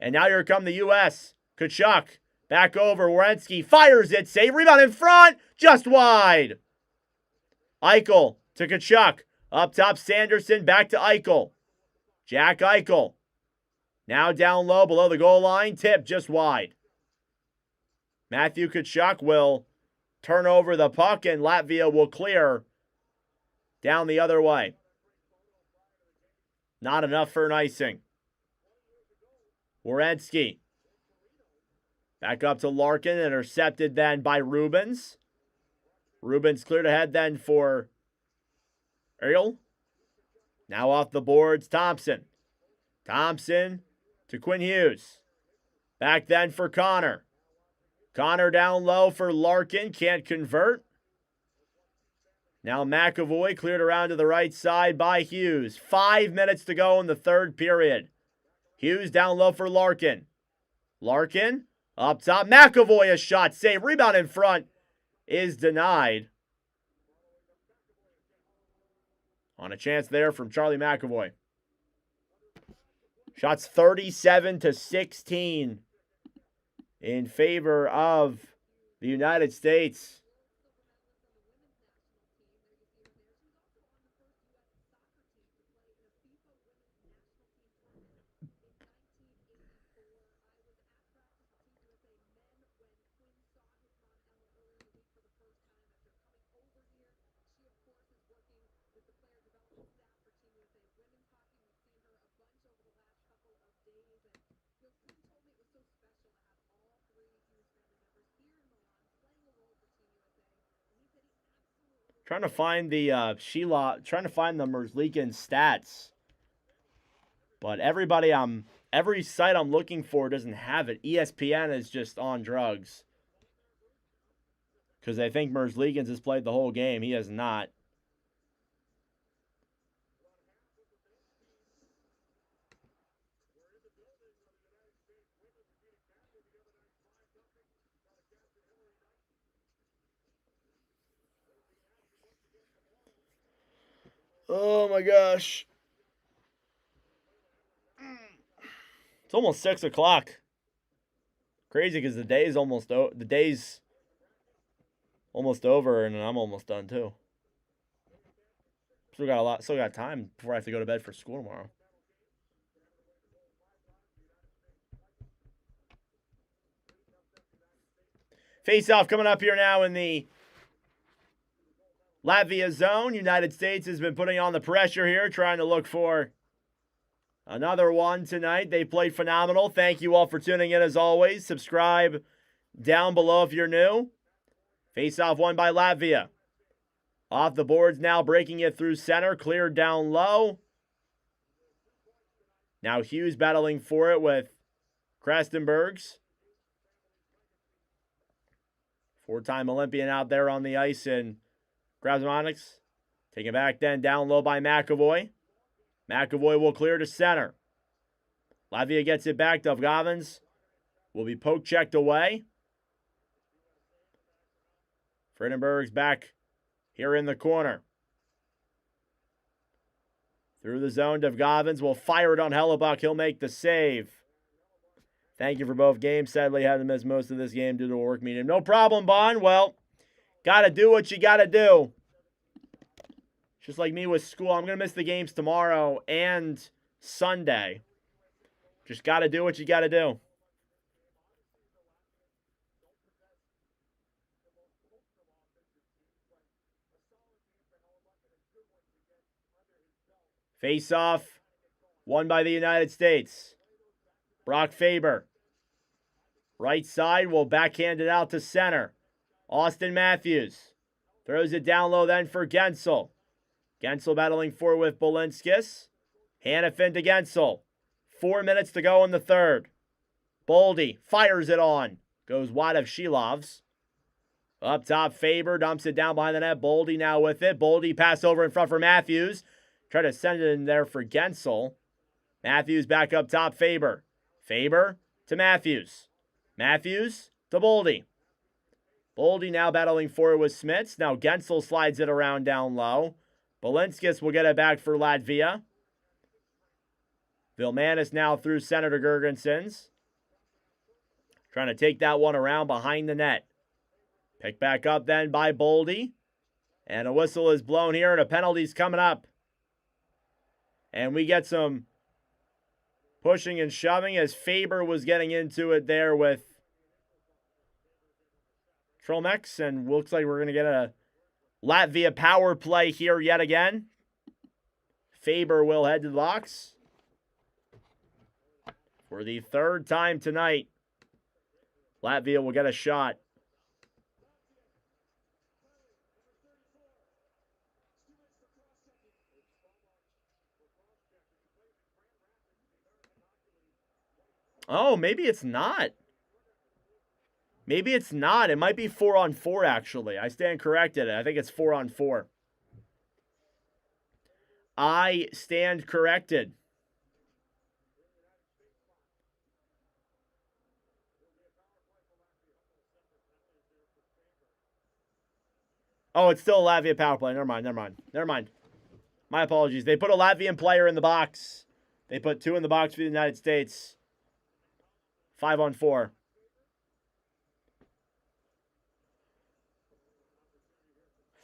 And now here come the U.S. Tkachuk. Back over. Werenski fires it. Save. Rebound in front. Just wide. Eichel to Tkachuk. Up top Sanderson. Back to Eichel. Jack Eichel. Now down low below the goal line. Tip just wide. Matthew Tkachuk will turn over the puck and Latvia will clear down the other way. Not enough for an icing. Werenski. Back up to Larkin. Intercepted then by Rubens. Rubens cleared ahead then for Ariel. Now off the boards, Thompson. Thompson to Quinn Hughes. Back then for Connor. Connor down low for Larkin. Can't convert. Now McAvoy cleared around to the right side by Hughes. 5 minutes to go in the third period. Hughes down low for Larkin. Larkin up top. McAvoy a shot. Save. Rebound in front is denied. On a chance there from Charlie McAvoy. Shots 37-16 in favor of the United States. Trying to find the Merzlikin stats. But every site I'm looking for doesn't have it. ESPN is just on drugs. Because I think Merzlikins has played the whole game. He has not. Oh my gosh. It's almost 6 o'clock. Crazy because the day's almost over, and I'm almost done too. Still got time before I have to go to bed for school tomorrow. Face-off coming up here now in the Latvia zone. United States has been putting on the pressure here, trying to look for another one tonight. They played phenomenal. Thank you all for tuning in as always. Subscribe down below if you're new. Face-off won by Latvia. Off the boards now, breaking it through center. Cleared down low. Now Hughes battling for it with Krastenbergs. Four-time Olympian out there on the ice in Grabsmonics. Taken back then, down low by McAvoy. McAvoy will clear to center. Latvia gets it back. Dovgovins will be poke-checked away. Friedenberg's back here in the corner. Through the zone, Dovgovins will fire it on Hellebuck. He'll make the save. Thank you for both games. Sadly, had to miss most of this game due to a work meeting. No problem, Bond. Well, got to do what you got to do. Just like me with school, I'm going to miss the games tomorrow and Sunday. Just got to do what you got to do. Face-off, won by the United States. Brock Faber. Right side will backhand it out to center. Austin Matthews throws it down low then for Gensel. Gensel battling for with Bolinskis. Hannafin to Gensel. 4 minutes to go in the third. Boldy fires it on. Goes wide of Shilovs. Up top, Faber dumps it down behind the net. Boldy now with it. Boldy pass over in front for Matthews. Try to send it in there for Gensel. Matthews back up top, Faber. Faber to Matthews. Matthews to Boldy. Boldy now battling for it with Smits. Now Gensel slides it around down low. Bolinskis will get it back for Latvia. Vilmanis now through center to Gergensons. Trying to take that one around behind the net. Picked back up then by Boldy. And a whistle is blown here and a penalty's coming up. And we get some pushing and shoving as Faber was getting into it there with Tromex. And looks like we're going to get a Latvia power play here yet again. Faber will head to the box for the third time tonight. Latvia will get a shot. Oh, maybe it's not. Maybe it's not. It might be 4-on-4, actually. I stand corrected. I think it's 4-on-4. I stand corrected. Oh, it's still a Latvia power play. Never mind. My apologies. They put a Latvian player in the box. They put 2 in the box for the United States. 5-on-4.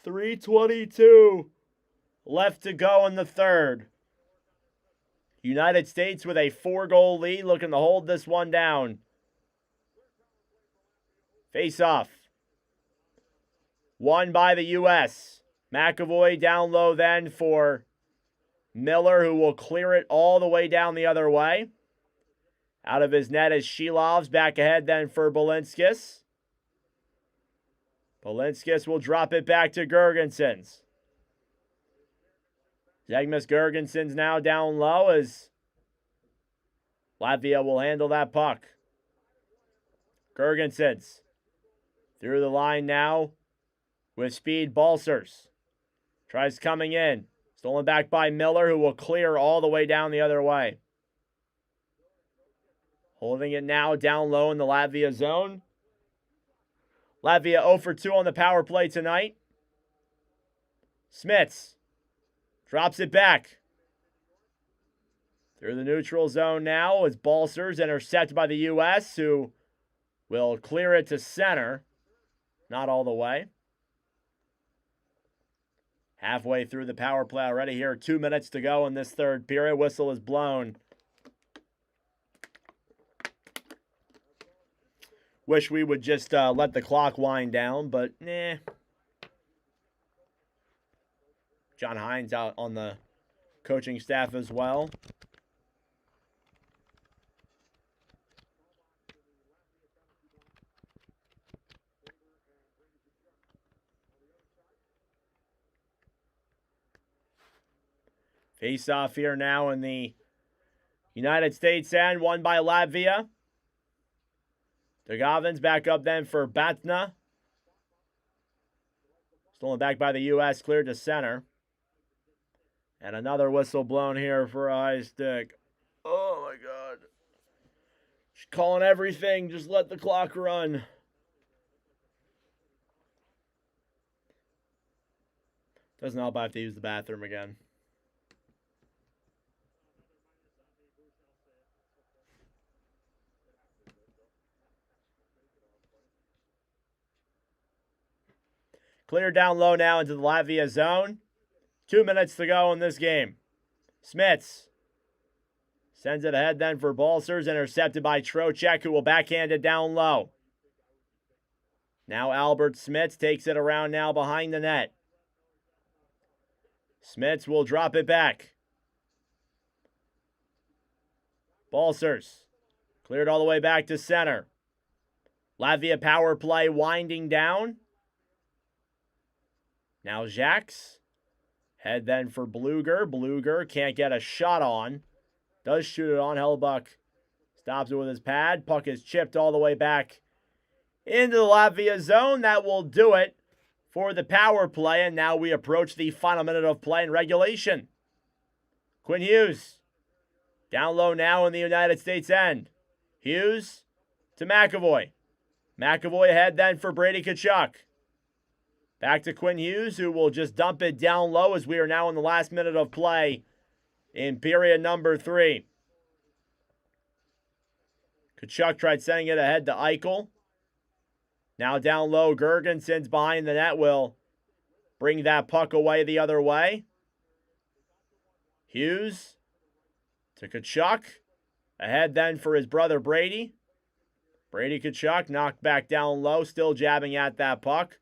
.322 left to go in the third. United States with a 4-goal lead, looking to hold this one down. Face-off. Won by the U.S. McAvoy down low then for Miller, who will clear it all the way down the other way. Out of his net is Shilovs. Back ahead then for Bolinskis. Bolinskis will drop it back to Gergensons. Zegmas Gergensons now down low as Latvia will handle that puck. Gergensons through the line now with speed, Balsers. Tries coming in. Stolen back by Miller, who will clear all the way down the other way. Holding it now down low in the Latvia zone. Latvia 0 for 2 on the power play tonight. Smits drops it back. Through the neutral zone now is Balsers, intercepted by the U.S., who will clear it to center. Not all the way. Halfway through the power play already here. 2 minutes to go in this third period. Whistle is blown. Wish we would just let the clock wind down, but nah. John Hines out on the coaching staff as well. Face off here now in the United States end, won by Latvia. Degovins back up then for Batna. Stolen back by the U.S., cleared to center. And another whistle blown here for a high stick. Oh my God. Just calling everything, just let the clock run. Doesn't help I have to use the bathroom again. Clear down low now into the Latvia zone. 2 minutes to go in this game. Smits sends it ahead then for Balsers, intercepted by Trocheck, who will backhand it down low. Now Albert Smits takes it around now behind the net. Smits will drop it back. Balsers cleared all the way back to center. Latvia power play winding down. Now Jacques. Head then for Bluger. Bluger can't get a shot on. Does shoot it on. Hellebuck stops it with his pad. Puck is chipped all the way back into the Latvia zone. That will do it for the power play. And now we approach the final minute of play in regulation. Quinn Hughes down low now in the United States end. Hughes to McAvoy. McAvoy ahead then for Brady Tkachuk. Back to Quinn Hughes, who will just dump it down low as we are now in the last minute of play in period number 3. Tkachuk tried sending it ahead to Eichel. Now down low, Gergensen's behind the net will bring that puck away the other way. Hughes to Tkachuk. Ahead then for his brother Brady. Brady Tkachuk knocked back down low, still jabbing at that puck.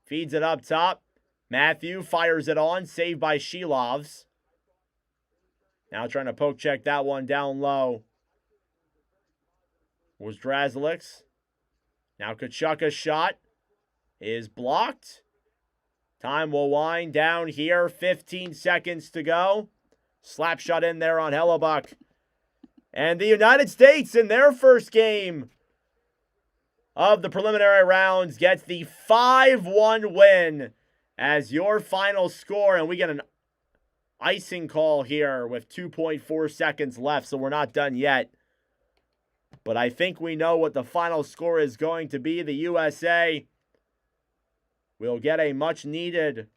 Feeds it up top. Matthew fires it on. Saved by Shilovs. Now trying to poke check that one down low was Draslix. Now Tkachuk's shot is blocked. Time will wind down here. 15 seconds to go. Slap shot in there on Hellebuck. And the United States in their first game of the preliminary rounds gets the 5-1 win as your final score. And we get an icing call here with 2.4 seconds left, so we're not done yet. But I think we know what the final score is going to be. The USA will get a much-needed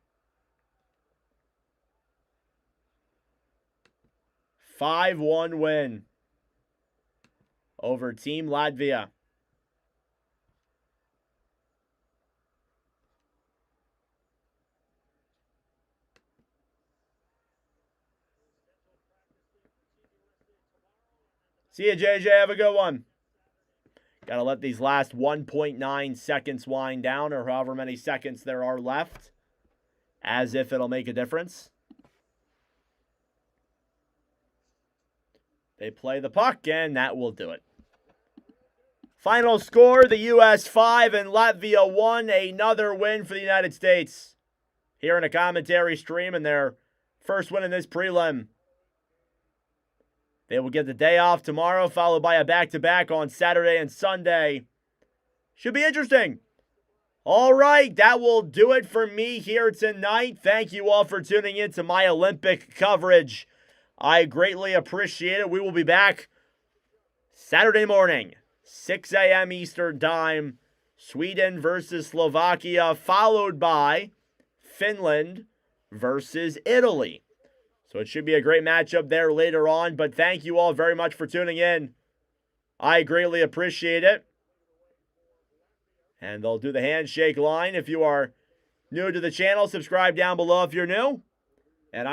5-1 win over Team Latvia. See you, JJ. Have a good one. Got to let these last 1.9 seconds wind down, or however many seconds there are left, as if it'll make a difference. They play the puck, and that will do it. Final score, the U.S. 5 and Latvia 1. Another win for the United States. Here in a commentary stream, and their first win in this prelim. They will get the day off tomorrow, followed by a back-to-back on Saturday and Sunday. Should be interesting. All right, that will do it for me here tonight. Thank you all for tuning in to my Olympic coverage. I greatly appreciate it. We will be back Saturday morning, 6 a.m. Eastern Time. Sweden versus Slovakia, followed by Finland versus Italy. So it should be a great matchup there later on. But thank you all very much for tuning in. I greatly appreciate it. And they'll do the handshake line. If you are new to the channel, subscribe down below if you're new. And I